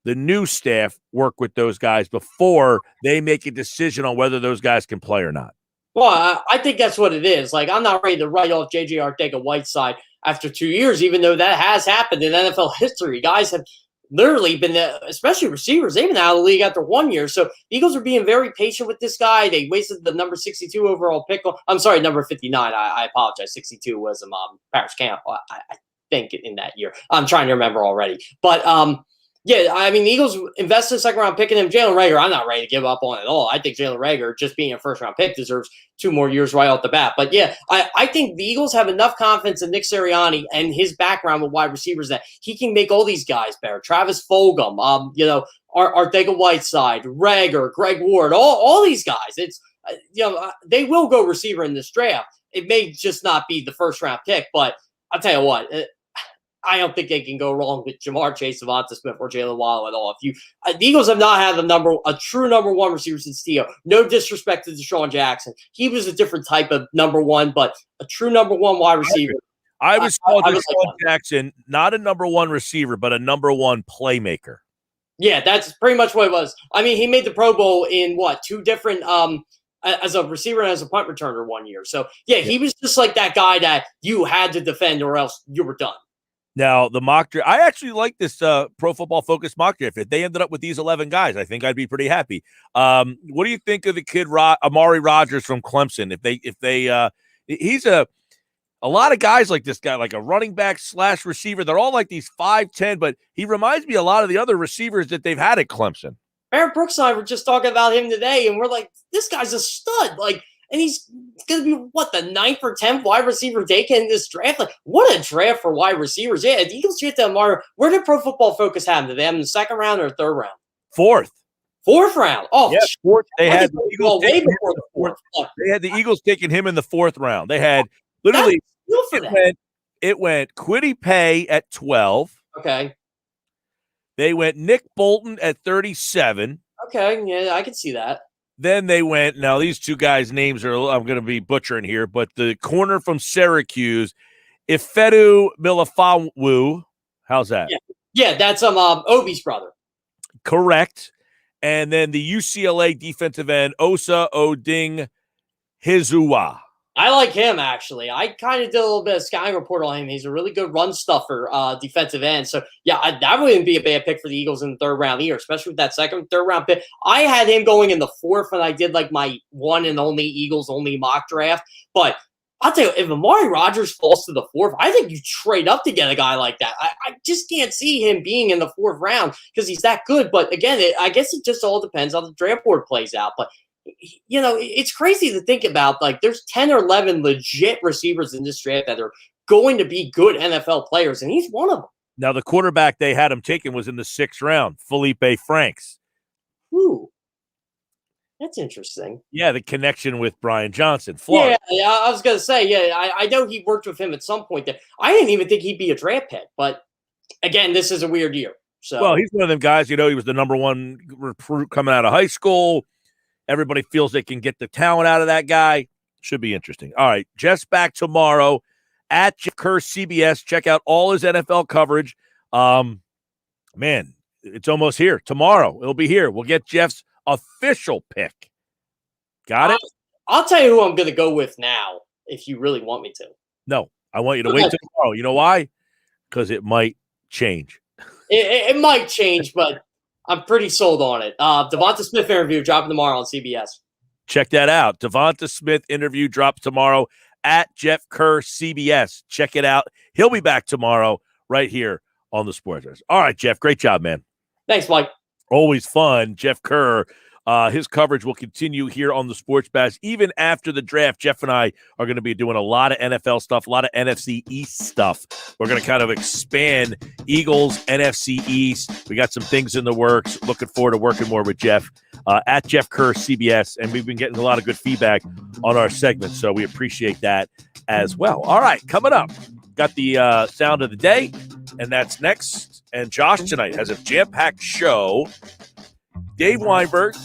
the new staff work with those guys before they make a decision on whether those guys can play or not. Well, I think that's what it is. I'm not ready to write off J.J. Arcega-Whiteside after 2 years, even though that has happened in NFL history. Guys have literally been, especially receivers, they've been out of the league after 1 year. So the Eagles are being very patient with this guy. They wasted the number 62 overall pick. I'm sorry, number 59. I apologize. 62 was Paris Camp, I think, in that year. I'm trying to remember already. But yeah, I mean, the Eagles invested a second-round pick in him. Jalen Reagor, I'm not ready to give up on at all. I think Jalen Reagor, just being a first-round pick, deserves 2 more years right off the bat. But yeah, I think the Eagles have enough confidence in Nick Sirianni and his background with wide receivers that he can make all these guys better. Travis Fulgham, Arcega-Whiteside, Reagor, Greg Ward, all these guys. It's they will go receiver in this draft. It may just not be the first-round pick, but I'll tell you what. I don't think they can go wrong with Jamar Chase, Devonta Smith, or Jalen Waddle at all. If the Eagles have not had a true number one receiver since Theo. No disrespect to Deshaun Jackson, he was a different type of number one, but a true number one wide receiver. I was called Deshaun Jackson, not a number one receiver, but a number one playmaker. Yeah, that's pretty much what it was. I mean, he made the Pro Bowl in 2 different as a receiver and as a punt returner 1 year. So yeah, he was just like that guy that you had to defend or else you were done. Now, the mock draft, I actually like this Pro Football Focus mock draft. If they ended up with these 11 guys, I think I'd be pretty happy. What do you think of the kid Amari Rodgers from Clemson? He's a lot of guys like this guy, like a running back / receiver. They're all like these 5'10", but he reminds me a lot of the other receivers that they've had at Clemson. Aaron Brooks and I were just talking about him today, and we're like, this guy's a stud. And he's going to be, the 9th or 10th wide receiver taken in this draft? What a draft for wide receivers. Yeah, the Eagles get them. Where did Pro Football Focus have them? Did they have them in the 2nd round or 3rd round? 4th. 4th round. Oh, yeah, 4th. They had the Eagles way before the 4th. They had the Eagles taking him in the 4th round. They had literally it went Kwity Paye at 12. Okay. They went Nick Bolton at 37. Okay, yeah, I can see that. Then they went, now these 2 guys' names are, I'm going to be butchering here, but the corner from Syracuse, Ifedu Melifonwu. How's that? Yeah, that's Obi's brother. Correct. And then the UCLA defensive end, Osa Oding Hizua. I like him, actually. I kind of did a little bit of scouting report on him. He's a really good run stuffer, defensive end. So, yeah, that wouldn't be a bad pick for the Eagles in the 3rd round either, especially with that 2nd, 3rd round pick. I had him going in the 4th when I did my one and only Eagles-only mock draft. But I'll tell you, if Amari Rodgers falls to the 4th, I think you trade up to get a guy like that. I just can't see him being in the 4th round because he's that good. But, again, I guess it just all depends how the draft board plays out. But it's crazy to think about. There's 10 or 11 legit receivers in this draft that are going to be good NFL players, and he's one of them. Now, the quarterback they had him taken was in the 6th round, Felipe Franks. Ooh, that's interesting. Yeah, the connection with Brian Johnson, Florida. Yeah, I was going to say, I know he worked with him at some point. I didn't even think he'd be a draft pick, but again, this is a weird year. So, well, he's one of them guys, he was the number 1 recruit coming out of high school. Everybody feels they can get the talent out of that guy. Should be interesting. All right, Jeff's back tomorrow at Kerr CBS. Check out all his NFL coverage. Man, it's almost here. Tomorrow, it'll be here. We'll get Jeff's official pick. Got it? I'll tell you who I'm going to go with now, if you really want me to. No, I want you to wait till tomorrow. You know why? Because it might change. It might change, but I'm pretty sold on it. Devonta Smith interview dropping tomorrow on CBS. Check that out. Devonta Smith interview drops tomorrow at Jeff Kerr CBS. Check it out. He'll be back tomorrow right here on the Sports Desk. All right, Jeff. Great job, man. Thanks, Mike. Always fun. Jeff Kerr. His coverage will continue here on the Sports Bash. Even after the draft, Jeff and I are going to be doing a lot of NFL stuff, a lot of NFC East stuff. We're going to kind of expand Eagles, NFC East. We got some things in the works. Looking forward to working more with Jeff at Jeff Kerr CBS. And we've been getting a lot of good feedback on our segments, so we appreciate that as well. All right, coming up, got the sound of the day, and that's next. And Josh tonight has a jam-packed show. Dave Weinberg,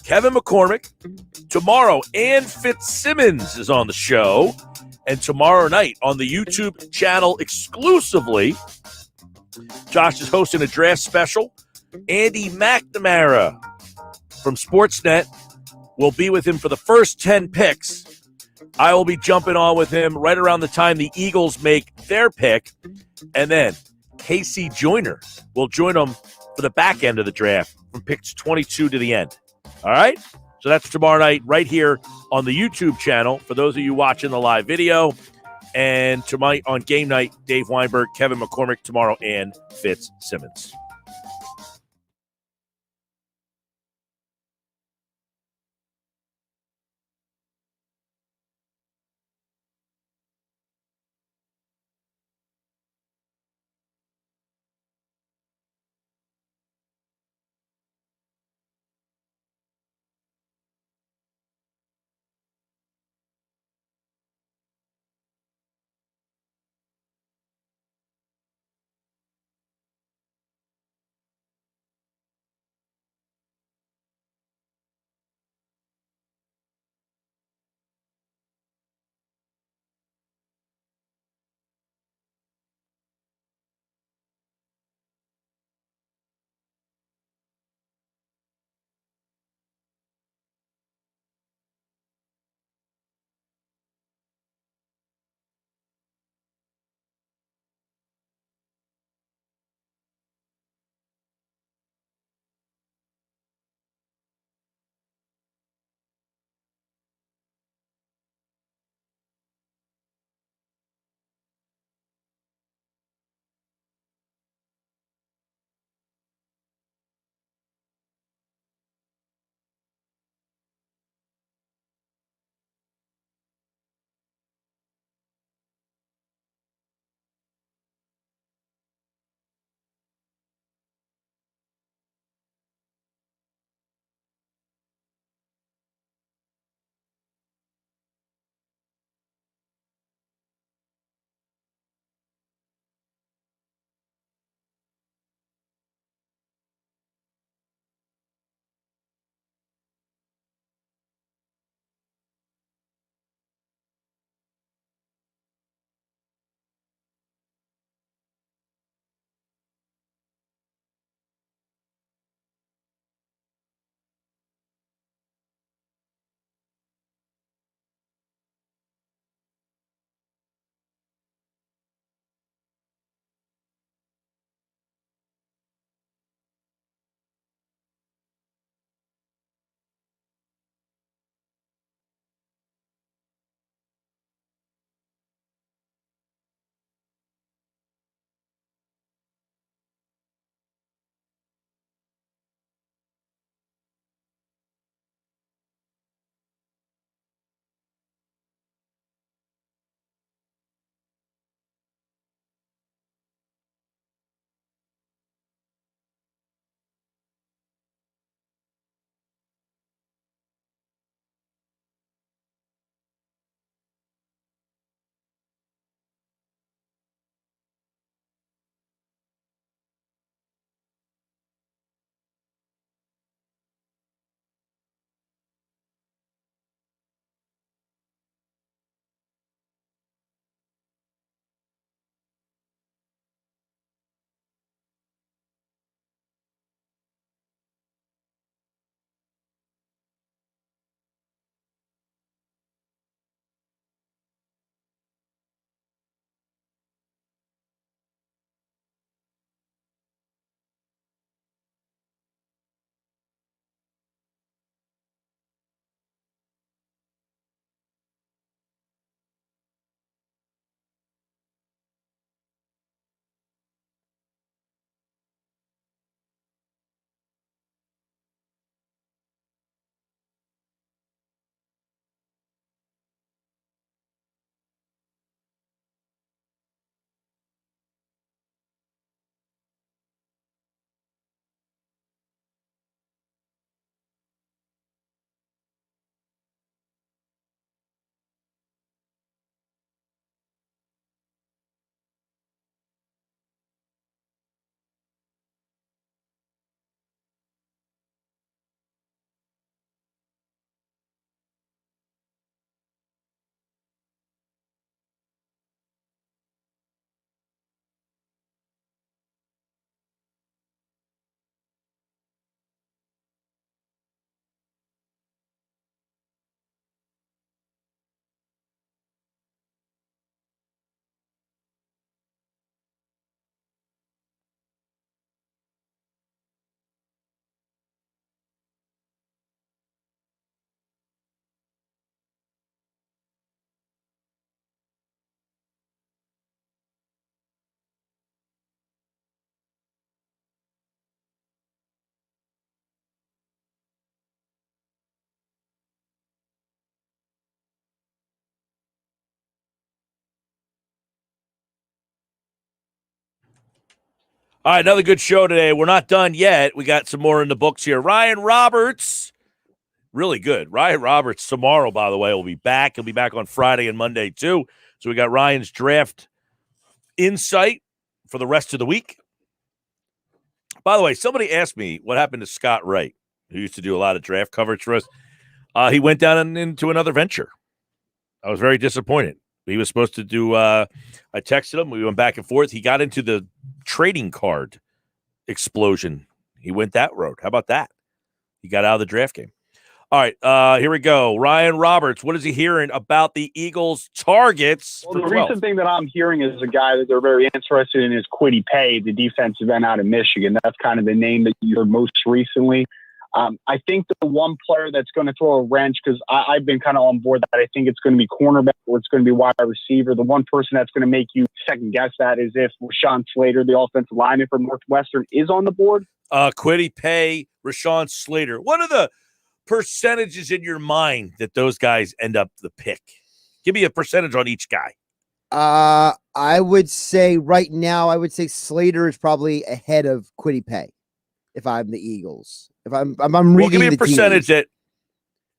Kevin McCormick. Tomorrow, Ann Fitzsimmons is on the show. And tomorrow night on the YouTube channel exclusively, Josh is hosting a draft special. Andy McNamara from Sportsnet will be with him for the first 10 picks. I will be jumping on with him right around the time the Eagles make their pick. And then Casey Joyner will join them for the back end of the draft from picks 22 to the end. All right? So that's tomorrow night right here on the YouTube channel for those of you watching the live video. And tonight on game night, Dave Weinberg, Kevin McCormick tomorrow, and Fitz Simmons. All right, another good show today. We're not done yet. We got some more in the books here. Ryan Roberts, really good. Ryan Roberts tomorrow, by the way, will be back. He'll be back on Friday and Monday, too. So we got Ryan's draft insight for the rest of the week. By the way, somebody asked me what happened to Scott Wright, who used to do a lot of draft coverage for us. He went down into another venture. I was very disappointed. He was supposed to do I texted him. We went back and forth. He got into the trading card explosion. He went that road. How about that? He got out of the draft game. All right, here we go. Ryan Roberts, what is he hearing about the Eagles' targets? Well, the recent thing that I'm hearing is a guy that they're very interested in is Kwity Paye, the defensive end out of Michigan. That's kind of the name that you heard most recently. I think the one player that's going to throw a wrench, because I've been kind of on board that I think it's going to be cornerback or it's going to be wide receiver. The one person that's going to make you second guess that is if Rashawn Slater, the offensive lineman from Northwestern, is on the board. Kwity Paye, Rashawn Slater. What are the percentages in your mind that those guys end up the pick? Give me a percentage on each guy. I would say right now, I would say Slater is probably ahead of Kwity Paye if I'm the Eagles. If I'm reading give me a the percentage teams. that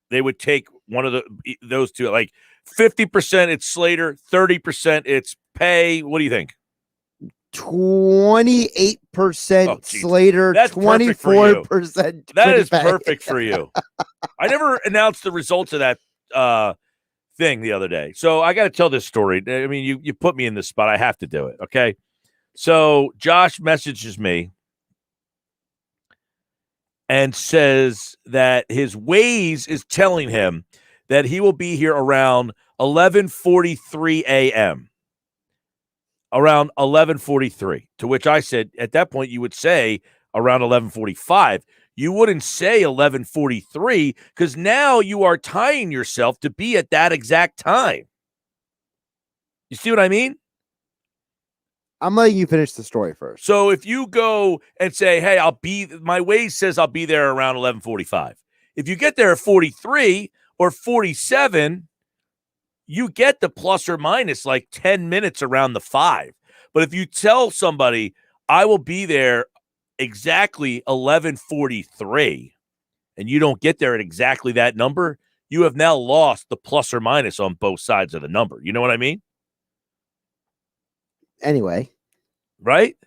they would take one of those two. Like 50% it's Slater, 30% it's Paye. What do you think? 28% Slater, that's 24%. That is Paye. perfect for you. I never announced the results of that thing the other day. So I got to tell this story. I mean, you put me in this spot. I have to do it. Okay. So Josh messages me and says that his Waze is telling him that he will be here around 11:43 a.m. Around 11:43, to which I said, at that point, you would say around 11:45. You wouldn't say 11:43 because now you are tying yourself to be at that exact time. You see what I mean? I'm letting you finish the story first. So if you go and say, hey, my Waze says I'll be there around 11:45. If you get there at 43 or 47, you get the plus or minus like 10 minutes around the 5. But if you tell somebody, I will be there exactly 11:43, and you don't get there at exactly that number, you have now lost the plus or minus on both sides of the number. You know what I mean? Anyway. Right?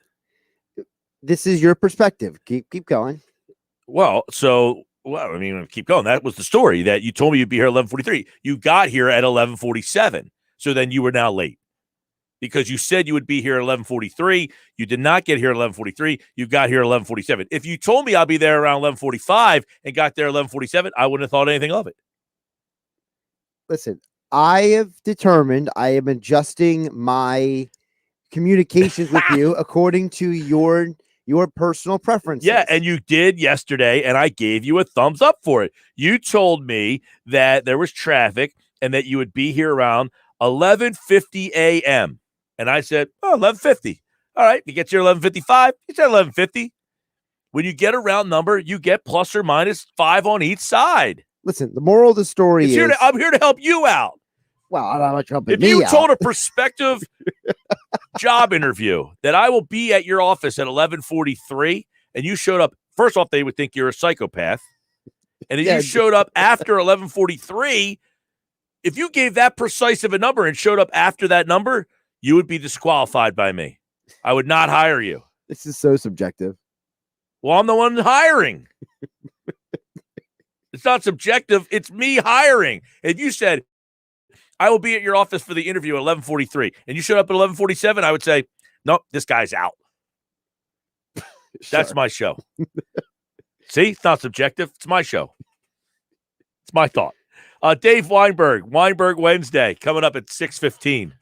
This is your perspective. Keep going. Well, I mean, keep going. That was the story that you told me you'd be here at 11:43. You got here at 11:47. So then you were now late because you said you would be here at 11:43. You did not get here at 11:43. You got here at 11:47. If you told me I'll be there around 11:45 and got there at 11:47, I wouldn't have thought anything of it. Listen, I have determined I am adjusting my communications with you according to your personal preferences. Yeah, and you did yesterday, and I gave you a thumbs up for it. You told me that there was traffic and that you would be here around 11:50 a.m. And I said, 11:50. All right, you get here 11:55. You said 11:50. When you get a round number, you get plus or minus 5 on each side. Listen, the moral of the story is I'm here to help you out. Well, I don't know much helping if you told a prospective job interview that I will be at your office at 11:43 and you showed up, first off, they would think you're a psychopath. And if you showed up after 11:43, if you gave that precise of a number and showed up after that number, you would be disqualified by me. I would not hire you. This is so subjective. Well, I'm the one hiring. It's not subjective. It's me hiring. If you said, I will be at your office for the interview at 11:43, and you showed up at 11:47, I would say, nope, this guy's out. That's my show. See, it's not subjective. It's my show. It's my thought. Dave Weinberg Wednesday, coming up at 6:15.